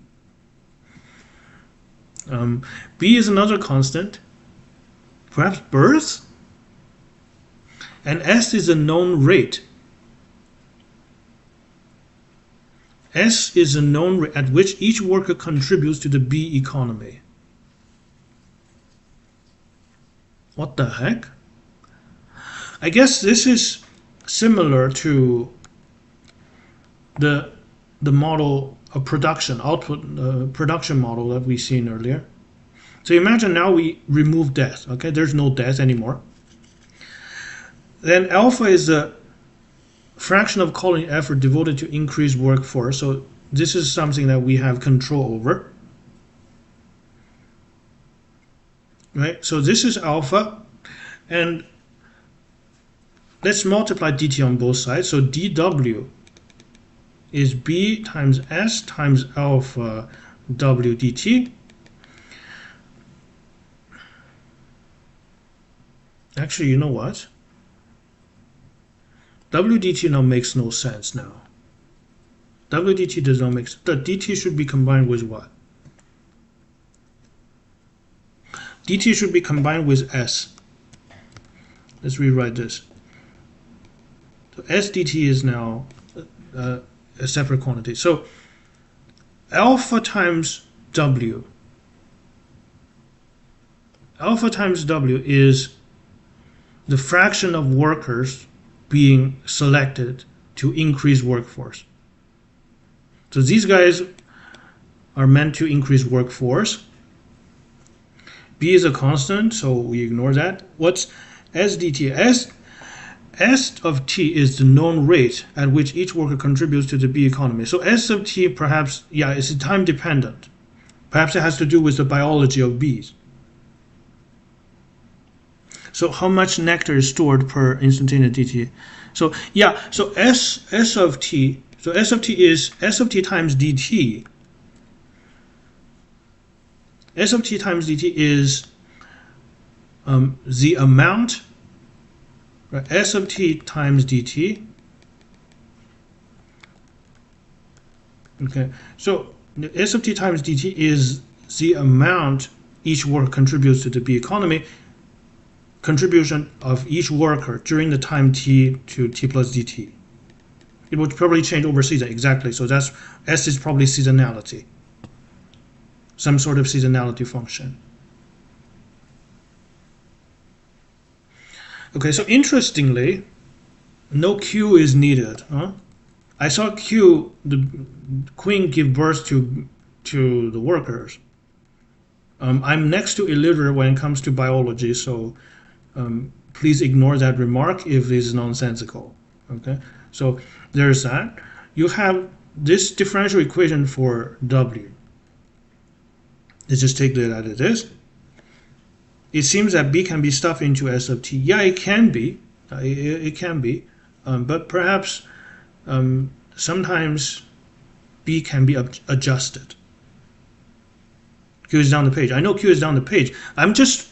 B is another constant, perhaps birth. And S is a known rate. S is a known rate at which each worker contributes to the bee economy. What the heck? I guess this is similar to the model of production, output production model that we've seen earlier. So imagine now we remove death. Okay, there's no death anymore. Then alpha is the fraction of colony effort devoted to increased workforce. So this is something that we have control over. Right? So this is alpha, and let's multiply dt on both sides. So dw is b times s times alpha w dt. Actually, you know what? W dt now makes no sense now. W dt does not make sense. The dt should be combined with what? dt should be combined with s. Let's rewrite this. So s dt is now a separate quantity. So alpha times w. Alpha times w is the fraction of workers being selected to increase workforce. So these guys are meant to increase workforce. B is a constant, so we ignore that. What's S dt? S of t is the known rate at which each worker contributes to the bee economy. So S of t perhaps, yeah, it's time dependent. Perhaps it has to do with the biology of bees. So how much nectar is stored per instantaneous dt? So yeah, so S of t, so S of t is S of t times dt. S of t times dt is the amount, right? S of t times dt. Okay, so S of t times dt is the amount each worker contributes to the B economy, contribution of each worker during the time t to t plus dt. It would probably change over season, exactly. So that's S is probably seasonality, some sort of seasonality function. Okay, so interestingly, no Q is needed. Huh? I saw Q, the queen, give birth to the workers. I'm next to illiterate when it comes to biology, so please ignore that remark if this is nonsensical. Okay, so there's that. You have this differential equation for W. Let's just take that as it is. It seems that B can be stuffed into S of t. Yeah, it can be. It can be. But perhaps sometimes B can be adjusted. Q is down the page. I know Q is down the page. I'm just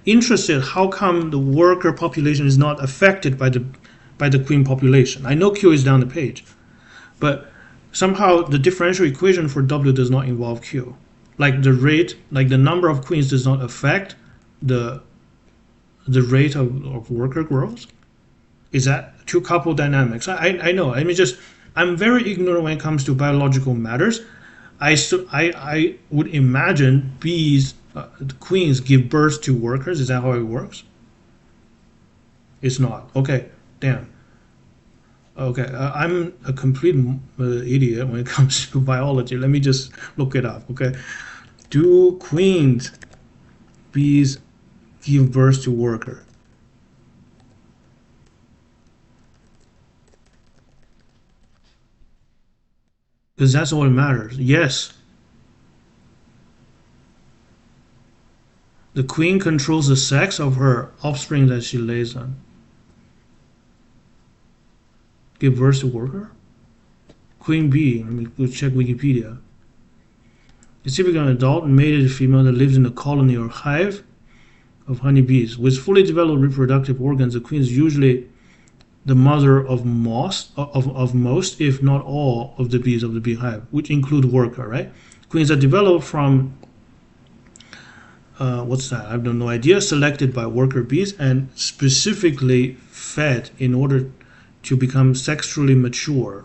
interested how come the worker population is not affected by the queen population. I know Q is down the page, but somehow the differential equation for W does not involve Q. Like the rate, like the number of queens does not affect the rate of worker growth. Is that two couple dynamics? I know. I mean, I'm very ignorant when it comes to biological matters. I would imagine bees, the queens give birth to workers. Is that how it works? It's not. Okay, damn. Okay, I'm a complete idiot when it comes to biology. Let me just look it up. Okay, do queens bees give birth to worker? Because that's all that matters. Yes. The queen controls the sex of her offspring that she lays on. Give birth to worker? Queen bee. Let me go check Wikipedia. It's typically an adult and mated female that lives in a colony or hive of honeybees. With fully developed reproductive organs, the queen is usually the mother of most, if not all, of the bees of the beehive, which include worker, right? Queens are developed from, what's that? I have no idea, selected by worker bees and specifically fed in order to become sexually mature.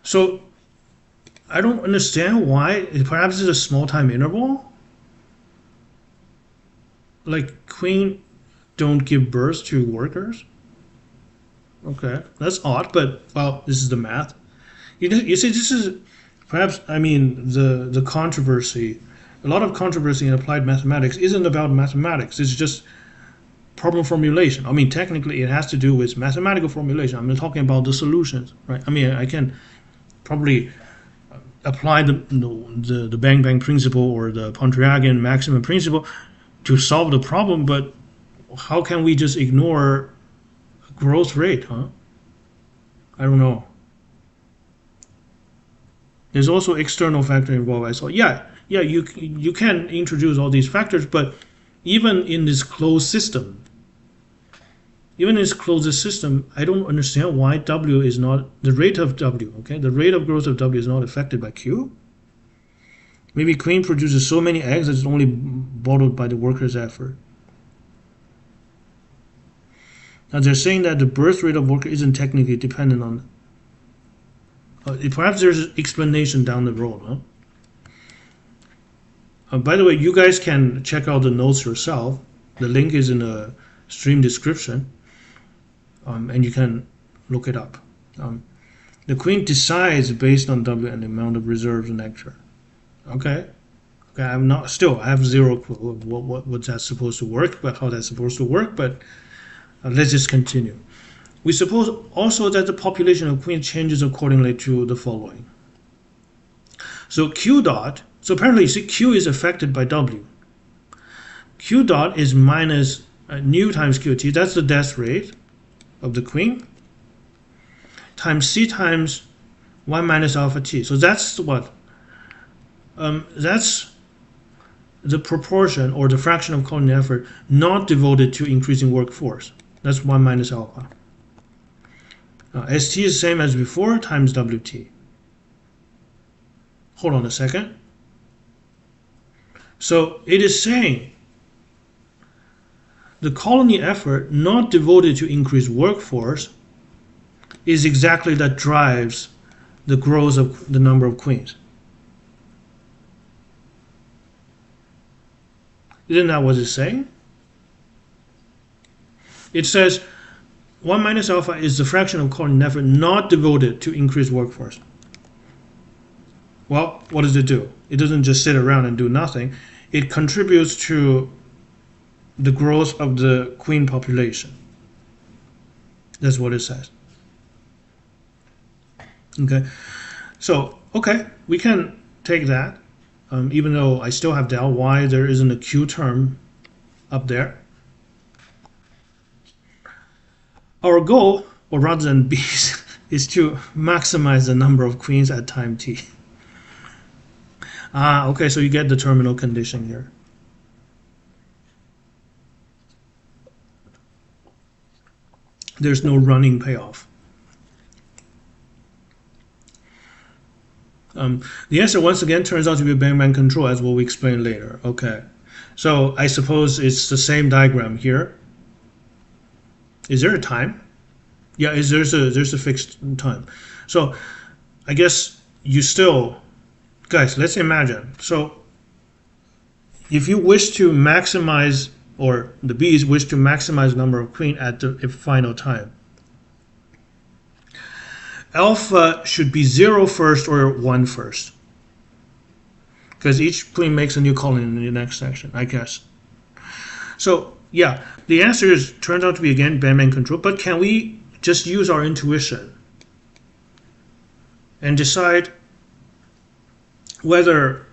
So I don't understand why. Perhaps it's a small time interval. Like queen don't give birth to workers. Okay, that's odd, but well, this is the math. You see, this is perhaps, I mean, the controversy. A lot of controversy in applied mathematics isn't about mathematics. It's just problem formulation. I mean, technically, it has to do with mathematical formulation. I'm not talking about the solutions, right? I mean, I can probably apply the Bang Bang principle or the Pontryagin maximum principle to solve the problem, but how can we just ignore growth rate, huh? I don't know. There's also external factor involved. I saw, yeah, you can introduce all these factors, but even in this closed system, I don't understand why W is not, the rate of W, okay? The rate of growth of W is not affected by Q. Maybe queen produces so many eggs that it's only bottled by the worker's effort. Now they're saying that the birth rate of worker isn't technically dependent on. Perhaps there's an explanation down the road, huh? By the way, you guys can check out the notes yourself. The link is in the stream description, and you can look it up. The queen decides based on W and the amount of reserved nectar. Okay, I'm not still. I have zero clue of what's that supposed to work, but how that's supposed to work. But let's just continue. We suppose also that the population of queens changes accordingly to the following. So Q dot. So apparently, you see, Q is affected by W. Q dot is minus nu times QT, that's the death rate of the queen, times C times 1 minus alpha T. So that's what? That's the proportion or the fraction of colony effort not devoted to increasing workforce. That's 1 minus alpha. ST is the same as before times WT. Hold on a second. So it is saying the colony effort not devoted to increased workforce is exactly that drives the growth of the number of queens. Isn't that what it's saying? It says 1 minus alpha is the fraction of colony effort not devoted to increased workforce. Well, what does it do? It doesn't just sit around and do nothing. It contributes to the growth of the queen population. That's what it says. Okay, so okay, we can take that, even though I still have doubt why there isn't a Q term up there. Our goal, or rather than B, is to maximize the number of queens at time t. Okay, so you get the terminal condition here. There's no running payoff. The answer once again turns out to be a bang control, as we'll explain later. Okay, so I suppose it's the same diagram here. Is there a time? Yeah, there's a fixed time. So I guess you still, guys, let's imagine. So if you wish to maximize, or the bees wish to maximize number of queen at the final time, alpha should be 0 first or 1 first, because each queen makes a new colony in the next section, I guess. So yeah, the answer turns out to be again bang control, but can we just use our intuition and decide whether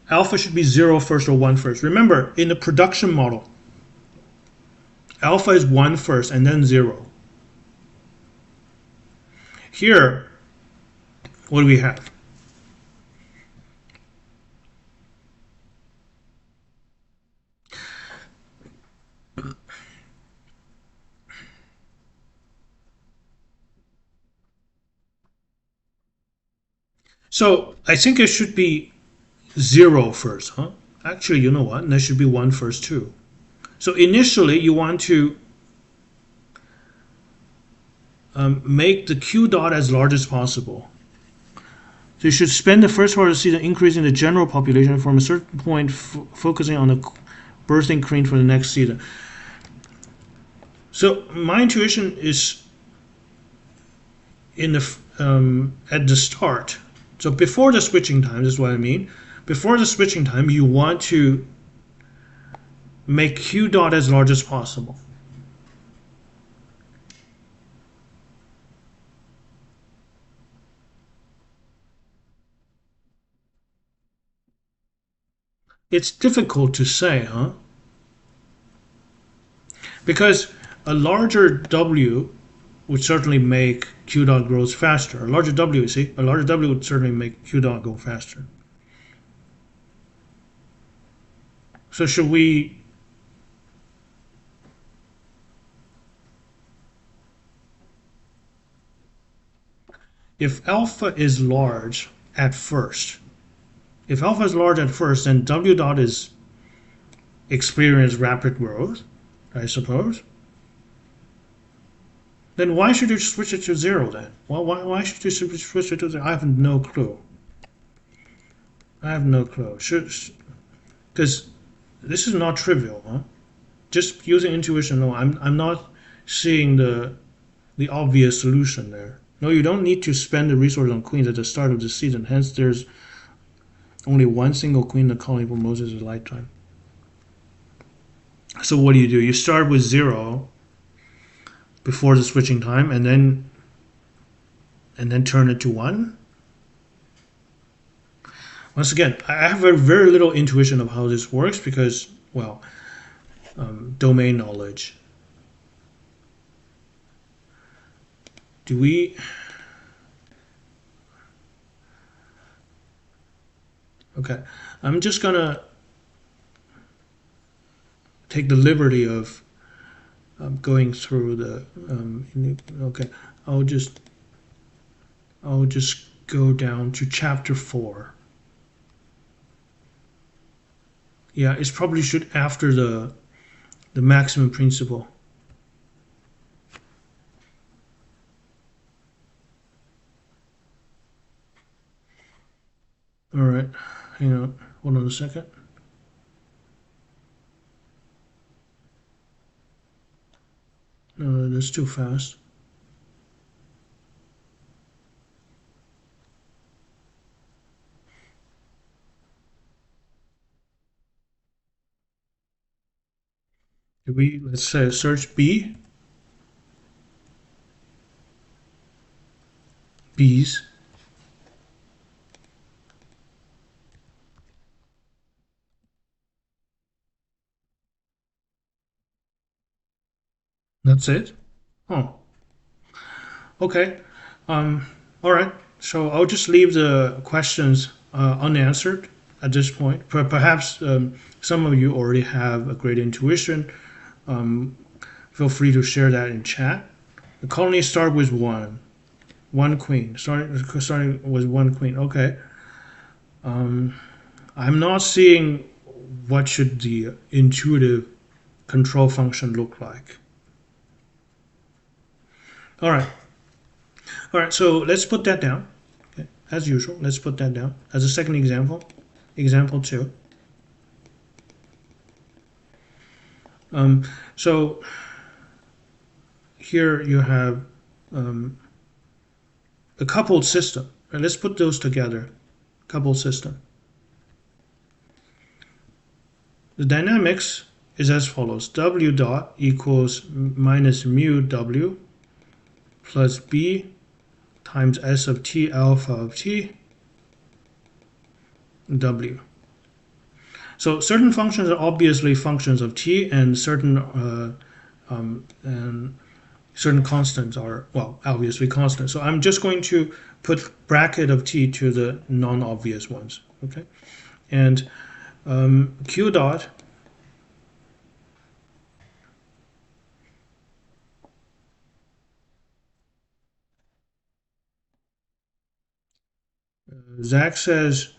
alpha should be 0 first or 1 first? Remember, in the production model, alpha is 1 first and then 0. Here, what do we have? So I think it should be 0 first, huh? Actually, you know what? And there should be 1 first too. So initially, you want to make the Q dot as large as possible. So you should spend the first part of the season increasing the general population from a certain point, focusing on the birthing queen for the next season. So my intuition is in the at the start. So before the switching time, this is what I mean. Before the switching time, you want to make Q dot as large as possible. It's difficult to say, huh? Because a larger W would certainly make Q dot grows faster. A larger W, you see, a larger W would certainly make Q dot go faster. So should we if alpha is large at first, then W dot is experience rapid growth, I suppose. Then why should you switch it to 0 then? Well, why should you switch it to 0? I have no clue. Because this is not trivial, huh? Just using intuition, no, I'm not seeing the obvious solution there. No, you don't need to spend the resource on queens at the start of the season. Hence, there's only one single queen in the colony for Moses' lifetime. So what do? You start with 0 before the switching time, and then turn it to 1. Once again, I have a very little intuition of how this works because, well, domain knowledge. Do we? Okay, I'm just gonna take the liberty of going through the. Okay, I'll just go down to chapter 4. Yeah, it's probably should after the maximum principle. All right, hang on, hold on a second. No, that's too fast. Let's say search B, bees. That's it. Oh, okay. All right. So I'll just leave the questions unanswered at this point. Perhaps some of you already have a great intuition. Feel free to share that in chat. The colony start with one queen. Starting with one queen. Okay. I'm not seeing what should the intuitive control function look like. All right. All right, so let's put that down. Okay. As usual, let's put that down as a second example. Example 2. So here you have a coupled system. Right, let's put those together. Coupled system. The dynamics is as follows. W dot equals minus mu W plus B times S of t alpha of t W. So certain functions are obviously functions of t, and certain constants are, well, obviously constants. So I'm just going to put bracket of t to the non-obvious ones. Okay, and q dot Zach says,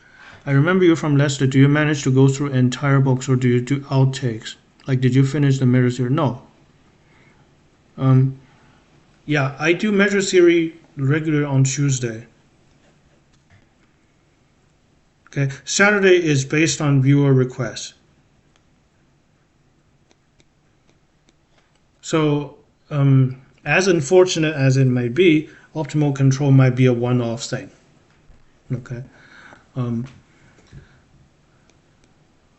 I remember you from Leicester. Do you manage to go through entire books or do you do outtakes? Like, did you finish the measure theory? No. Yeah, I do measure theory regularly on Tuesday. Okay, Saturday is based on viewer requests. So, as unfortunate as it may be, optimal control might be a one-off thing. Okay.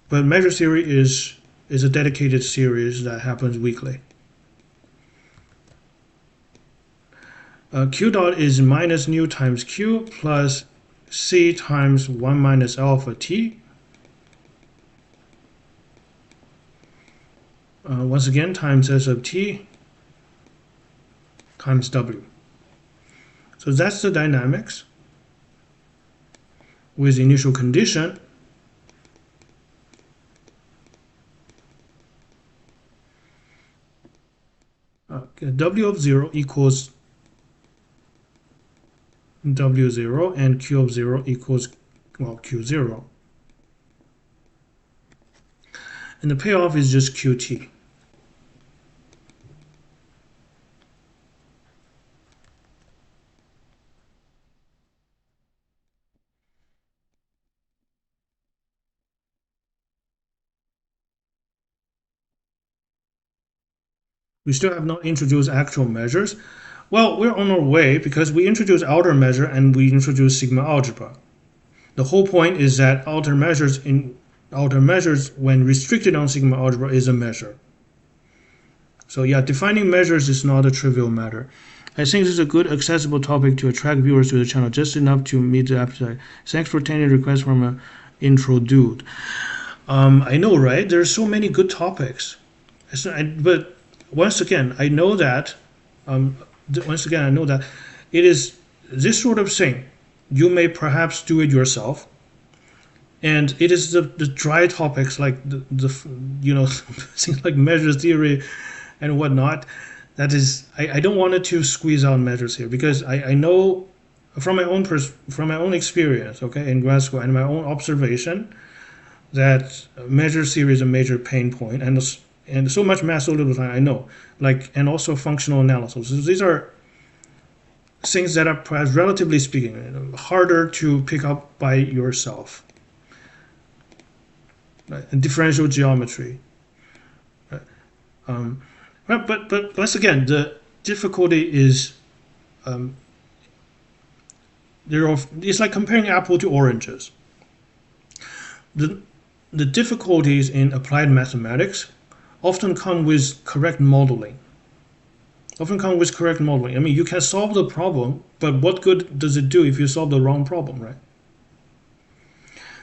But measure theory is a dedicated series that happens weekly. Q dot is minus nu times Q plus C times 1 minus alpha T. Once again, times S of T times W. So that's the dynamics with initial condition. W of 0 equals W0 and Q of 0 equals, well, Q0. And the payoff is just QT. We still have not introduced actual measures. Well, we're on our way because we introduced outer measure and we introduced sigma algebra. The whole point is that outer measures when restricted on sigma algebra is a measure. So yeah, defining measures is not a trivial matter. I think this is a good, accessible topic to attract viewers to the channel, just enough to meet the appetite. Thanks for taking requests from an intro dude. I know, right? There's so many good topics. But once again, I know that. I know that it is this sort of thing. You may perhaps do it yourself, and it is the dry topics like the things like measure theory and whatnot. That is, I don't want to squeeze out measures here because I know from my own experience, okay, in grad school and my own observation, that measure theory is a major pain point, and so much math, so little time. I know, and also functional analysis. So these are things that are, perhaps relatively speaking, harder to pick up by yourself. Right? And differential geometry. Right? But once again, the difficulty is it's like comparing apple to oranges. The difficulties in applied mathematics often come with correct modeling. I mean, you can solve the problem, but what good does it do if you solve the wrong problem, right?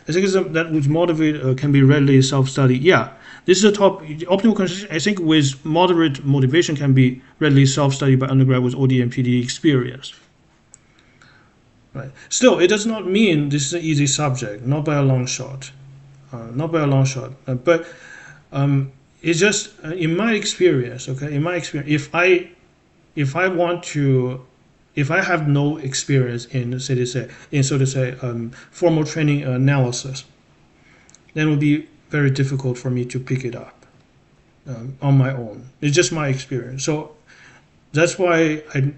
I think that which motivate can be readily self-study. Yeah, this is a optimal condition. I think with moderate motivation can be readily self-studied by undergrad with OD and PD experience. Right. Still, it does not mean this is an easy subject, not by a long shot. But it's just in my experience. Okay, if I have no experience in formal training analysis, then it would be very difficult for me to pick it up on my own. It's just my experience. So that's why I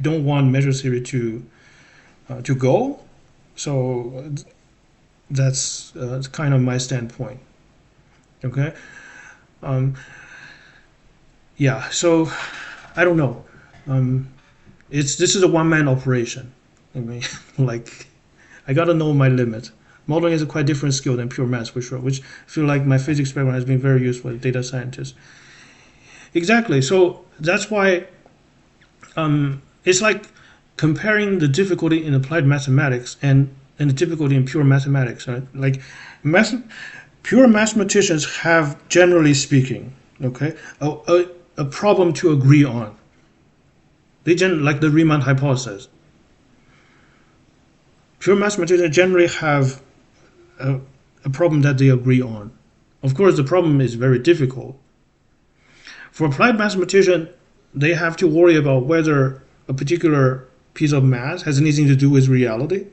don't want measure theory to go. So that's kind of my standpoint. Okay. Yeah. So I don't know. This is a one-man operation. I mean, I gotta know my limit. Modeling is a quite different skill than pure math, for sure. Which I feel like my physics background has been very useful as data scientist. Exactly. So that's why it's like comparing the difficulty in applied mathematics and the difficulty in pure mathematics. Right? Like pure mathematicians have, generally speaking, okay, a problem to agree on. Like the Riemann hypothesis. Pure mathematicians generally have a problem that they agree on. Of course, the problem is very difficult. For applied mathematician, they have to worry about whether a particular piece of math has anything to do with reality.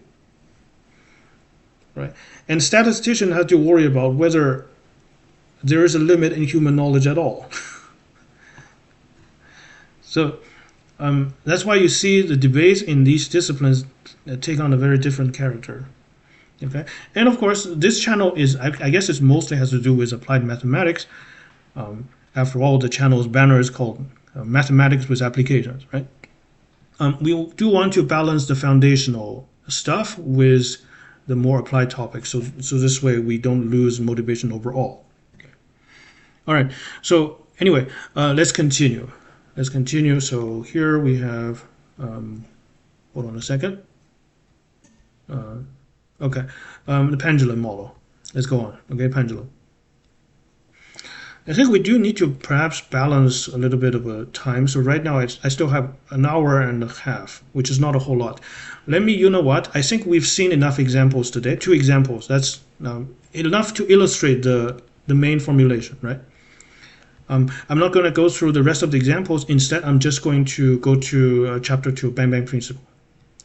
Right? And statisticians have to worry about whether there is a limit in human knowledge at all. So that's why you see the debates in these disciplines take on a very different character. Okay, and of course, this channel is, I guess, it mostly has to do with applied mathematics. After all, the channel's banner is called Mathematics with Applications, right? We do want to balance the foundational stuff with the more applied topics, so this way we don't lose motivation overall. Okay. All right. So anyway, let's continue. So here we have, hold on a second. Okay, the pendulum model. Let's go on. Okay, pendulum. I think we do need to perhaps balance a little bit of a time. So right now I still have an hour and a half, which is not a whole lot. You know what? I think we've seen enough examples today. 2 examples. That's enough to illustrate the main formulation, right? I'm not going to go through the rest of the examples. Instead, I'm just going to go to chapter 2, Bang Bang Principle,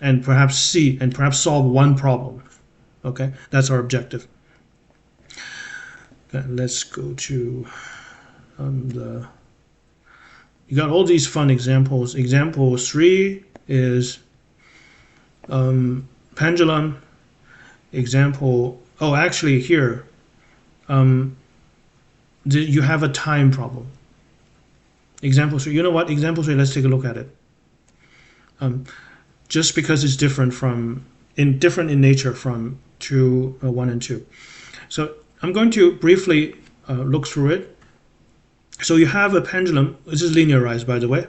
and perhaps solve one problem. Okay, that's our objective. Okay, let's go to you got all these fun examples. Example 3 is pendulum. Actually here, you have a time problem. Example 3. You know what? Example 3. Let's take a look at it. Just because it's different in nature from 1 and 2. So I'm going to briefly look through it. So you have a pendulum. This is linearized, by the way.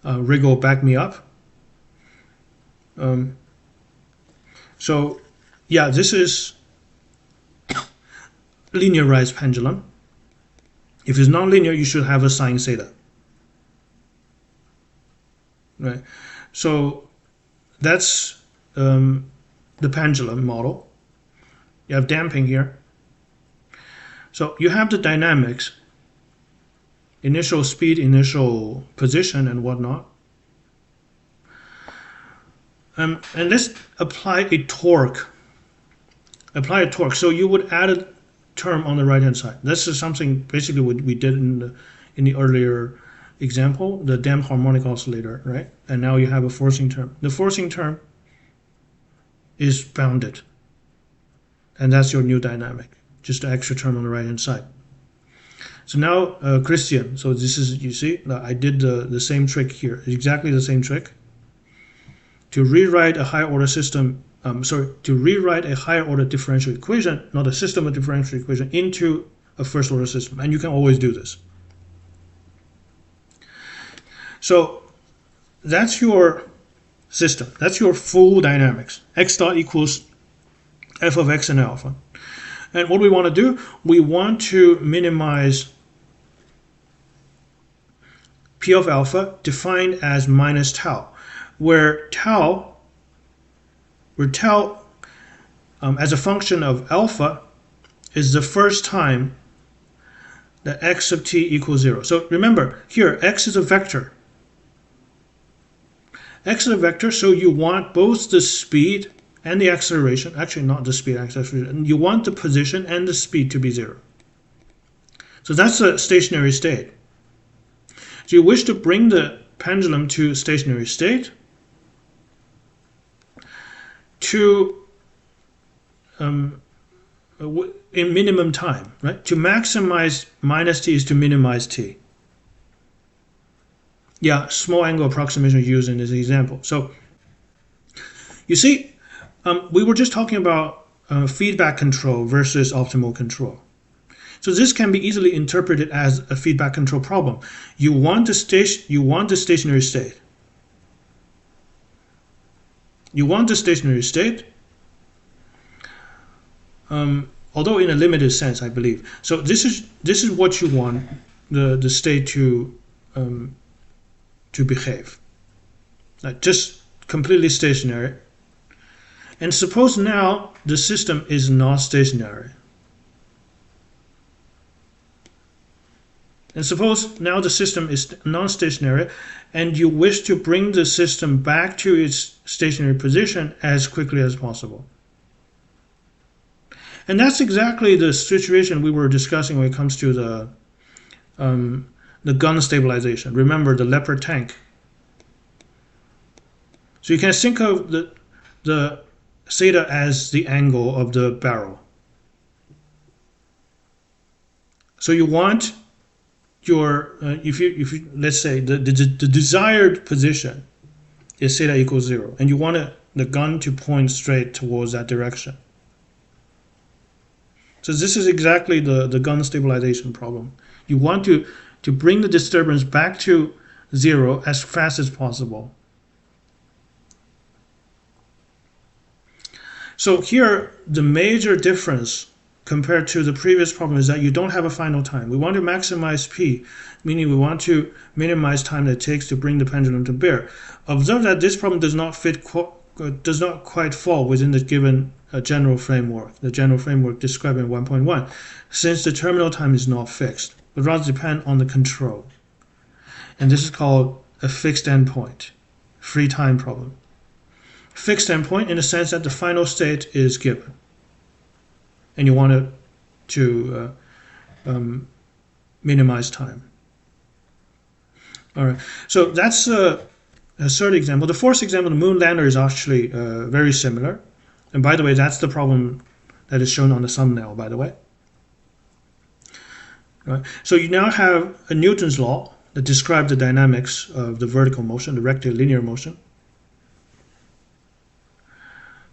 Riggle back me up. So yeah, this is linearized pendulum. If it's nonlinear, you should have a sine theta. Right. So that's the pendulum model. You have damping here. So you have the dynamics, initial speed, initial position, and whatnot. And let's apply a torque. Apply a torque. So you would add a term on the right-hand side. This is something basically what we did in the earlier example, the damped harmonic oscillator, right? And now you have a forcing term. The forcing term is bounded, and that's your new dynamic. Just the extra term on the right-hand side. So now, Christian. So this is, you see, I did the same trick here. Exactly the same trick. To rewrite a higher order system, to rewrite a higher order differential equation, not a system of differential equation, into a first order system. And you can always do this. So that's your system. That's your full dynamics. X dot equals f of x and alpha. And what we want to do, we want to minimize P of alpha defined as minus tau, where tau as a function of alpha is the first time that x sub t equals 0. So remember, here x is a vector. X is a vector, so you want both the speed and the acceleration, actually not the speed and acceleration, you want the position and the speed to be 0. So that's a stationary state. So you wish to bring the pendulum to stationary state to in minimum time, right? To maximize minus t is to minimize t. Yeah, small angle approximation used in this example. So you see, we were just talking about feedback control versus optimal control. So this can be easily interpreted as a feedback control problem. You want the stationary state. You want the stationary state, although in a limited sense, I believe. So this is what you want the state to behave, like just completely stationary. And suppose now the system is not stationary. And suppose now the system is non-stationary and you wish to bring the system back to its stationary position as quickly as possible. And that's exactly the situation we were discussing when it comes to the gun stabilization. Remember the leopard tank. So you can think of the theta as the angle of the barrel. So you want your if you let's say the desired position is theta equals 0, and you want the gun to point straight towards that direction. So this is exactly the gun stabilization problem. You want to bring the disturbance back to 0 as fast as possible. So here, the major difference compared to the previous problem is that you don't have a final time. We want to maximize P, meaning we want to minimize time that it takes to bring the pendulum to bear. Observe that this problem does not quite fall within the given general framework, the general framework described in 1.1, since the terminal time is not fixed, but rather depend on the control. And this is called a fixed endpoint, free time problem. Fixed endpoint in the sense that the final state is given, and you want it to minimize time. All right, so that's a third example. The fourth example, the moon lander, is actually very similar. And by the way, that's the problem that is shown on the thumbnail, by the way. Right. So you now have a Newton's law that describes the dynamics of the vertical motion, the rectilinear motion.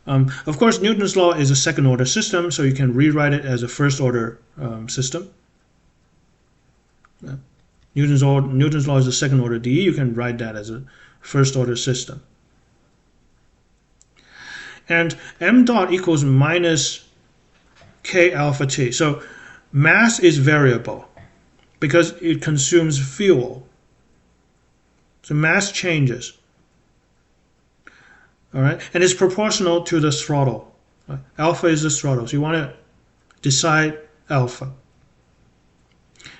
Of course, Newton's law is a second order system, so you can rewrite it as a first order system. Newton's law is a second order DE. You can write that as a first order system. And m dot equals minus k alpha t. So mass is variable because it consumes fuel. So mass changes. All right, and it's proportional to the throttle. Alpha is the throttle. So you want to decide alpha.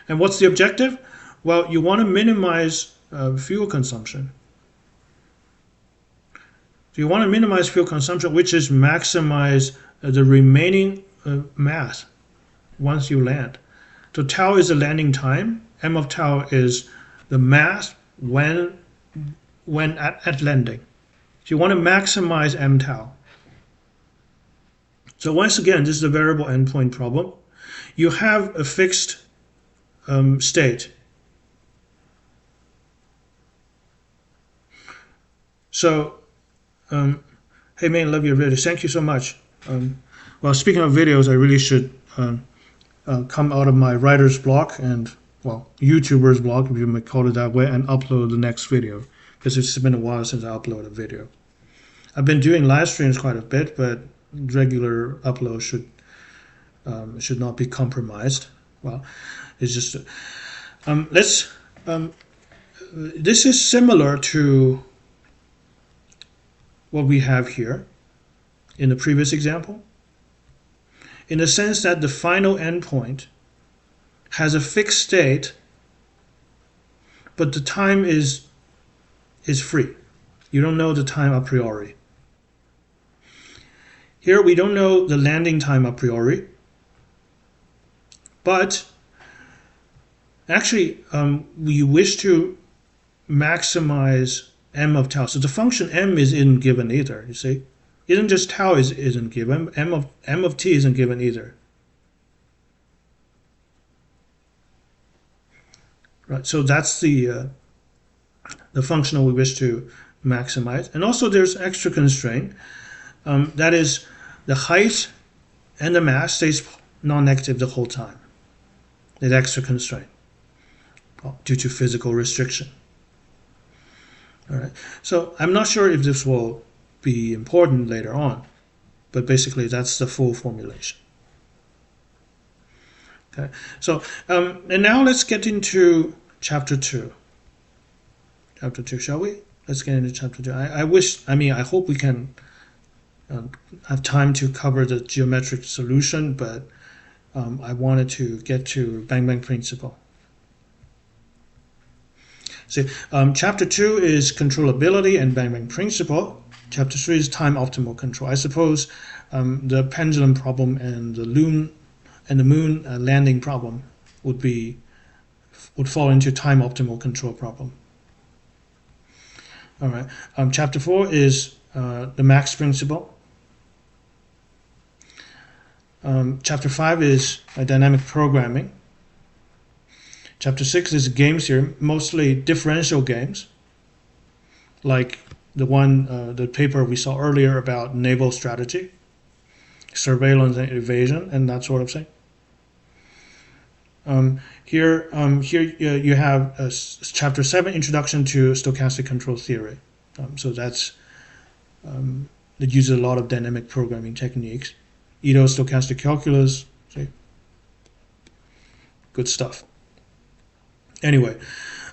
And what's the objective? Well, you want to minimize fuel consumption. So you want to minimize fuel consumption, which is maximize the remaining mass once you land. So tau is the landing time. M of tau is the mass when at landing. So you want to maximize m tau. So once again, this is a variable endpoint problem. You have a fixed state. So, hey man, love your videos. Thank you so much. Well, speaking of videos, I really should come out of my writer's block and, well, YouTuber's block, if you may call it that way, and upload the next video. Because it's been a while since I uploaded a video. I've been doing live streams quite a bit, but regular upload should not be compromised. Well, it's just this is similar to what we have here in the previous example, in the sense that the final endpoint has a fixed state, but the time is free. You don't know the time a priori. Here we don't know the landing time a priori, but actually we wish to maximize m of tau. So the function m isn't given either, you see. Isn't just tau isn't given, m of t isn't given either. Right, so that's the functional we wish to maximize. And also there's extra constraint. That is, the height and the mass stays non-negative the whole time. There's extra constraint due to physical restriction. All right. So I'm not sure if this will be important later on, but basically that's the full formulation. Okay. So and now let's get into chapter 2. Chapter 2, shall we? Let's get into chapter 2. I hope we can have time to cover the geometric solution, but I wanted to get to Bang-Bang principle. See, chapter 2 is controllability and Bang-Bang principle. Chapter 3 is time optimal control. I suppose the pendulum problem and the moon landing problem would fall into time optimal control problem. All right. Chapter 4 is the Max principle. Chapter 5 is dynamic programming. Chapter 6 is game theory, mostly differential games, like the paper we saw earlier about naval strategy, surveillance and evasion, and that sort of thing. Here you have chapter 7, introduction to stochastic control theory. So that uses a lot of dynamic programming techniques. Ito stochastic calculus, see? Good stuff. Anyway,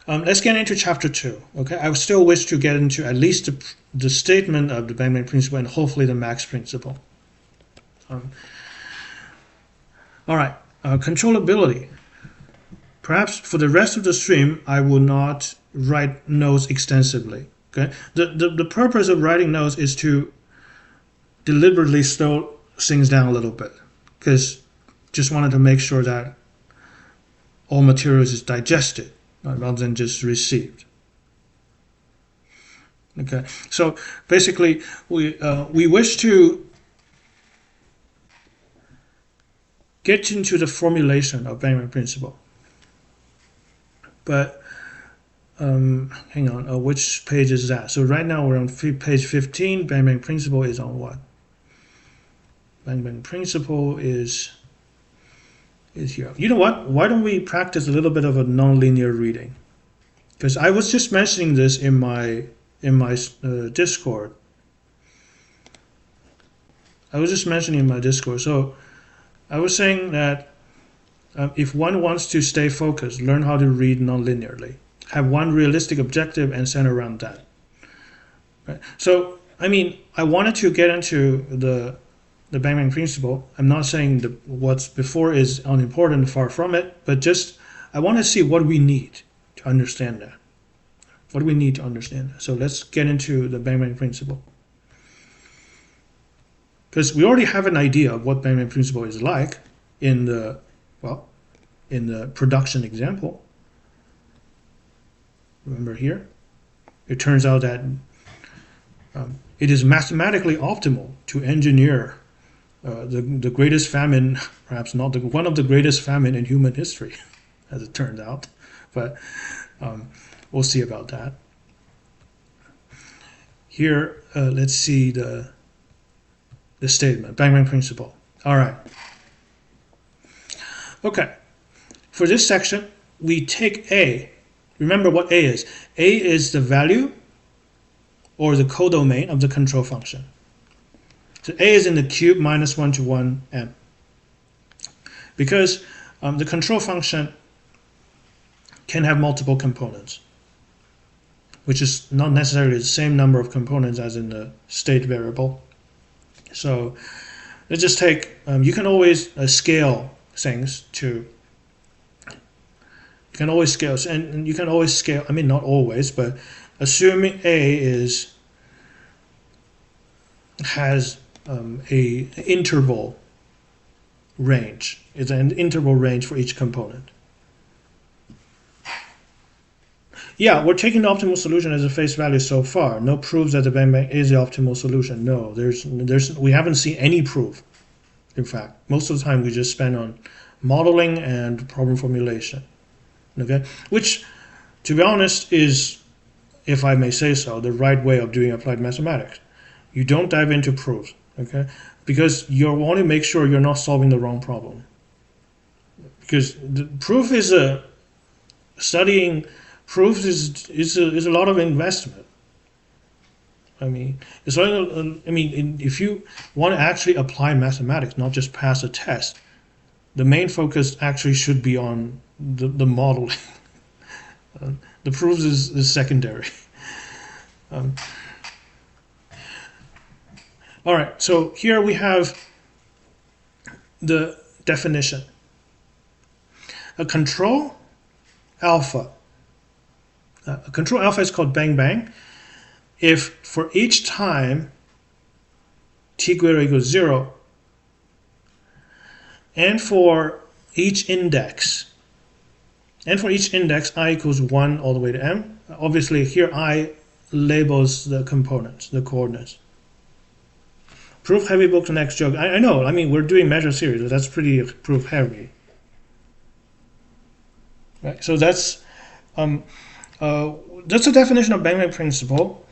let's get into chapter 2. Okay, I still wish to get into at least the statement of the Bang-Bang principle and hopefully the Max principle. All right, controllability. Perhaps for the rest of the stream, I will not write notes extensively. Okay, the purpose of writing notes is to deliberately slow things down a little bit, because just wanted to make sure that all materials is digested rather than just received. Okay, so basically we wish to get into the formulation of Bang-Bang principle. But hang on, which page is that? So right now we're on page 15. Bang-Bang principle is on what? Bang-Bang principle is is here. You know what? Why don't we practice a little bit of a nonlinear reading? Because I was just mentioning this in my Discord. So I was saying that if one wants to stay focused, learn how to read nonlinearly. Have one realistic objective and center around that. Right? So, I mean, I wanted to get into the Bang Bang principle. I'm not saying what's before is unimportant, far from it, but just I want to see what we need to understand that. What do we need to understand that? So let's get into the Bang Bang principle. Because we already have an idea of what Bang Bang principle is like in the production example. Remember here? It turns out that it is mathematically optimal to engineer the greatest famine, perhaps not one of the greatest famine in human history, as it turned out. But we'll see about that. Here, let's see the statement, Bang Bang principle. All right. Okay. For this section, we take A. Remember what A is. A is the value or the codomain of the control function. So A is in the cube minus 1 to 1m. Because the control function can have multiple components, which is not necessarily the same number of components as in the state variable. So let's just take, you can always scale things to, you can always scale, and you can always scale, I mean not always, but assuming A has a interval range, it's an interval range for each component. Yeah, we're taking the optimal solution as a face value so far. No proofs that the Bang Bang is the optimal solution. No, we haven't seen any proof. In fact, most of the time we just spend on modeling and problem formulation. Okay, which, to be honest, is, if I may say so, the right way of doing applied mathematics. You don't dive into proofs, okay, because you want to make sure you're not solving the wrong problem. Because the proof is studying. Proof is a lot of investment. I mean, if you want to actually apply mathematics, not just pass a test, the main focus actually should be on the modeling. The proofs is secondary. All right, so here we have the definition. A control alpha. A control alpha is called Bang Bang if for each time t greater or equals 0 and for each index I equals 1 all the way to m. Obviously here I labels the components, the coordinates. Proof heavy book to next joke. I know, I mean we're doing measure series, but that's pretty proof heavy. Right, so that's the definition of Bang Bang principle.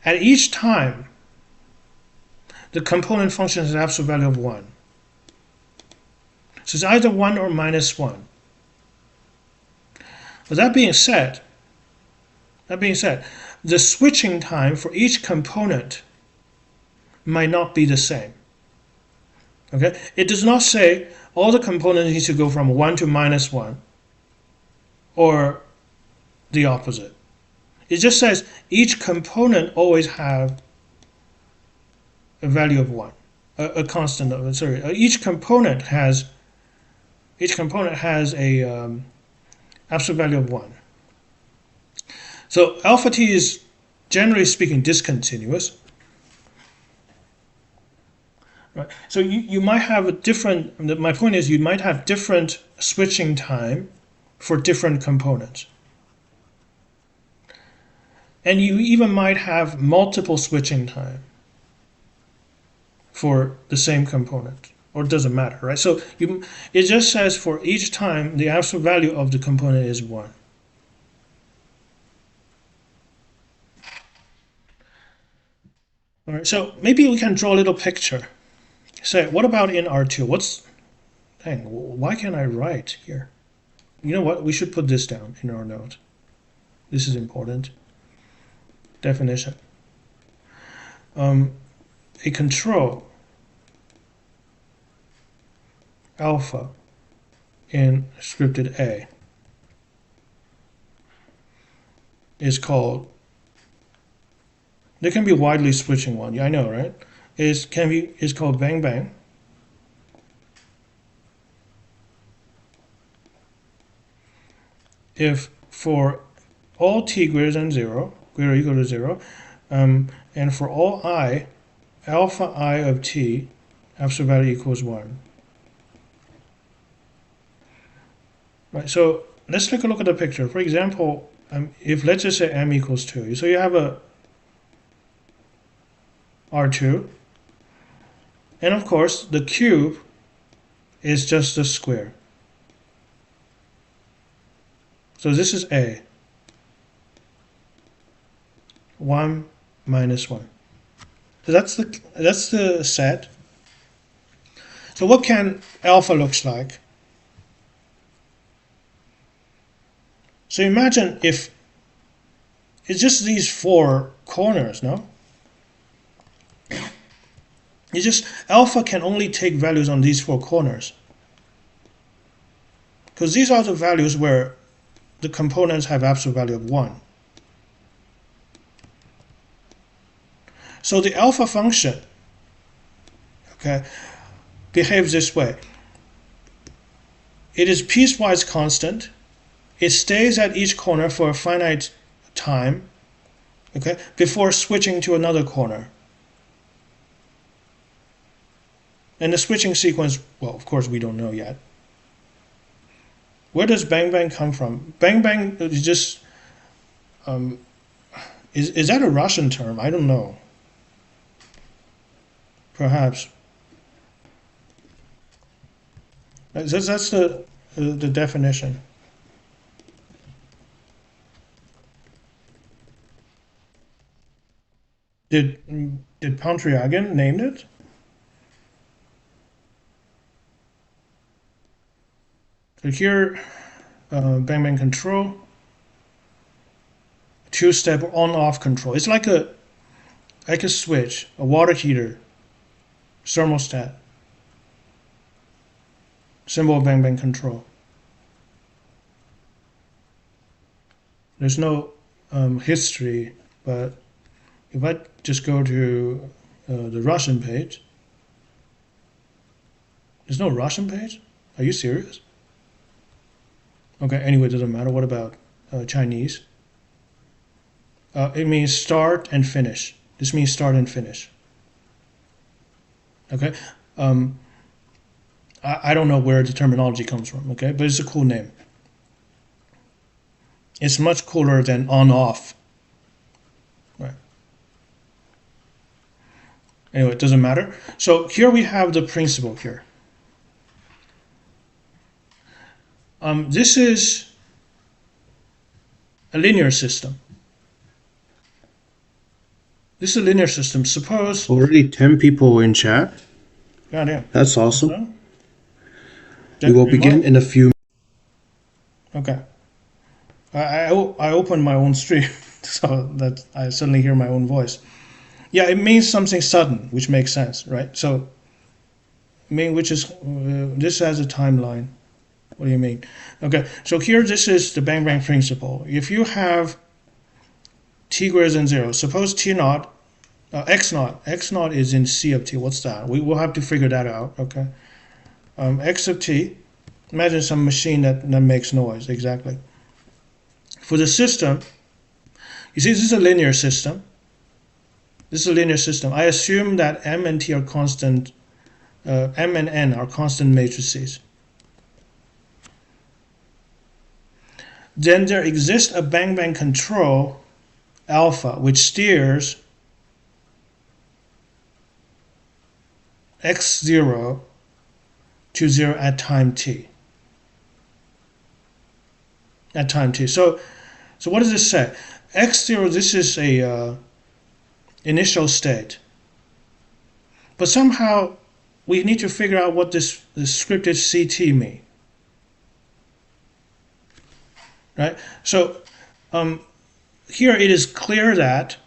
At each time, the component function has an absolute value of 1. So it's either 1 or minus 1. But that being said, the switching time for each component might not be the same. Okay? It does not say all the components need to go from 1 to minus 1 or the opposite. It just says each component always have a value of 1, a constant of, sorry, each component has a absolute value of 1. So alpha t is generally speaking discontinuous. Right. So you might have a different, my point is you might have different switching time for different components. And you even might have multiple switching time for the same component, or it doesn't matter, right? So it just says for each time the absolute value of the component is 1. All right, so maybe we can draw a little picture. Say, what about in R2? Dang, why can't I write here? You know what? We should put this down in our note. This is important. Definition. A control alpha in scripted A is called, there can be widely switching one, yeah, I know, right? Is called bang bang. If for all t greater than 0, greater or equal to 0, and for all I, alpha I of t, absolute value equals 1. Right, so let's take a look at the picture. For example, if let's just say m equals 2, so you have a R2, and of course the cube is just a square. So this is A. 1 minus 1. So that's the set. So what can alpha looks like? So imagine if it's just these 4 corners, no? It's just alpha can only take values on these 4 corners. Because these are the values where the components have absolute value of 1. So the alpha function, okay, behaves this way. It is piecewise constant. It stays at each corner for a finite time, okay, before switching to another corner. And the switching sequence, well, of course, we don't know yet. Where does bang bang come from? Bang bang is just, is that a Russian term? I don't know. Perhaps. That's the definition. Did Pontryagin name it? So here, bang bang control, 2-step on-off control. It's like a switch, a water heater, thermostat. Symbol of bang bang control. There's no history, but if I just go to the Russian page, there's no Russian page? Are you serious? Okay, anyway, it doesn't matter. What about Chinese? It means start and finish. This means start and finish. Okay? I don't know where the terminology comes from, okay? But it's a cool name. It's much cooler than on-off. Right. Anyway, it doesn't matter. So here we have the principle here. This is a linear system. This is a linear system. Suppose Already 10 people in chat. goddamn. That's awesome. We will begin in a few. Okay. I opened my own stream, so that I suddenly hear my own voice. Yeah, it means something sudden, which makes sense, right? So, which is this has a timeline. What do you mean? Okay, so here this is the bang bang principle. If you have t greater than 0, suppose t naught, x naught is in c of t. What's that? We will have to figure that out. Okay, x of t. Imagine some machine that makes noise. Exactly. For the system, you see, this is a linear system. This is a linear system. I assume that m and t are constant. M and n are constant matrices. Then there exists a bang bang control alpha which steers x0 to 0 at time t. At time t. So what does this say? X0, this is a initial state. But somehow we need to figure out what this scripted CT mean. Right? So here it is clear that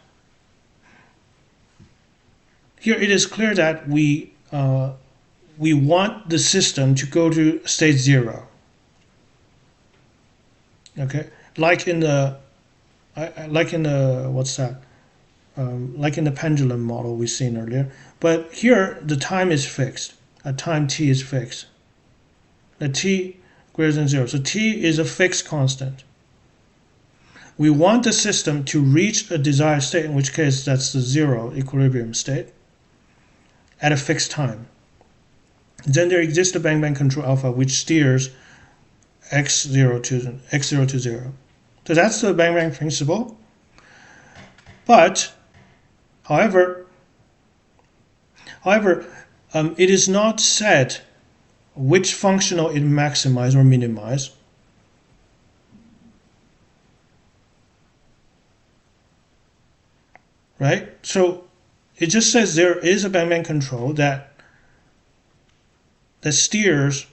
we want the system to go to state 0. Okay, like in the what's that? Like in the pendulum model we've seen earlier. But here the time is fixed. A time t is fixed. The t greater than 0. So t is a fixed constant. We want the system to reach a desired state, in which case that's the 0 equilibrium state, at a fixed time. Then there exists a bang-bang control alpha which steers x0 to 0. So that's the bang-bang principle. But, however, it is not said which functional it maximize or minimize. Right? So it just says there is a bang-bang control that steers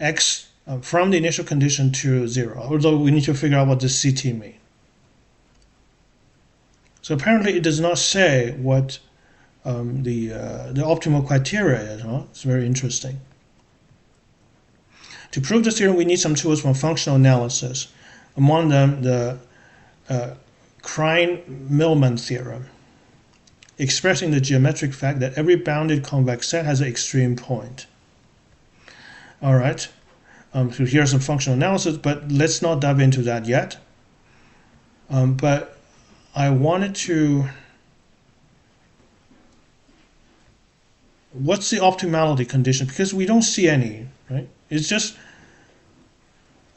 x from the initial condition to 0, although we need to figure out what this CT means. So apparently it does not say what the optimal criteria is. Huh? It's very interesting. To prove this theorem, we need some tools from functional analysis. Among them, the Krein-Milman theorem, expressing the geometric fact that every bounded convex set has an extreme point. All right. So here's some functional analysis, but let's not dive into that yet. But I wanted to... What's the optimality condition? Because we don't see any, right? It's just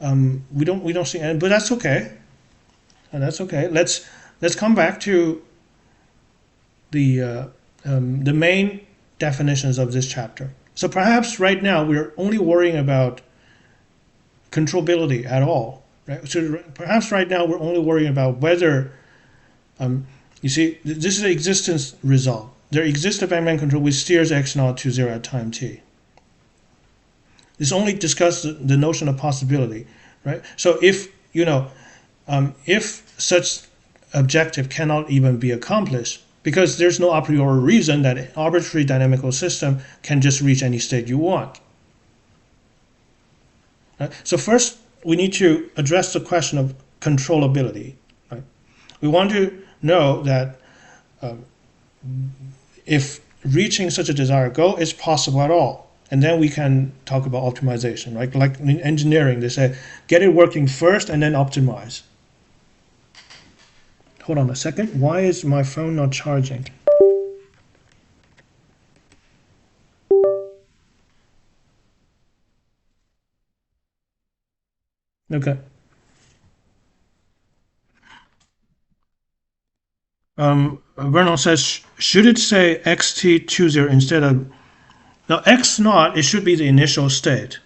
we don't see any, but that's okay. And that's okay. Let's come back to the main definitions of this chapter. So perhaps right now we're only worrying about controllability at all, right? So perhaps right now we're only worrying about whether, you see, this is an existence result. There exists a bang-bang control which steers x0 to 0 at time t. This only discusses the notion of possibility, right? So if, if such objective cannot even be accomplished, because there's no a priori reason that an arbitrary dynamical system can just reach any state you want. Right? So first, we need to address the question of controllability. Right? We want to know that if reaching such a desired goal is possible at all. And then we can talk about optimization, right? Like in engineering, they say, get it working first and then optimize. Hold on a second. Why is my phone not charging? Okay. Vernon says, should it say xt20 instead of... Now, x0, it should be the initial state.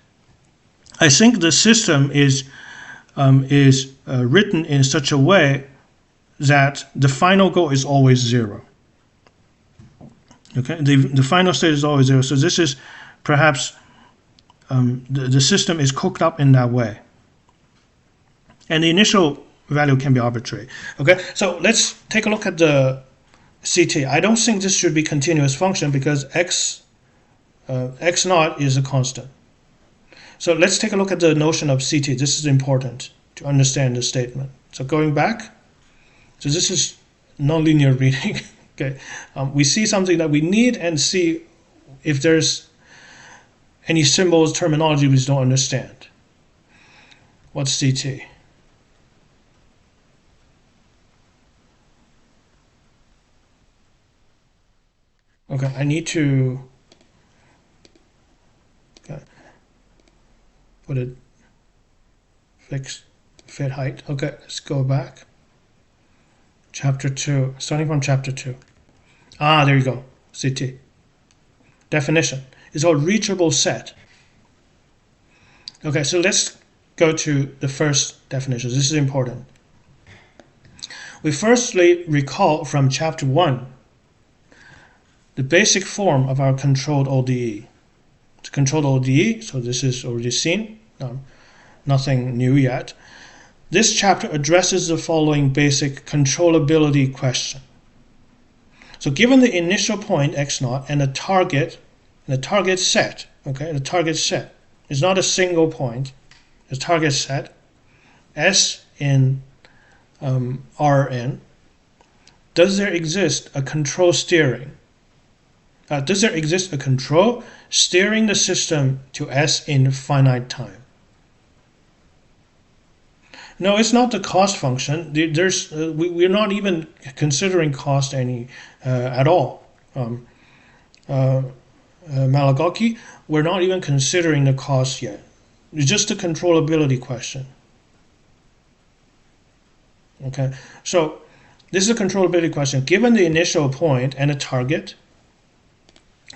I think the system is written in such a way that the final goal is always 0. Okay, the final state is always 0. So this is perhaps the system is cooked up in that way. And the initial value can be arbitrary. Okay, so let's take a look at the CT. I don't think this should be continuous function because x0 is a constant. So let's take a look at the notion of CT. This is important to understand the statement. So going back, so this is nonlinear reading. Okay, we see something that we need and see if there's any symbols, terminology we don't understand. What's CT? Okay, I need to put it fixed fit height. Okay, let's go back. Chapter 2, starting from chapter 2. Ah, there you go. CT. Definition. It's called reachable set. Okay, so let's go to the first definition. This is important. We firstly recall from chapter 1 the basic form of our controlled ODE. It's controlled ODE, so this is already seen, nothing new yet. This chapter addresses the following basic controllability question. So given the initial point x0 and the target set, okay, the target set is not a single point, the target set, S in Rn, does there exist a control steering? Does there exist a control steering the system to S in finite time? No, it's not the cost function. We're not even considering cost at all. Malagoki, we're not even considering the cost yet. It's just a controllability question. Okay, so this is a controllability question. Given the initial point and a target,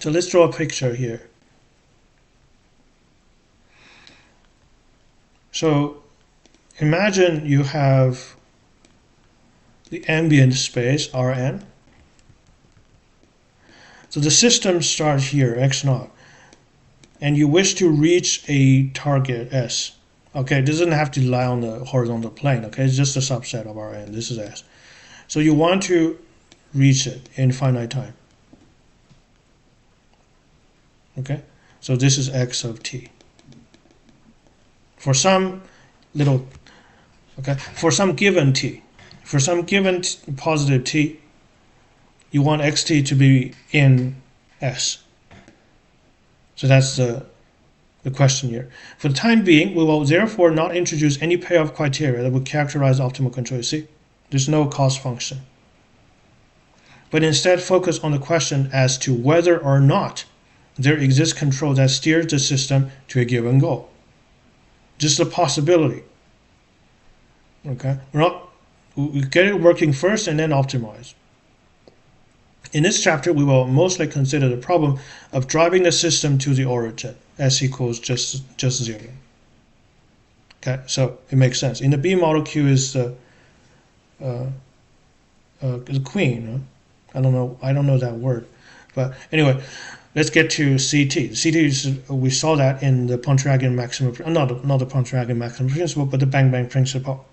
so let's draw a picture here. So imagine you have the ambient space Rn. So the system starts here, x0, and you wish to reach a target S. Okay, it doesn't have to lie on the horizontal plane, okay, it's just a subset of Rn, this is S. So you want to reach it in finite time. Okay, so this is x of t. For some little, okay, for some given t, positive t, you want xt to be in S. So that's the question here. For the time being, we will therefore not introduce any payoff criteria that would characterize optimal control. You see, there's no cost function. But instead focus on the question as to whether or not there exists control that steers the system to a given goal. Just a possibility. Okay, we get it working first and then optimize. In this chapter, we will mostly consider the problem of driving the system to the origin, S equals just 0. Okay, so it makes sense. In the B model, Q is the queen. Huh? I don't know that word, but anyway, let's get to CT. CT is, we saw that in the Pontryagin maximum, not the Pontryagin maximum principle, but the Bang-Bang principle.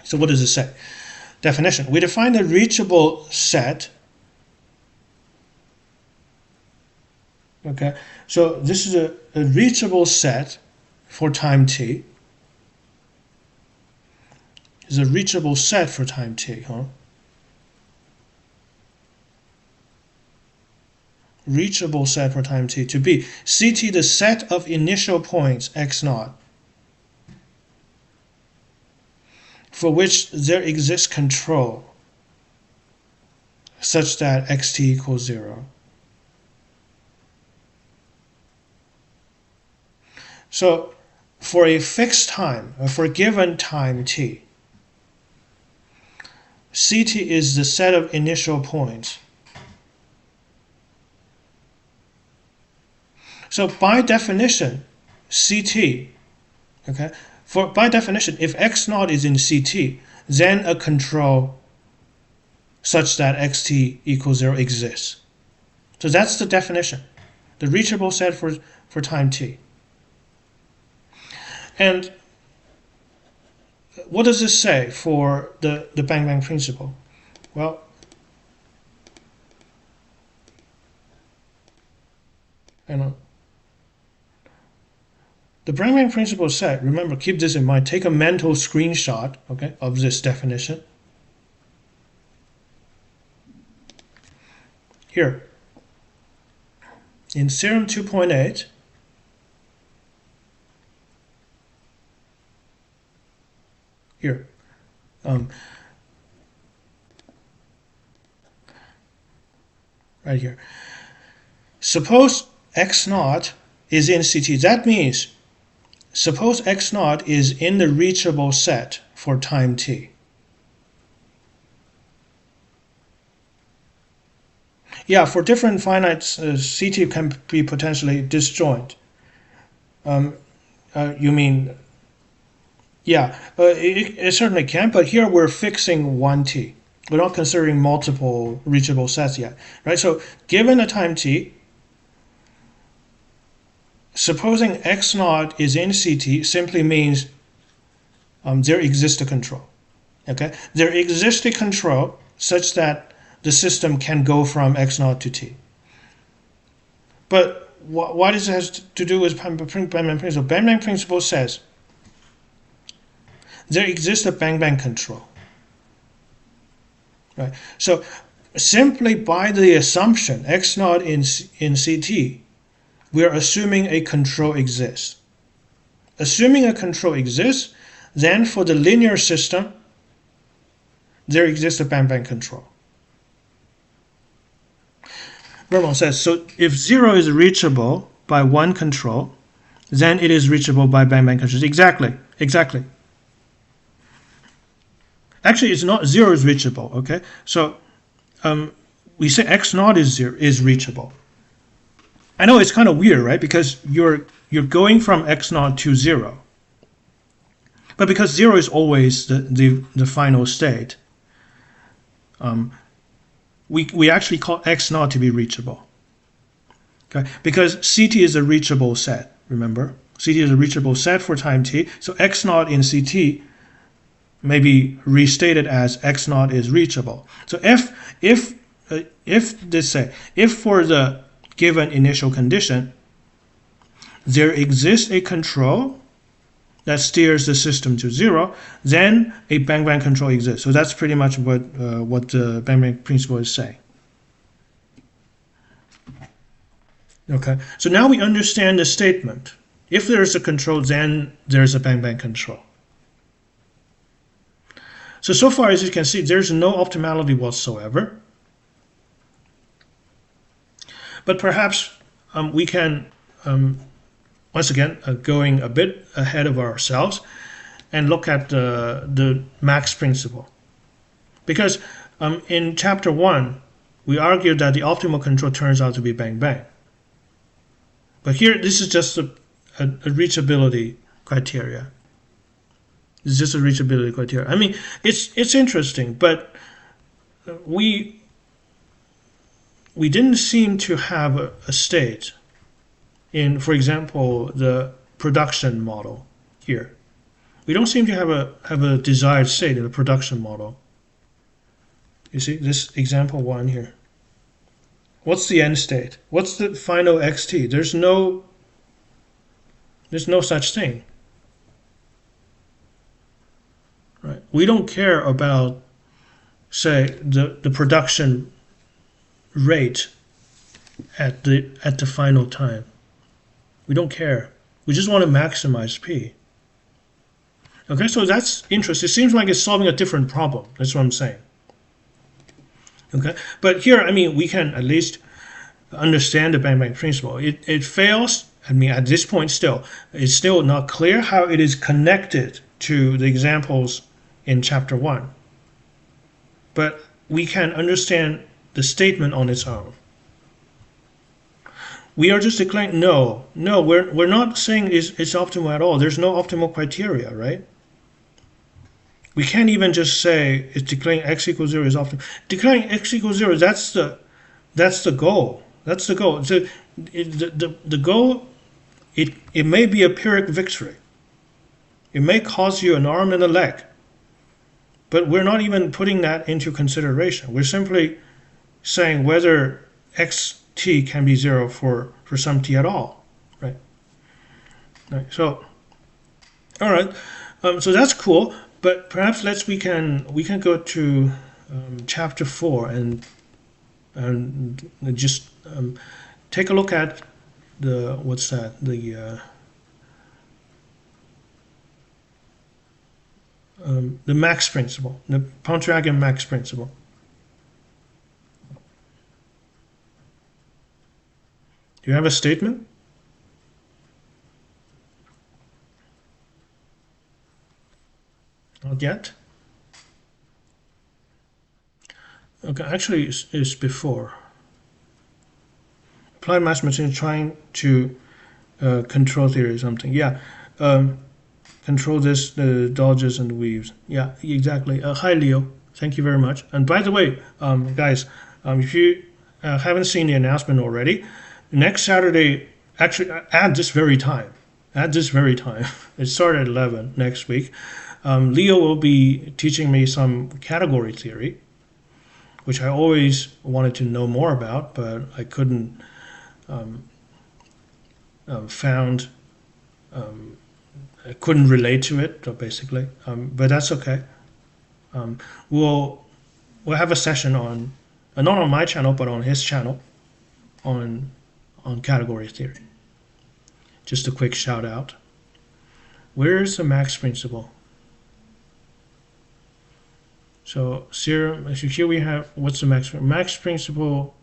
So what does it say? Definition: we define a reachable set. Okay, so this is a reachable set for time t. Is a reachable set for time t, huh? Reachable set for time t to be CT, the set of initial points x0 for which there exists control such that xt equals 0. So for a fixed time, for a given time t, CT is the set of initial points. So by definition, CT, okay, by definition, if x0 is in CT, then a control such that xt equals 0 exists. So that's the definition, the reachable set for time t. And what does this say for the Bang-Bang principle? Well, the Bang-Bang principle said, remember, keep this in mind, take a mental screenshot, okay, of this definition. Here, in theorem 2.8, here, right here. Suppose x0 is in CT. That means suppose x0 is in the reachable set for time t. Yeah, for different finites, CT can be potentially disjoint. You mean, yeah, it certainly can, but here we're fixing 1t. We're not considering multiple reachable sets yet, right? So given a time t, supposing x naught is in CT simply means there exists a control. Okay, there exists a control such that the system can go from x naught to t. But what does it have to do with Bang-Bang principle? Bang-Bang principle says there exists a Bang-Bang control. Right. So simply by the assumption x naught in CT, we are assuming a control exists. Assuming a control exists, then for the linear system, there exists a Bang-Bang control. Vermont says, so if 0 is reachable by one control, then it is reachable by Bang-Bang controls. Exactly. Actually, it's not 0 is reachable, okay? So we say x naught is reachable. I know it's kind of weird, right? Because you're going from x naught to 0. But because 0 is always the final state, we actually call x naught to be reachable. Okay? Because CT is a reachable set, remember? CT is a reachable set for time t. So x naught in CT may be restated as x naught is reachable. So if for the given initial condition, there exists a control that steers the system to 0, then a Bang-Bang control exists. So that's pretty much what the Bang-Bang principle is saying. Okay, so now we understand the statement. If there's a control, then there's a Bang-Bang control. So far as you can see, there's no optimality whatsoever. But perhaps we can, once again, going a bit ahead of ourselves and look at the Max principle. Because in chapter 1, we argued that the optimal control turns out to be bang-bang. But here, this is just a reachability criteria. It's just a reachability criteria. I mean, it's interesting, but we didn't seem to have a state in, for example, the production model here. We don't seem to have a desired state in the production model. You see this example 1 here. What's the end state? What's the final xt? There's no such thing. Right? We don't care about, say, the production rate at the final time. We don't care. We just want to maximize p. Okay, so that's interesting. It seems like it's solving a different problem. That's what I'm saying. Okay, but here, I mean, we can at least understand the Bang-Bang principle. It fails. I mean, at this point, it's still not clear how it is connected to the examples in chapter 1. But we can understand the statement on its own. We are just declaring no, we're not saying it's optimal at all. There's no optimal criteria, right? We can't even just say it's declaring x equals 0 is optimal. Declaring x equals 0, that's the goal. That's the goal. So the goal, it may be a Pyrrhic victory. It may cost you an arm and a leg. But we're not even putting that into consideration. We're simply saying whether xt can be 0 for some t at all, right? So, all right. So that's cool. But perhaps we can go to chapter 4 and just take a look at the Max principle, the Pontryagin Max principle. Do you have a statement? Not yet. Okay, actually, it's before. Applied mathematics trying to control theory or something. Yeah. Control this, the dodges and the weaves. Yeah, exactly. Hi, Leo. Thank you very much. And by the way, guys, if you haven't seen the announcement already, next Saturday, actually at this very time, it started at 11 next week. Leo will be teaching me some category theory, which I always wanted to know more about, but I couldn't found. I couldn't relate to it basically, but that's okay. Um, we'll we'll have a session on not on my channel but on his channel on category theory. Just a quick shout out. Where's the max principle? So here we have what's the max principle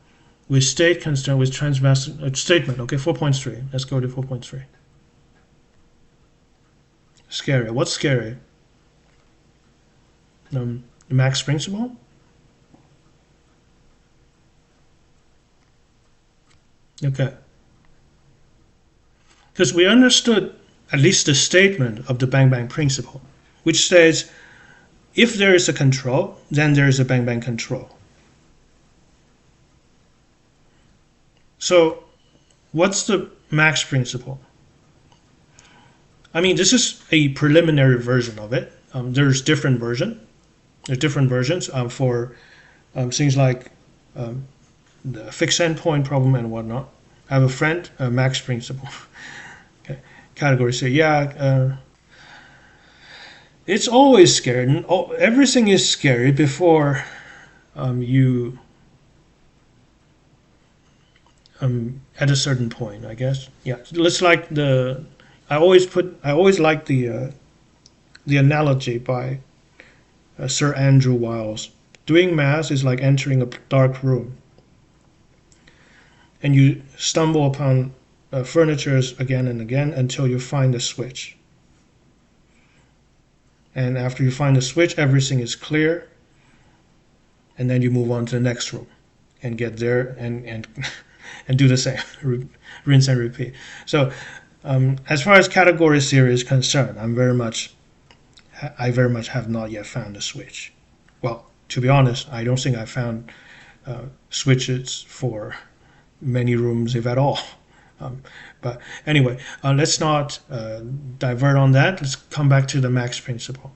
with state constant with statement. Okay, 4.3. Let's go to 4.3. Scary. What's scary? The max principle. Okay. Because we understood at least the statement of the bang-bang principle, which says if there is a control, then there is a bang-bang control. So what's the max principle? I mean, this is a preliminary version of it. There's different versions. There's different versions for things like the fixed endpoint problem and whatnot. I have a friend, max principle. Okay. Category say, yeah, it's always scary. Everything is scary before you at a certain point, I guess. Yeah, let's like the. I always like the analogy by Sir Andrew Wiles. Doing math is like entering a dark room, and you stumble upon furniture again and again until you find the switch. And after you find the switch, everything is clear, and then you move on to the next room, and get there and and do the same, rinse and repeat. So. As far as category theory is concerned, I very much have not yet found a switch. Well, to be honest, I don't think I found switches for many rooms, if at all. But anyway, let's not divert on that. Let's come back to the max principle.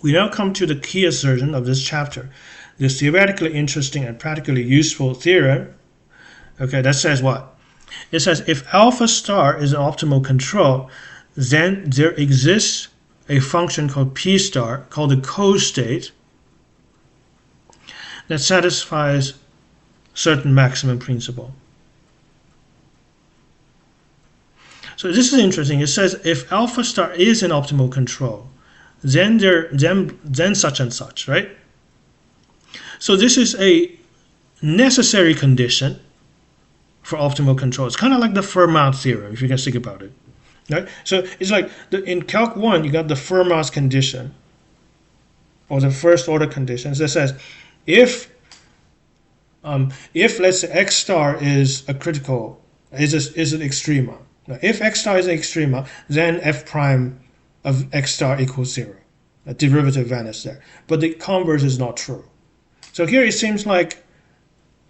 We now come to the key assertion of this chapter. This theoretically interesting and practically useful theorem, okay, that says what? It says if alpha star is an optimal control, then there exists a function called P star, called the co-state, that satisfies certain maximum principle. So this is interesting. It says if alpha star is an optimal control, then then such and such, right? So this is a necessary condition for optimal control. It's kind of like the Fermat theorem, if you can think about it. Right? So it's like in Calc 1, you got the Fermat's condition, or the first order conditions that says if let's say x star is a critical, is an extrema. Now, if x star is an extrema, then f prime of x star equals 0. A derivative vanishes there. But the converse is not true. So here it seems like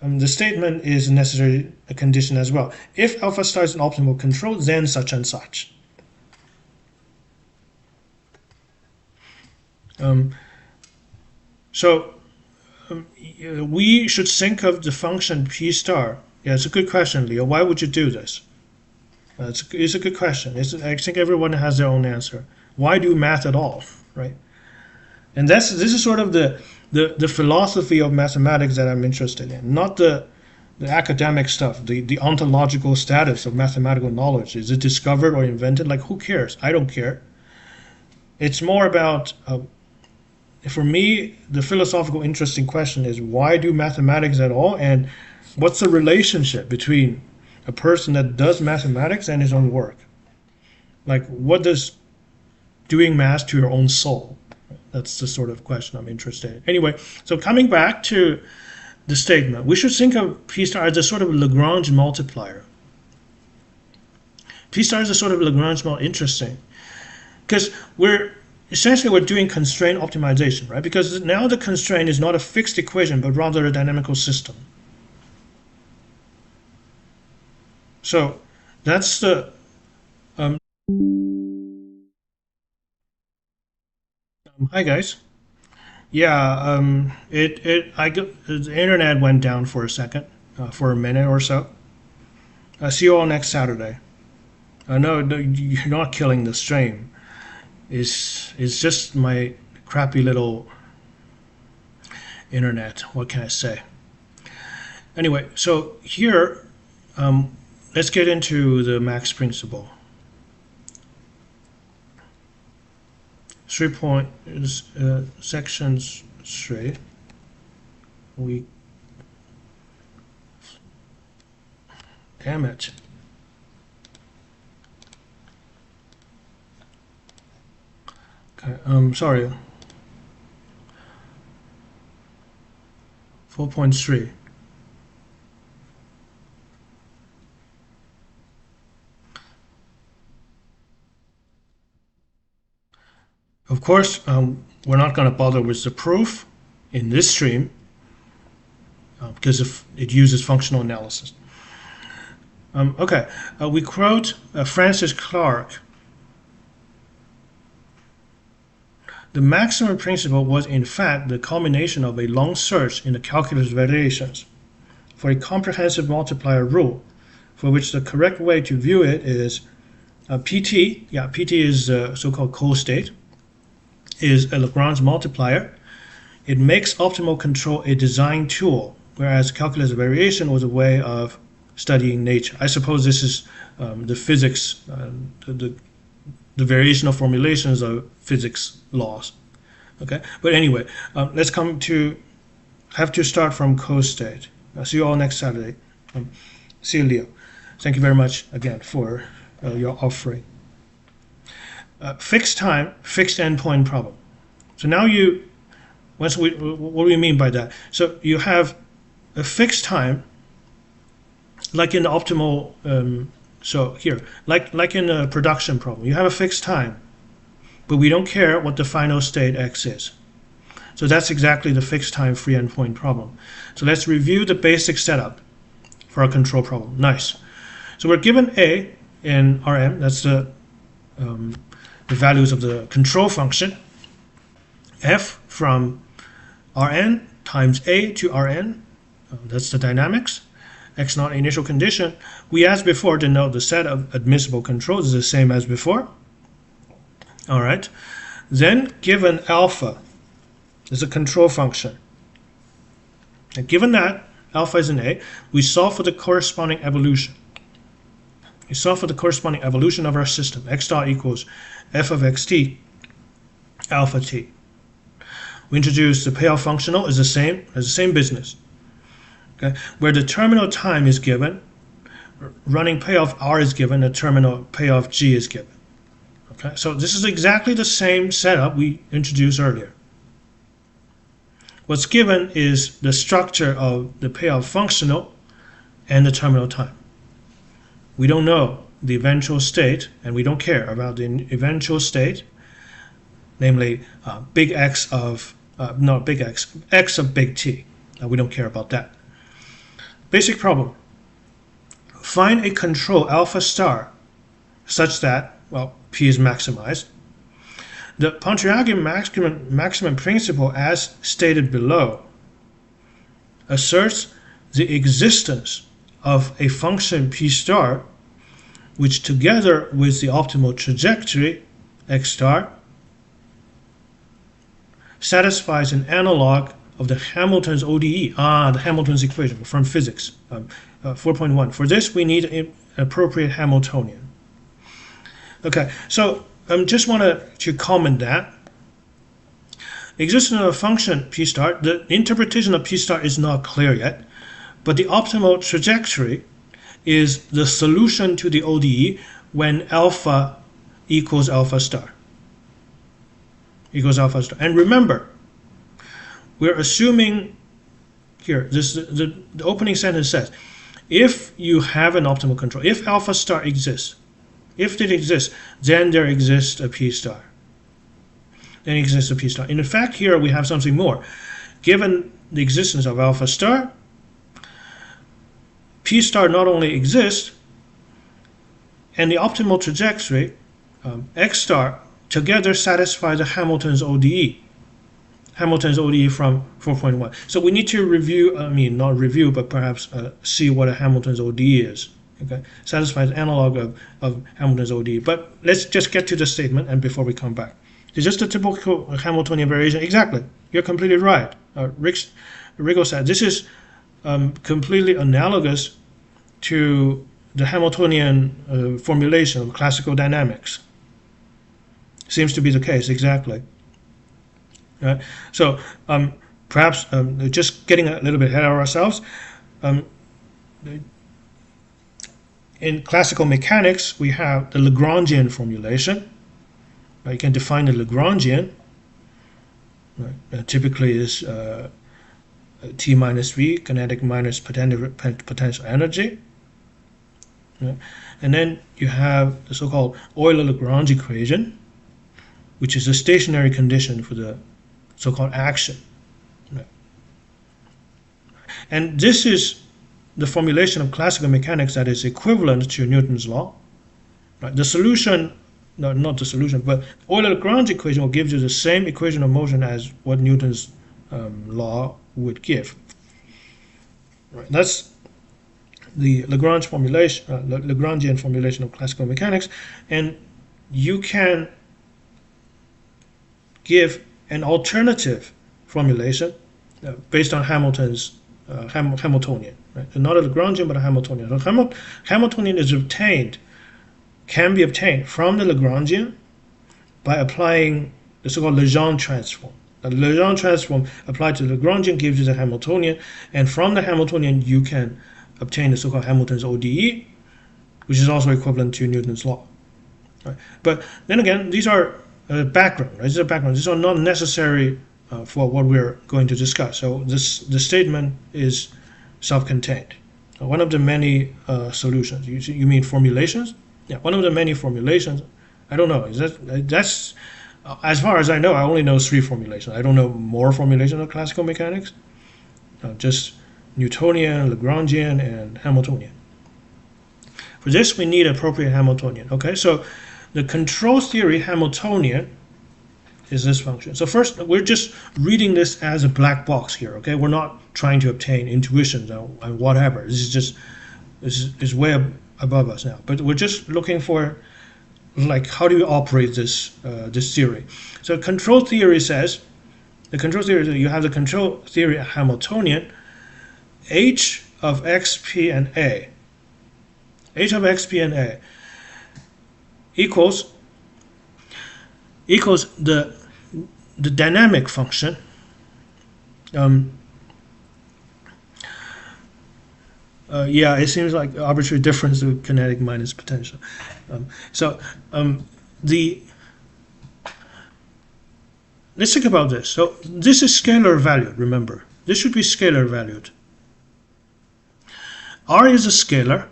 the statement is a necessary condition as well. If alpha star is an optimal control, then such and such. We should think of the function P star. Yeah, it's a good question, Leo. Why would you do this? It's a good question. I think everyone has their own answer. Why do math at all, right? And this is sort of the philosophy of mathematics that I'm interested in, not the academic stuff, the ontological status of mathematical knowledge. Is it discovered or invented? Like, who cares? I don't care. It's more about, for me, the philosophical interesting question is why do mathematics at all, and what's the relationship between a person that does mathematics and his own work? Like, what does doing math to your own soul? That's the sort of question I'm interested in. Anyway, so coming back to the statement, we should think of P star as a sort of Lagrange multiplier. P star is a sort of Lagrange multiplier. Interesting, because essentially we're doing constraint optimization, right? Because now the constraint is not a fixed equation, but rather a dynamical system. So that's the hi guys. Yeah, the internet went down for a second, for a minute or so. See you all next Saturday. No, you're not killing the stream. It's just my crappy little internet. What can I say? Anyway, so here, let's get into the Max principle. 3 point sections 3. Damn it. Okay, sorry. 4.3. Of course, we're not going to bother with the proof in this stream because it uses functional analysis. Okay, we quote Francis Crick. The maximum principle was in fact the culmination of a long search in the calculus variations for a comprehensive multiplier rule, for which the correct way to view it is PT. Yeah, PT is so-called co-state, is a Lagrange multiplier. It makes optimal control a design tool, whereas calculus variation was a way of studying nature. I suppose this is the physics, the variational formulations of physics laws. Okay, but anyway, let's have to start from co-state. I'll see you all next Saturday. See you, Leo. Thank you very much again for your offering. Fixed time, fixed endpoint problem. So now what do we mean by that? So you have a fixed time, like in the optimal, so here, like in a production problem, you have a fixed time, but we don't care what the final state x is. So that's exactly the fixed time free endpoint problem. So let's review the basic setup for a control problem. Nice. So we're given a in Rm, that's the values of the control function, f from Rn times a to Rn, that's the dynamics, x naught initial condition. We, as before, denote the set of admissible controls is the same as before. All right. Then given alpha is a control function. And given that alpha is an A, we solve for the corresponding evolution. We solve for the corresponding evolution of our system. X dot equals f of xt alpha t. We introduce the payoff functional is the same business. Okay, where the terminal time is given, running payoff r is given, the terminal payoff g is given. Okay, so this is exactly the same setup we introduced earlier. What's given is the structure of the payoff functional and the terminal time. We don't know the eventual state, and we don't care about the eventual state, namely big X of, not big X, X of big T. We don't care about that. Basic problem. Find a control alpha star such that, well, P is maximized. The Pontryagin maximum principle, as stated below, asserts the existence of a function P star, which together with the optimal trajectory, X star, satisfies an analog of the Hamilton's ODE, the Hamilton's equation from physics, 4.1. For this, we need an appropriate Hamiltonian. Okay, so just wanted to comment that the existence of a function P star, the interpretation of P star is not clear yet, but the optimal trajectory is the solution to the ODE when alpha equals alpha star. Equals alpha star. And remember, we're assuming here, the opening sentence says, if you have an optimal control, if alpha star exists, if it exists, then there exists a P star. then exists a P star. In fact, here we have something more. Given the existence of alpha star, P star not only exists, and the optimal trajectory, X star, together satisfy the Hamilton's ODE. Hamilton's ODE from 4.1. So we need to review, not review, but perhaps see what a Hamilton's ODE is. Okay, satisfies analog of Hamilton's ODE. But let's just get to the statement, and before we come back. It's just a typical Hamiltonian variation. Exactly, you're completely right. Rigo said this is completely analogous to the Hamiltonian formulation of classical dynamics. Seems to be the case, exactly. Right? So perhaps just getting a little bit ahead of ourselves. In classical mechanics, we have the Lagrangian formulation. Right? You can define the Lagrangian. Right? Typically is T minus V, kinetic minus potential energy. Right? And then you have the so-called Euler-Lagrange equation, which is a stationary condition for the so-called action. Right? And this is the formulation of classical mechanics that is equivalent to Newton's law. Right? The solution, no, not the solution, but Euler-Lagrange equation will give you the same equation of motion as what Newton's law would give. Right? That's the Lagrange formulation, Lagrangian formulation of classical mechanics, and you can give an alternative formulation based on Hamilton's Hamiltonian, right? Not a Lagrangian, but a Hamiltonian. So Hamiltonian is can be obtained from the Lagrangian by applying the so-called Legendre transform. The Legendre transform applied to the Lagrangian gives you the Hamiltonian, and from the Hamiltonian you can obtain the so-called Hamilton's ODE, which is also equivalent to Newton's law. Right? But then again, these are background, right? These are background. These are not necessary for what we're going to discuss. So the statement is self-contained. One of the many solutions. You mean formulations? Yeah, one of the many formulations. I don't know. That's as far as I know. I only know 3 formulations. I don't know more formulations of classical mechanics. Just Newtonian, Lagrangian, and Hamiltonian. For this, we need appropriate Hamiltonian. Okay, so the control theory Hamiltonian is this function. So first, we're just reading this as a black box here. Okay, we're not trying to obtain intuitions and whatever. This is way above us now. But we're just looking for, like, how do you operate this this theory? So control theory says, you have the control theory Hamiltonian. H of x, p, and a. H of x, p, and a equals the dynamic function yeah, it seems like arbitrary difference of kinetic minus potential. Let's think about this. So this is scalar valued, remember. This should be scalar valued. R is a scalar.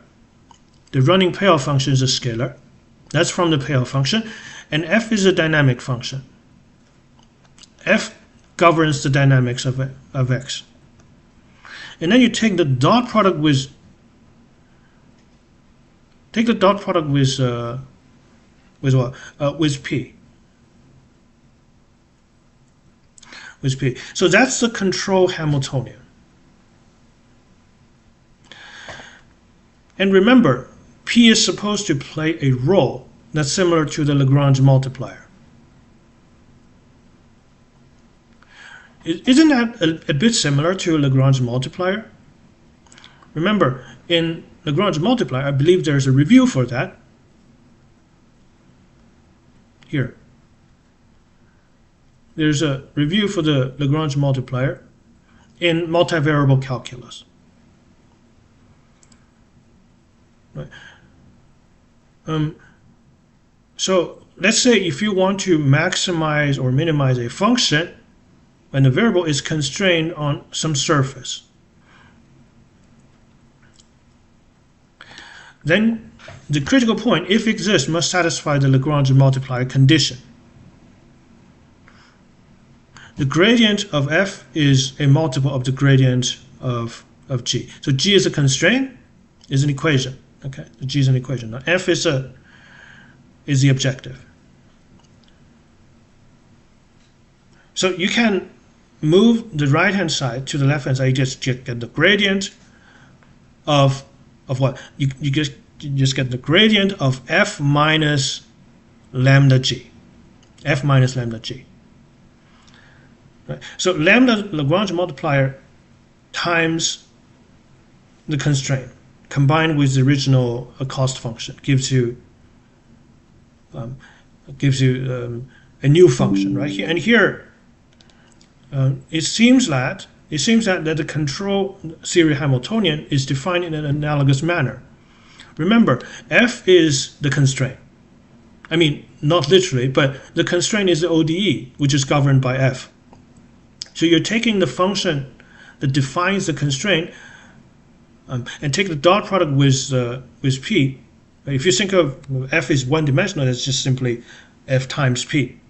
The running payoff function is a scalar. That's from the payoff function. And F is a dynamic function. F governs the dynamics of X. And then you take the dot product with what? With P. With P. So that's the control Hamiltonian. And remember, P is supposed to play a role that's similar to the Lagrange multiplier. Isn't that a bit similar to a Lagrange multiplier? Remember, in Lagrange multiplier, I believe there's a review for that. Here. There's a review for the Lagrange multiplier in multivariable calculus. Right. So let's say if you want to maximize or minimize a function when the variable is constrained on some surface, then the critical point, if it exists, must satisfy the Lagrange multiplier condition. the gradient of f is a multiple of the gradient of g. So g is a constraint, is an equation. Okay, so g is an equation. Now f is the objective. So you can move the right hand side to the left hand side. You just get the gradient of what? You just get the gradient of f minus lambda g. F minus lambda g. Right. So lambda Lagrange multiplier times the constraint combined with the original cost function gives you a new function, right? And here it seems that the control theory Hamiltonian is defined in an analogous manner. Remember, f is the constraint. I mean, not literally, but the constraint is the ODE, which is governed by f. So you're taking the function that defines the constraint and take the dot product with p. If you think of f is one-dimensional, that's just simply f times p.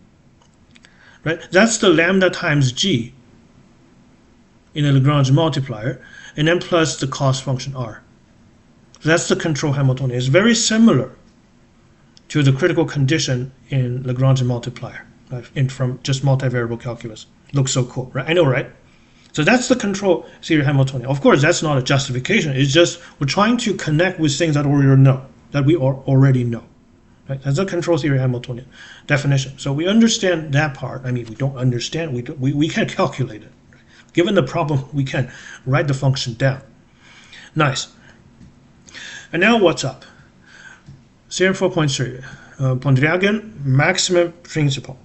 Right? That's the lambda times g in a Lagrange multiplier, and then plus the cost function r. So that's the control Hamiltonian. It's very similar to the critical condition in Lagrange multiplier, right? From just multivariable calculus. Looks so cool, right? I know, right? So that's the control theory Hamiltonian. Of course, that's not a justification. It's just we're trying to connect with things that we already know. Right? That's a control theory Hamiltonian definition. So we understand that part. I mean, we don't understand. We can't calculate it. Right? Given the problem, we can write the function down. Nice. And now what's up? Theorem 4.3. Pontryagin maximum principle.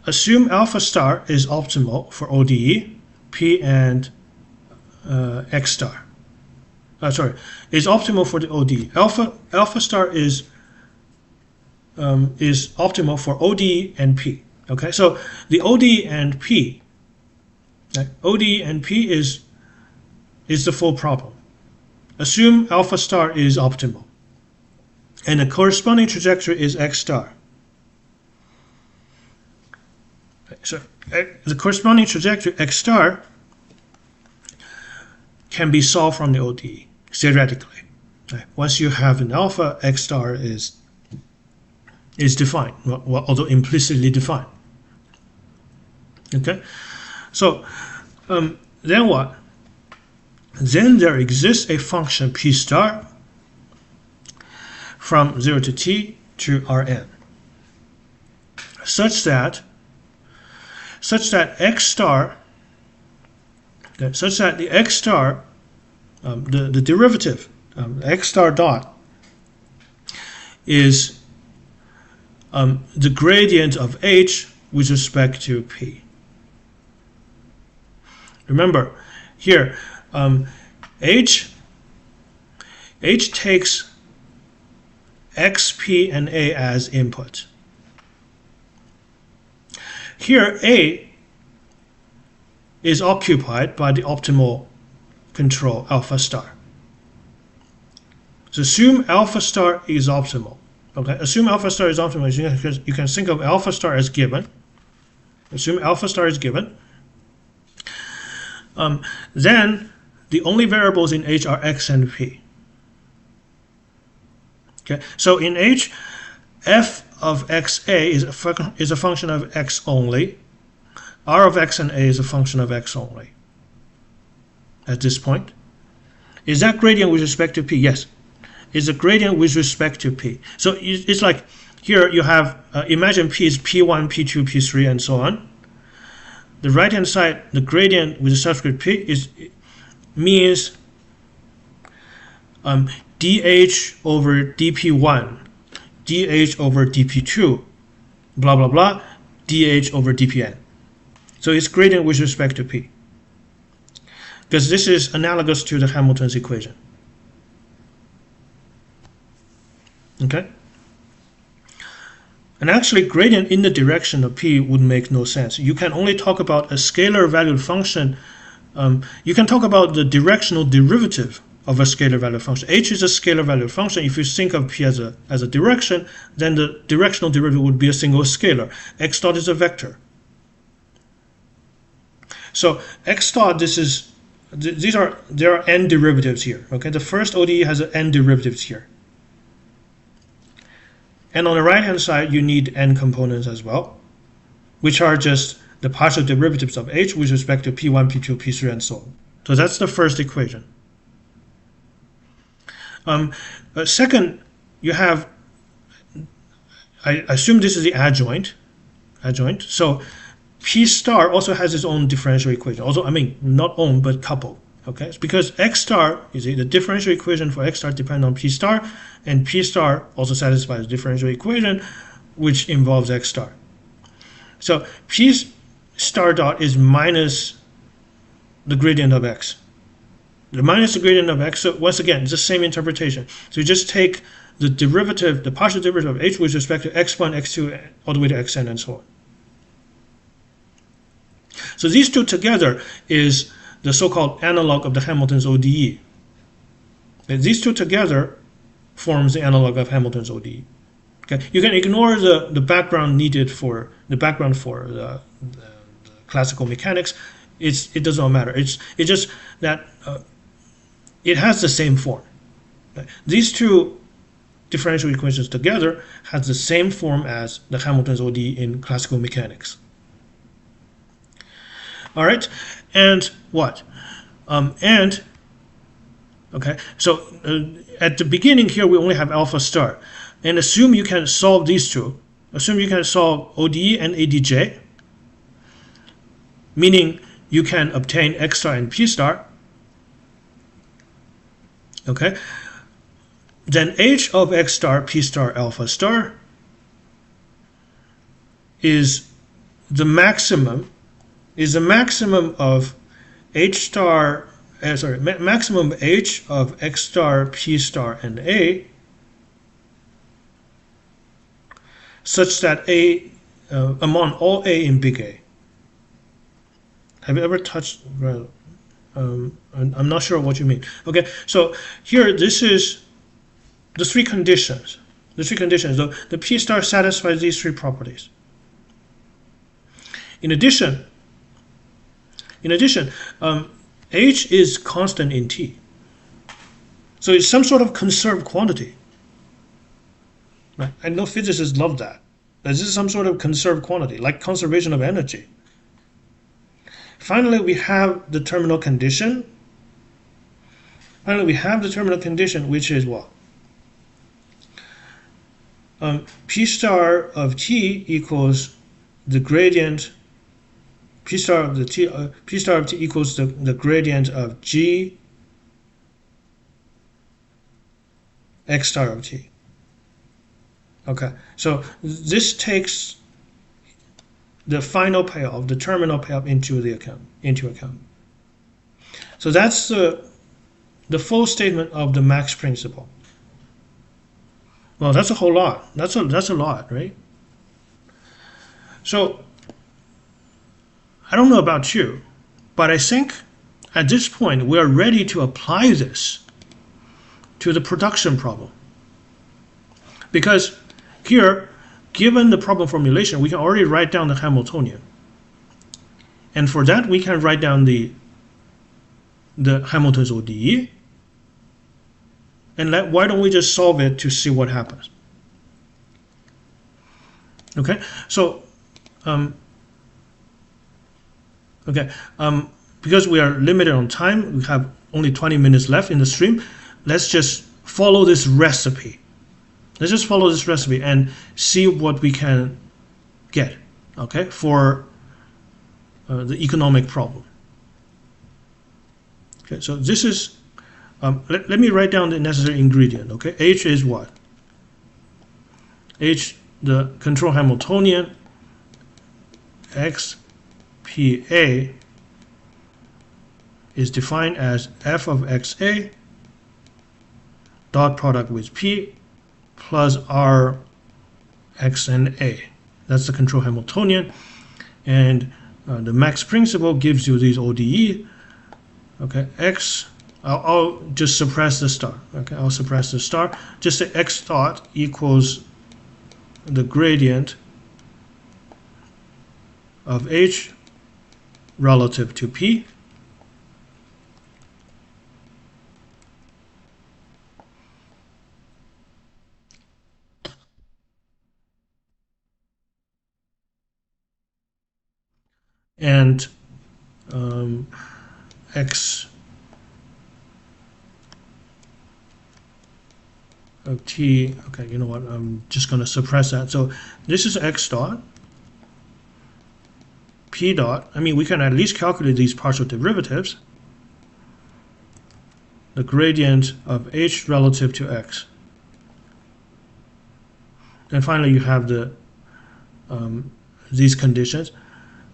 Assume alpha star is optimal for ODE, P and X star. Is optimal for the ODE. Alpha star is optimal for ODE and P. Okay, so the ODE and P, right? ODE and P is the full problem. Assume alpha star is optimal, and the corresponding trajectory is X star. So the corresponding trajectory X star can be solved from the ODE theoretically. Right? Once you have an alpha, X star is defined, well, although implicitly defined. Okay, so then what? Then there exists a function P star from 0 to t to Rn, such that X star, okay, such that the X star, the derivative, X star dot, is the gradient of H with respect to P. Remember, here, H takes X, P, and A as input. Here, A is occupied by the optimal control alpha star. So assume alpha star is optimal. Okay, assume alpha star is optimal. You can think of alpha star as given. Assume alpha star is given. Then the only variables in H are X and P. Okay, so in H, f of xa is a function of x only. R of x and a is a function of x only. At this point, is that gradient with respect to p? Yes, it's a gradient with respect to p. So it's like here you have imagine p is p1, p2, p3, and so on. The right hand side, the gradient with the subscript p means dh over dp1, dh over dp2, blah blah blah, dh over dpn. So it's gradient with respect to p, because this is analogous to the Hamilton's equation. Okay, and actually gradient in the direction of p would make no sense. You can only talk about a scalar valued function. You can talk about the directional derivative of a scalar valued function. H is a scalar valued function. If you think of p as a direction, then the directional derivative would be a single scalar. X dot is a vector. So x dot, there are n derivatives here. Okay, the first ODE has n derivatives here. And on the right hand side, you need n components as well, which are just the partial derivatives of h with respect to p1, p2, p3, and so on. So that's the first equation. Second, you have, I assume this is the adjoint. So P star also has its own differential equation. Also, I mean, not own, but couple. Okay, it's because x star is the differential equation for x star depends on P star, and P star also satisfies the differential equation, which involves x star. So P star dot is minus the gradient of x. The minus the gradient of x, so once again, it's the same interpretation. So you just take the derivative, the partial derivative of h with respect to x1, x2, all the way to xn and so on. So these two together is the so-called analog of the Hamilton's ODE. And these two together forms the analog of Hamilton's ODE. Okay, you can ignore the background needed for the classical mechanics. It does not matter. It's just that it has the same form. Okay? These two differential equations together has the same form as the Hamilton's ODE in classical mechanics. All right, and what? Okay, so at the beginning here we only have alpha star, and assume you can solve these two. Assume you can solve ODE and ADJ, meaning you can obtain x star and p star. Okay, then h of x star, p star, alpha star is the maximum of h star, maximum h of x star, p star, and a, such that a among all a in big A. Have you ever touched? I'm not sure what you mean. Okay, so here this is the three conditions. The p star satisfies these three properties. In addition, h is constant in T. So it's some sort of conserved quantity. Right? I know physicists love that. This is some sort of conserved quantity, like conservation of energy. Finally, we have the terminal condition. Which is what? P star of T equals the gradient. P star of T equals the gradient of G x star of T. Okay, so this takes the final payoff, the terminal payoff into account. So that's the full statement of the Mach's principle. Well, that's a whole lot. That's a lot, right? So I don't know about you, but I think at this point we are ready to apply this to the production problem. Because here, given the problem formulation, we can already write down the Hamiltonian. And for that, we can write down the Hamilton's ODE. And why don't we just solve it to see what happens? Okay, so because we are limited on time, we have only 20 minutes left in the stream. Let's just follow this recipe. And see what we can get, okay, for the economic problem. Okay, so this is, let me write down the necessary ingredient, okay? H is what? H, the control Hamiltonian, XPA is defined as f of xa dot product with P plus R, X, and A. That's the control Hamiltonian. And the Mach's principle gives you these ODE. Okay, X, I'll just suppress the star. Okay, I'll suppress the star. Just say X dot equals the gradient of H relative to P. And x of t, okay, you know what, I'm just going to suppress that. So this is x dot, p dot, I mean, we can at least calculate these partial derivatives. The gradient of h relative to x. And finally, you have the these conditions,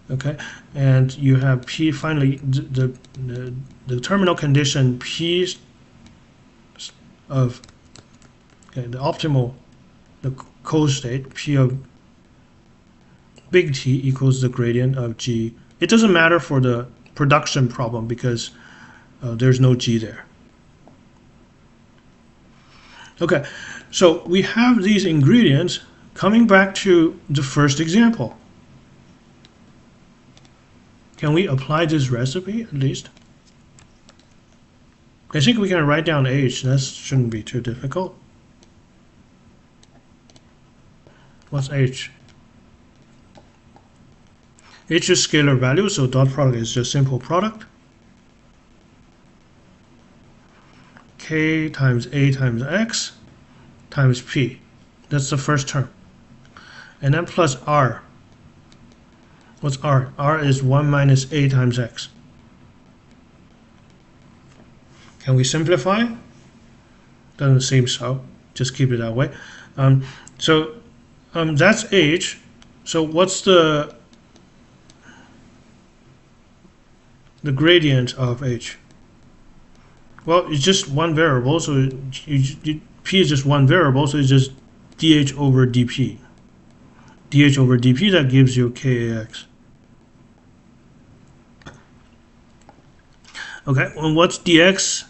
okay? And you have p, finally, the terminal condition p of, okay, the optimal, the co-state, p of big T equals the gradient of g. It doesn't matter for the production problem because there's no g there. Okay, so we have these ingredients. Coming back to the first example, can we apply this recipe at least? I think we can write down h. That shouldn't be too difficult. What's h? H is scalar value, so dot product is just simple product. K times A times X times P. That's the first term. And then plus R. What's R? R is 1 minus A times X. Can we simplify? Doesn't seem so. Just keep it that way. That's H. So what's the gradient of H? Well, it's just one variable, so P is just one variable, so it's just dH over dP. dH over dP, that gives you KAX. Okay, and what's dx?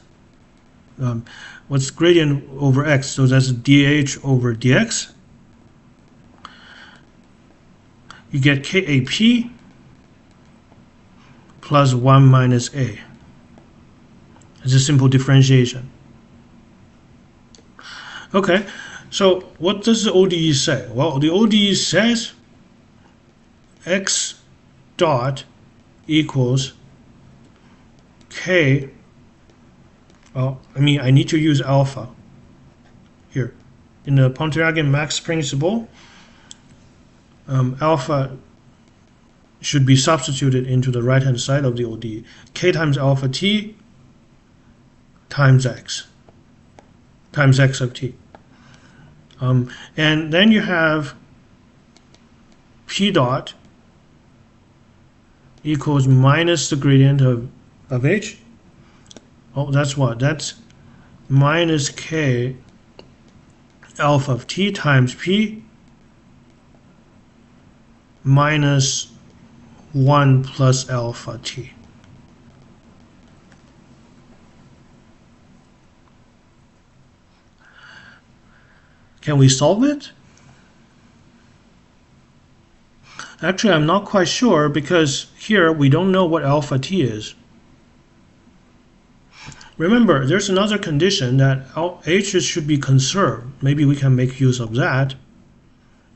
What's gradient over x? So that's dH over dx. You get KAP plus 1 minus A. It's a simple differentiation. Okay, so what does the ODE say? Well, the ODE says x dot equals k. Well, I mean, I need to use alpha here. In the Pontryagin max principle, alpha should be substituted into the right-hand side of the ODE. K times alpha t times x of t. And then you have p dot equals minus the gradient of h. Oh, that's what? That's minus k alpha of t times p minus 1 plus alpha t. Can we solve it? Actually, I'm not quite sure because here we don't know what alpha t is. Remember, there's another condition that h should be conserved. Maybe we can make use of that.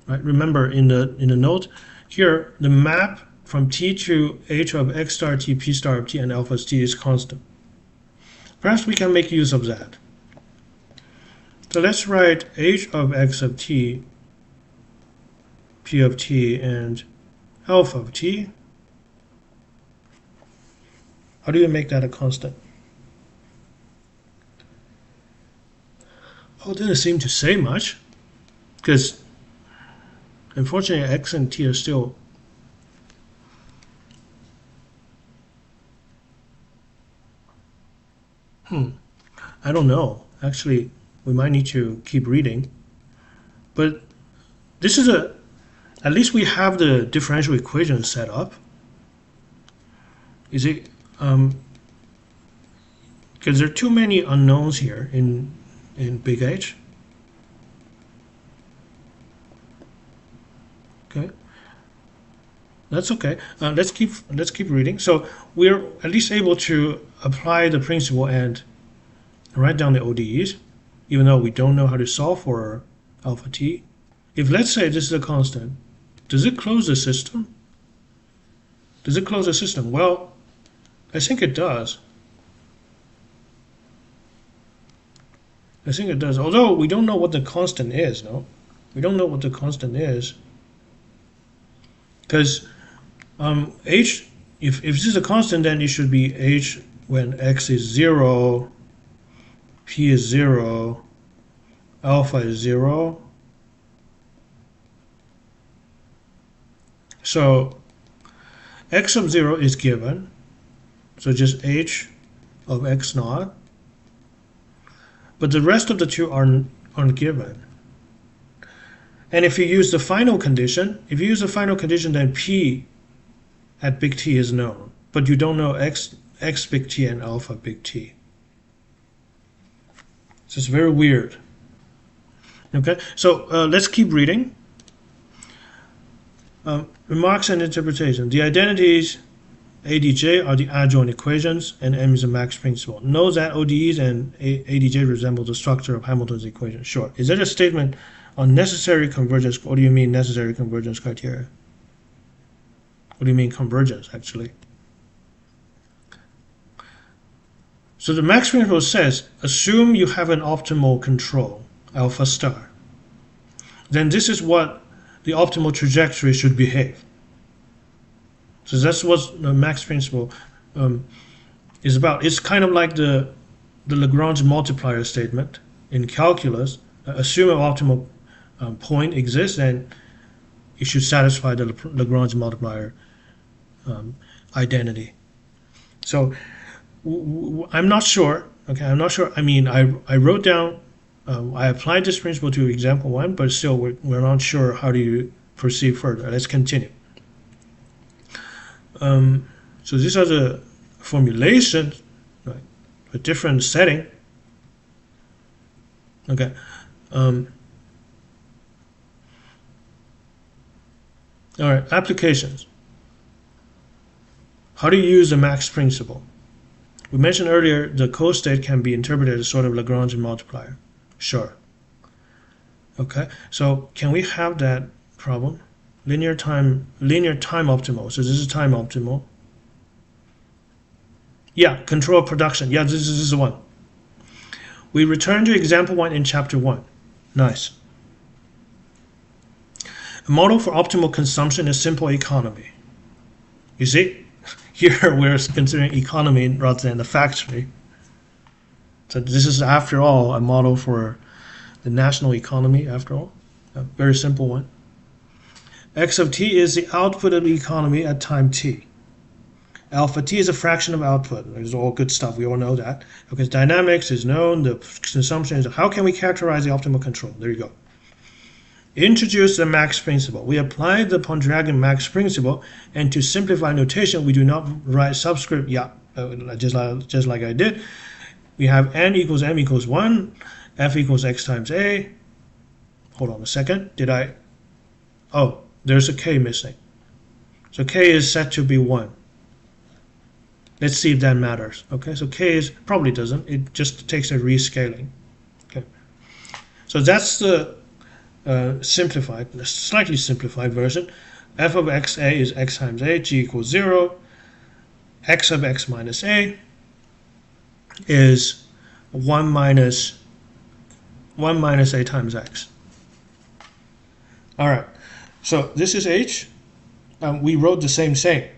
Right? Remember, in the note here, the map from t to h of x star t, p star of t, and alpha t is constant. Perhaps we can make use of that. So let's write h of x of t, p of t, and alpha of t. How do you make that a constant? Oh, it didn't seem to say much, because unfortunately x and t are still I don't know. Actually, we might need to keep reading. But this is at least we have the differential equation set up. Is it, because there are too many unknowns here in big H. Okay. That's okay. Let's keep reading. So we're at least able to apply the principle and write down the ODEs, even though we don't know how to solve for alpha t. If let's say this is a constant, does it close the system? Does it close the system? Well, I think it does. I think it does. Although we don't know what the constant is, no? We don't know what the constant is. Because h, if this is a constant, then it should be h when x is 0, p is 0, alpha is 0. So x of 0 is given. So just h of x naught. But the rest of the two aren't given. And if you use the final condition, then p at big T is known, but you don't know x big T and alpha big T. So it's very weird. Okay, so let's keep reading. Remarks and interpretation. The identities ADJ are the adjoint equations, and M is the Max principle. Know that ODEs and ADJ resemble the structure of Hamilton's equation. Sure. Is that a statement on necessary convergence? What do you mean necessary convergence criteria? What do you mean convergence, actually? So the Max principle says, assume you have an optimal control, alpha star. Then this is what the optimal trajectory should behave. So that's what the Max principle is about. It's kind of like the Lagrange multiplier statement in calculus. Assume an optimal point exists, and it should satisfy the Lagrange multiplier identity. So I'm not sure. Okay, I'm not sure. I mean, I wrote down, I applied this principle to example 1, but still we're not sure how do you proceed further. Let's continue. So these are the formulations, right? A different setting. Okay. All right, applications. How do you use the Max principle? We mentioned earlier the costate can be interpreted as sort of Lagrange multiplier. Sure. Okay, so can we have that problem? Linear time optimal. So this is time optimal. Yeah, control production. Yeah, this is the one. We return to example 1 in chapter 1. Nice. A model for optimal consumption is simple economy. You see, here we're considering economy rather than the factory. So this is, after all, a model for the national economy, after all. A very simple one. X of t is the output of the economy at time t. Alpha t is a fraction of output. It's all good stuff. We all know that. Because dynamics is known, the consumption is. How can we characterize the optimal control? There you go. Introduce the Max principle. We apply the Pontryagin Max principle, and to simplify notation, we do not write subscript. Yeah, just like I did. We have n equals m equals 1, f equals x times a. Hold on a second. Oh, there's a k missing. So k is set to be 1. Let's see if that matters. Okay, so k is probably doesn't. It just takes a rescaling. Okay, so that's the slightly simplified version. F of xa is x times a. G equals 0. X of x minus a is 1 minus a times x. All right. So this is h. We wrote the same thing.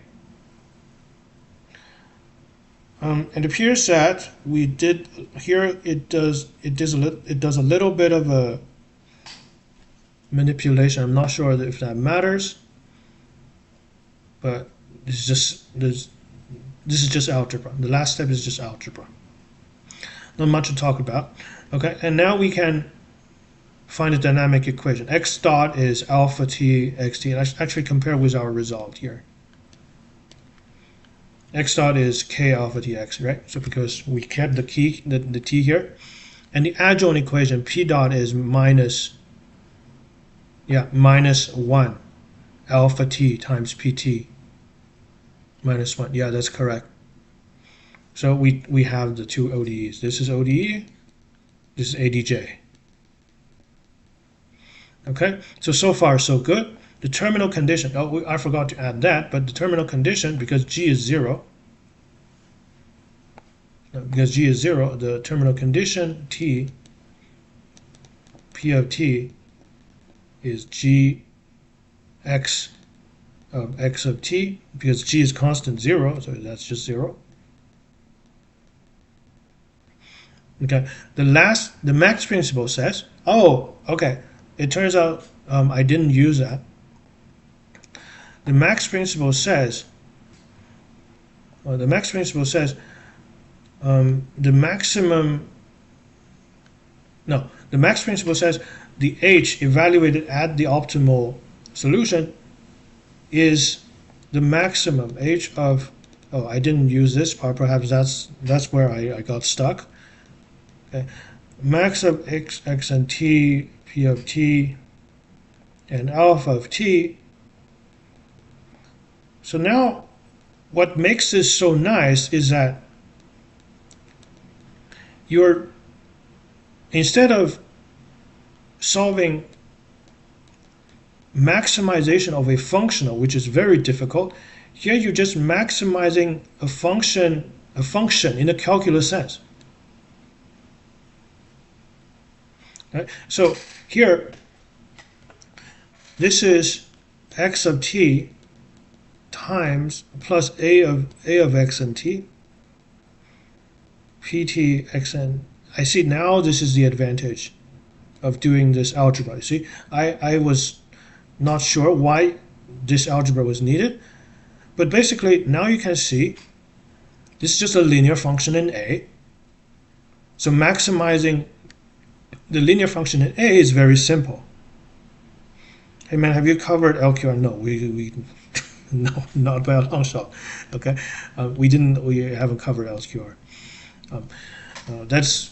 It appears that we did here. It does a little bit of a manipulation. I'm not sure if that matters, but this is just algebra. The last step is just algebra. Not much to talk about. Okay, and now we can find a dynamic equation. X dot is alpha t xt. Let's actually compare with our result here. X dot is k alpha t x, right? So because we kept the key, the t here, and the adjoint equation p dot is minus 1 alpha t times pt minus 1. Yeah, that's correct. So we have the two ODEs. This is ODE, this is ADJ. Okay, so far so good. The terminal condition, oh, I forgot to add that, but the terminal condition, because G is 0, the terminal condition T, P of T, is G x of x of t, because G is constant 0, so that's just 0. Okay, the Max principle says, oh, okay, it turns out I didn't use that. The Max principle says, the Max principle says the H evaluated at the optimal solution is the maximum H of, oh, I didn't use this part, perhaps that's where I got stuck. Okay, max of x and t, p of t, and alpha of t. So now what makes this so nice is that instead of solving maximization of a functional, which is very difficult, here you're just maximizing a function in a calculus sense. Right? So here, this is x of t times plus a of x and t, pt xn. I see now this is the advantage of doing this algebra. You see, I was not sure why this algebra was needed, but basically now you can see this is just a linear function in A. So maximizing the linear function in A is very simple. Hey man, have you covered LQR? No, we no, not by a long shot. Okay, we haven't covered LQR. That's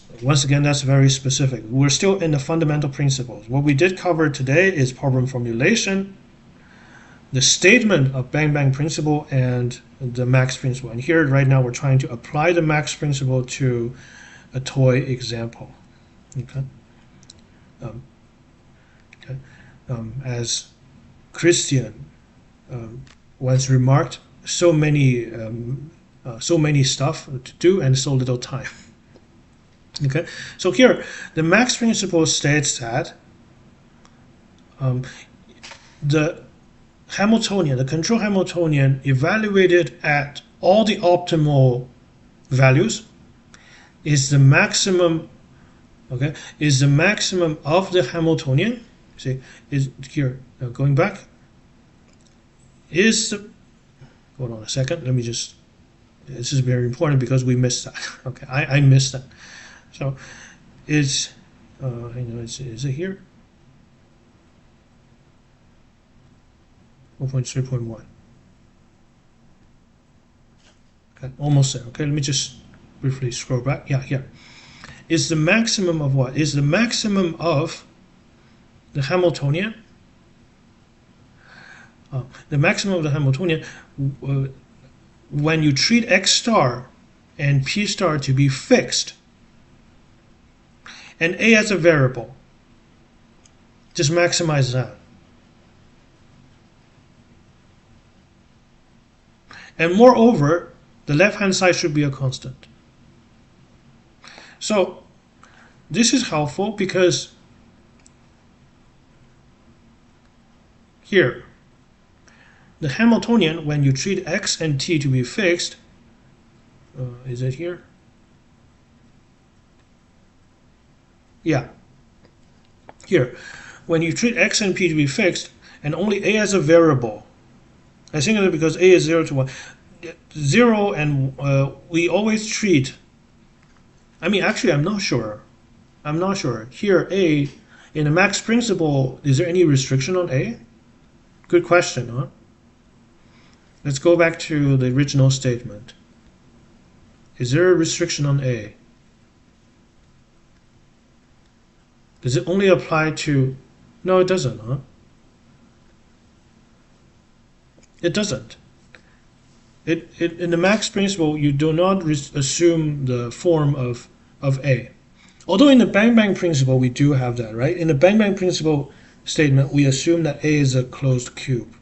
very specific. We're still in the fundamental principles. What we did cover today is problem formulation, the statement of Bang-Bang principle, and the Max principle. And here right now we're trying to apply the Max principle to a toy example. Okay. As Christian once remarked, so many stuff to do and so little time. Okay, so here the Max principle states that the Hamiltonian, the control Hamiltonian evaluated at all the optimal values is the maximum. Okay, is the maximum of the Hamiltonian. See, is here going back. Is the, hold on a second. Let me just. This is very important because we missed that. Okay, I missed that. So, is it here? 4.3.1. Okay, almost there. Okay, let me just briefly scroll back. Yeah, here. Is the maximum of what? Is the maximum of the Hamiltonian? The maximum of the Hamiltonian when you treat x star and p star to be fixed and a as a variable. Just maximize that. And moreover, the left-hand side should be a constant. So this is helpful because here, the Hamiltonian, when you treat x and t to be fixed, is it here? Yeah, here. When you treat x and p to be fixed, and only a as a variable, I think of it because a is 0 to 1. 0 and we always treat, I mean, actually, I'm not sure. Here, a, in the Max principle, is there any restriction on a? Good question, huh? Let's go back to the original statement. Is there a restriction on a? Does it only apply to... No, it doesn't, huh? It doesn't. In the max principle, you do not assume the form of A. Although in the bang-bang principle, we do have that, right? In the bang-bang principle statement, we assume that A is a closed cube.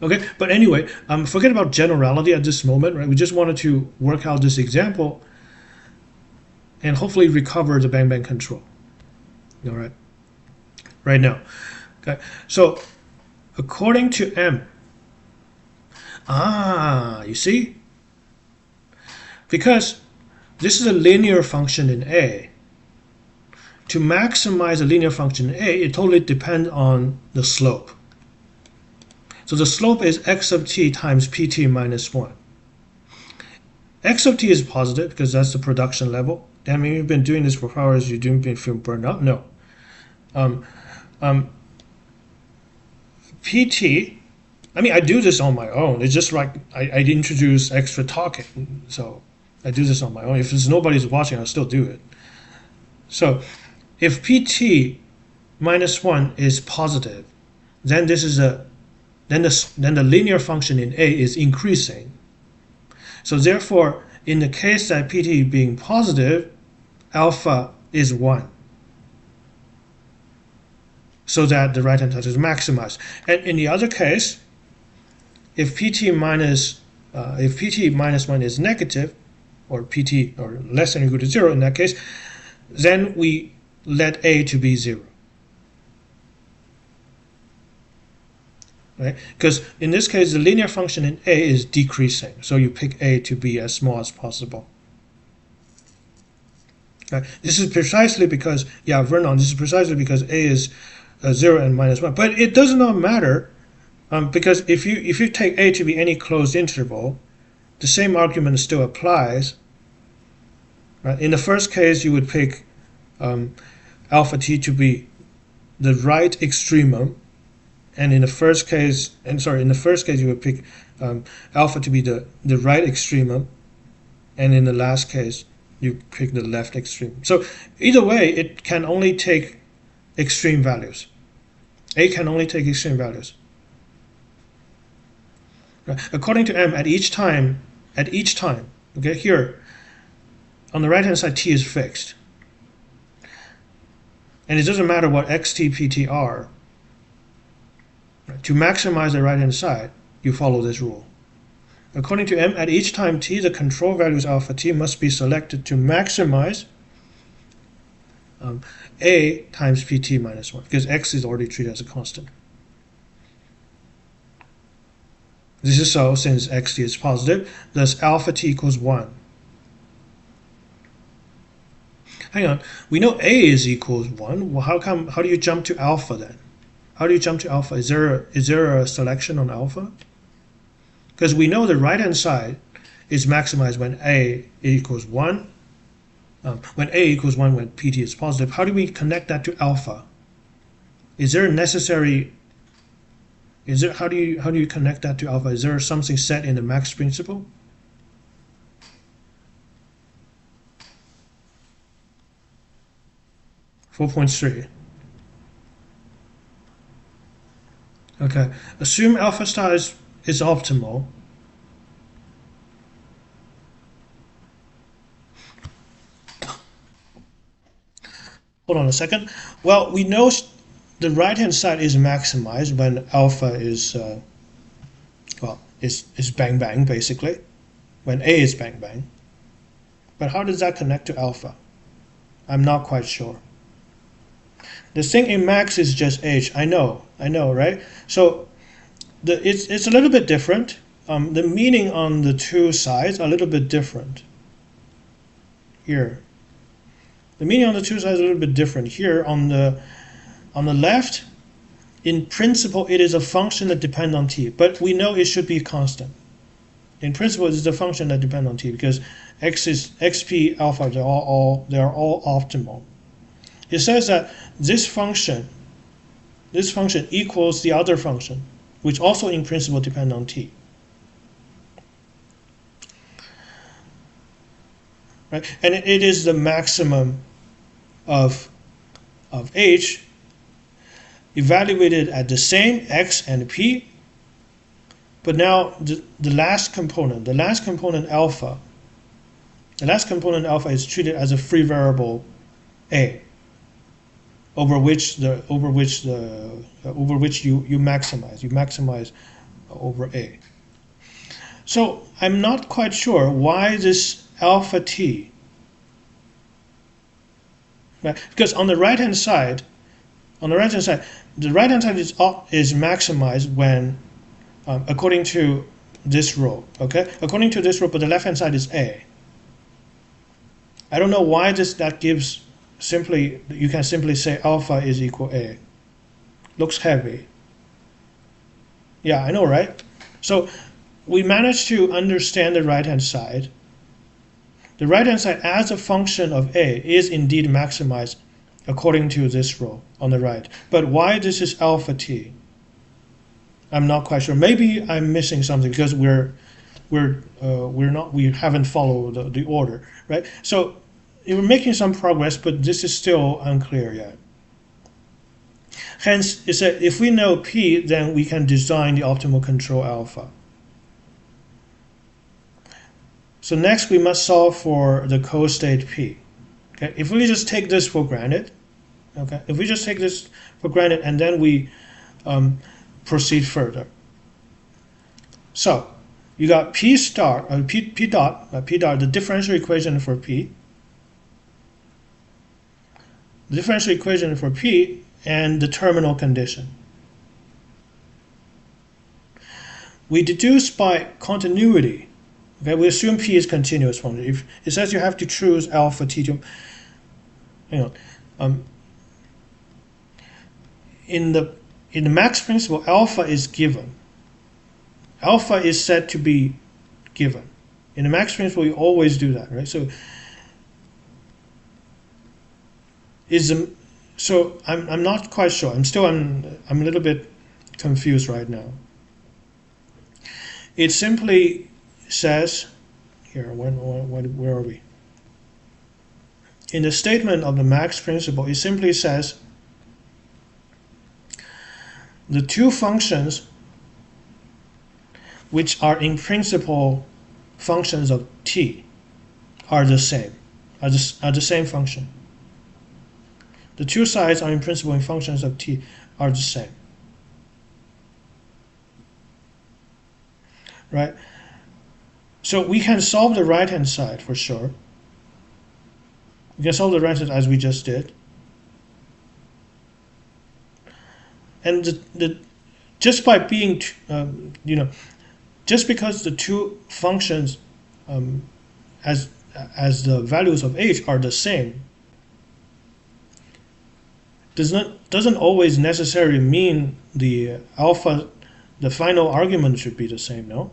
Okay, but anyway, forget about generality at this moment, right? We just wanted to work out this example and hopefully recover the bang-bang control. All right, right now. Okay, so according to M, you see? Because this is a linear function in A. To maximize a linear function in A, it totally depends on the slope. So the slope is x of t times pt minus 1. X of t is positive because that's the production level. I mean, you've been doing this for hours, you didn't feel burned out? No. Pt, I mean, I do this on my own. It's just like I introduce extra talking. So I do this on my own. If there's nobody's watching, I'll still do it. So if pt minus 1 is positive, then this is then the linear function in A is increasing. So therefore, in the case that pt being positive, alpha is 1. So that the right-hand side is maximized. And in the other case, if pt minus 1 is negative, or pt or less than or equal to 0 in that case, then we let A to be 0. Right? Because in this case, the linear function in A is decreasing, so you pick A to be as small as possible. Right? This is precisely because, Vernon, this is precisely because A is 0 and minus 1. But it does not matter, because if you take A to be any closed interval, the same argument still applies. Right? In the first case, you would pick alpha t to be the right extremum, and in the first case, you would pick alpha to be the right extremum, and in the last case, you pick the left extreme. So either way, it can only take extreme values. A can only take extreme values. Right? According to M, at each time, okay, here, on the right-hand side, t is fixed. And it doesn't matter what xt, pt are. Right? To maximize the right-hand side, you follow this rule. According to M, at each time t, the control values alpha t must be selected to maximize A times pt minus 1, because x is already treated as a constant. This is so since xt is positive, thus alpha t equals 1. Hang on, we know A is equals 1. Well, how do you jump to alpha then? How do you jump to alpha? Is there a selection on alpha? Because we know the right-hand side is maximized when A equals 1. When A equals 1, when pt is positive. How do we connect that to alpha? Is there a necessary... how do you connect that to alpha? Is there something set in the max principle? .3. Okay, assume alpha star is optimal. Hold on a second. Well, we know the right-hand side is maximized when alpha is is bang bang, basically, when A is bang bang. But how does that connect to alpha? I'm not quite sure. The thing in max is just H. I know, right? So it's a little bit different. The meaning on the two sides are a little bit different. Here, the meaning on the two sides is a little bit different. Here on the left, in principle, it is a function that depends on t, but we know it should be constant. In principle, it's a function that depends on t because xp, alpha, they are all optimal. It says that this function equals the other function, which also in principle depend on t. Right? And it is the maximum of h evaluated at the same x and p But now the last component alpha, is treated as a free variable a, over which you maximize over a. So I'm not quite sure why this alpha t, right? Because on the right hand side, the right hand side is maximized when according to this rule, okay? According to this rule, but the left hand side is a. I don't know why that gives simply, you can simply say alpha is equal a. Looks heavy. Yeah, I know, right? So we managed to understand the right hand side. The right hand side as a function of a is indeed maximized according to this rule on the right. But why this is alpha t? I'm not quite sure. Maybe I'm missing something because we haven't followed the order, right? So we're making some progress, but this is still unclear yet. Hence, it said if we know P, then we can design the optimal control alpha. So next we must solve for the co-state P. Okay, if we just take this for granted, okay, if we just take this for granted and then we proceed further. So you got P dot, the differential equation for P. The differential equation for P and the terminal condition. We deduce by continuity. Okay, we assume P is continuous function. If it says you have to choose alpha t to, in the max principle, alpha is given. Alpha is said to be given. In the max principle, you always do that, right? So I'm not quite sure. I'm a little bit confused right now. It simply says here, where are we? In the statement of the max principle, it simply says the two functions which are in principle functions of t are the same, are the same function. The two sides are in principle in functions of t are the same. Right? So we can solve the right-hand side for sure. We can solve the right-hand side as we just did. And just by being, just because the two functions as the values of h are the same, doesn't always necessarily mean the final argument should be the same, no?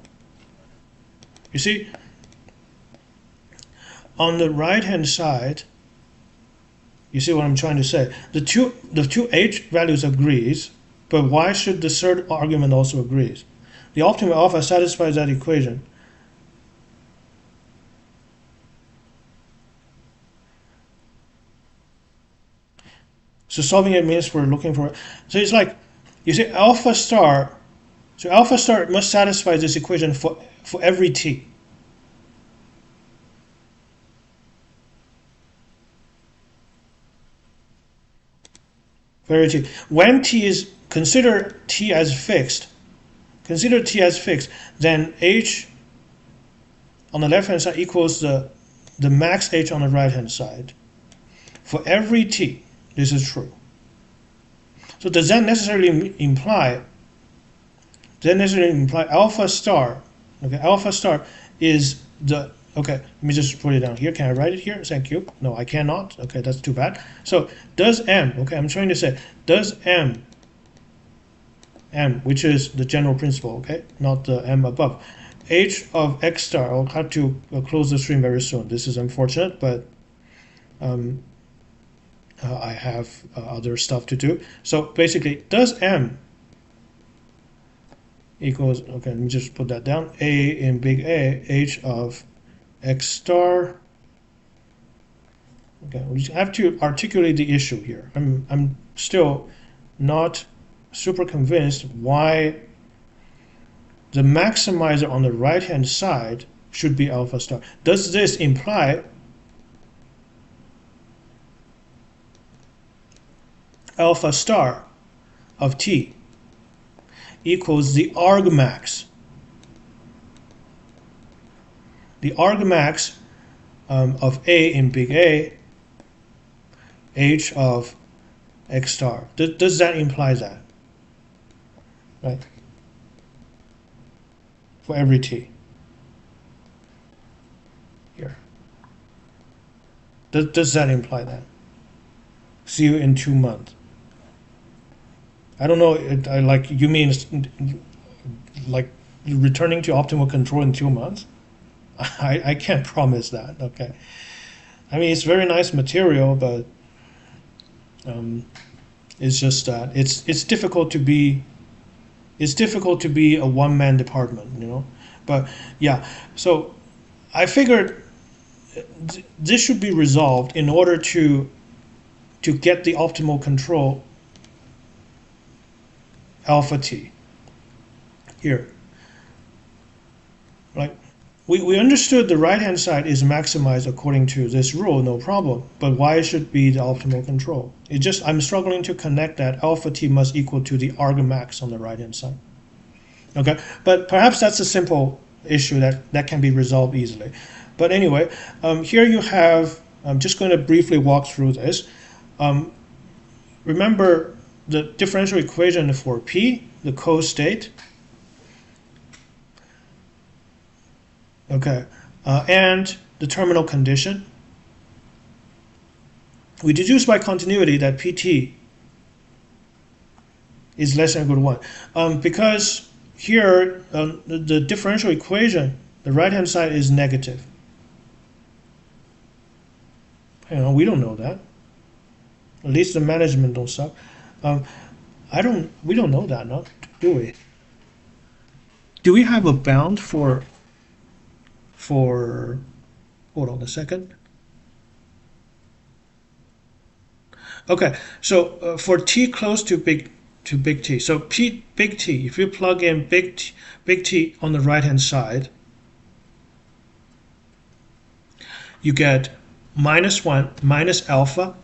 You see, on the right-hand side, you see what I'm trying to say? The two h values agrees, but why should the third argument also agree? The optimal alpha satisfies that equation. So solving it means we're looking for, so it's like, you see alpha star, so alpha star must satisfy this equation for every t. For every t. When t is, consider t as fixed, then h on the left hand side equals the max h on the right hand side. For every t, this is true. So does that necessarily imply alpha star? Okay, alpha star is the, okay, let me just put it down here. Can I write it here? Thank you. No, I cannot. Okay, that's too bad. So does m, okay, I'm trying to say, does m, which is the general principle, okay, not the m above, h of x star, I'll have to close the stream very soon. This is unfortunate, but I have other stuff to do. So basically, does m equals, okay, let me just put that down, a in big A, h of x star. Okay, we just have to articulate the issue here. I'm still not super convinced why the maximizer on the right hand side should be alpha star. Does this imply alpha star of t equals the argmax? The argmax of A in big A, h of x star. Does that imply that? Right? For every t. Here. Does that imply that? See you in 2 months. I don't know. I like you mean like returning to optimal control in 2 months. I can't promise that. Okay. I mean, it's very nice material, but it's just that it's difficult to be a one-man department, you know. But yeah, so I figured this should be resolved in order to get the optimal control alpha t here. Like we understood the right hand side is maximized according to this rule, no problem. But why should be the optimal control? It just I'm struggling to connect that alpha t must equal to the argmax on the right hand side. Okay, but perhaps that's a simple issue that can be resolved easily. But anyway, here you have. I'm just going to briefly walk through this. Remember the differential equation for P, the co-state. Okay, and the terminal condition. We deduce by continuity that Pt is less than or equal to 1. Because here, the differential equation, the right-hand side is negative. You know, we don't know that. At least the management don't suck. We don't know that, no? Do we? Do we have a bound for hold on a second. Okay, so for t close to big T, so big T, if you plug in big T on the right hand side, you get -1 minus alpha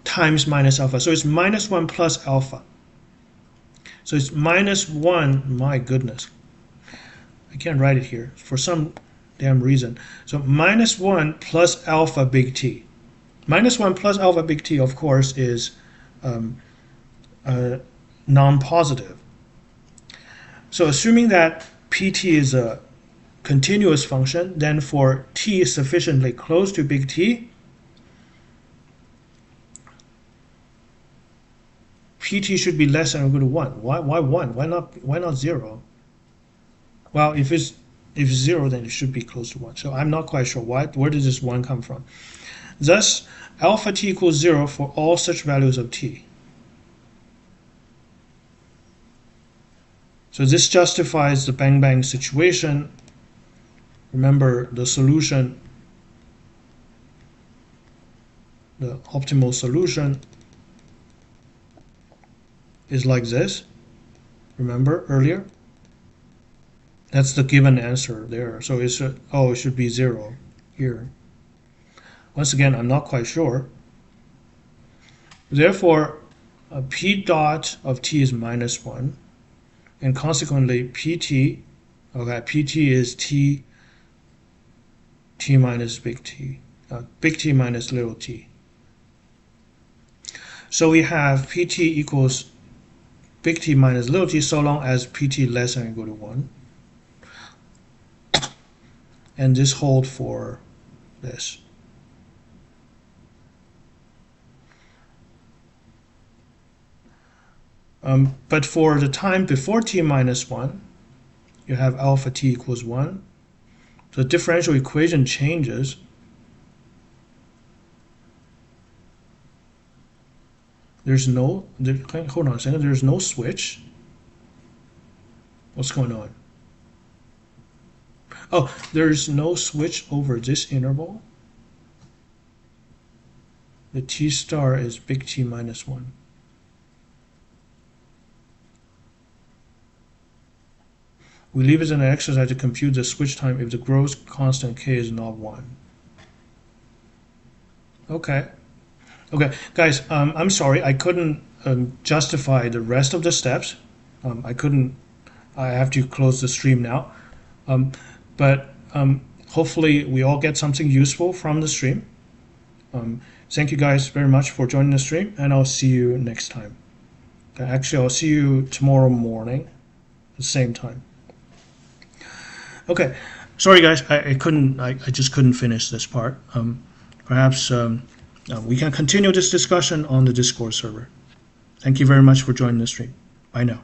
times minus alpha. So it's -1 plus alpha. So it's -1, my goodness. I can't write it here for some damn reason. So -1 plus alpha big T. -1 plus alpha big T, of course, is non-positive. So assuming that Pt is a continuous function, then for t sufficiently close to big T, Pt should be less than or equal to 1. Why 1? Why not 0? Well, if it's 0, then it should be close to 1. So I'm not quite sure where does this 1 come from. Thus, alpha t equals 0 for all such values of t. So this justifies the bang-bang situation. Remember, the solution, the optimal solution is like this. Remember earlier? That's the given answer there. So it should be 0 here. Once again, I'm not quite sure. Therefore, P dot of t is -1, and consequently Pt, okay, Pt is t minus big T, big T minus little t. So we have Pt equals big T minus little t so long as Pt less than or equal to 1. And this holds for this. But for the time before t minus 1, you have alpha t equals 1. So the differential equation changes. Hold on a second, there's no switch. What's going on? Oh, there's no switch over this interval. The t star is big T minus 1. We leave it as an exercise to compute the switch time if the growth constant k is not 1. Okay. Okay, guys, I'm sorry, I couldn't justify the rest of the steps. I have to close the stream now. But hopefully we all get something useful from the stream. Thank you guys very much for joining the stream, and I'll see you next time. Actually, I'll see you tomorrow morning at the same time. Okay, sorry guys, I just couldn't finish this part. Perhaps we can continue this discussion on the Discord server. Thank you very much for joining the stream. Bye now.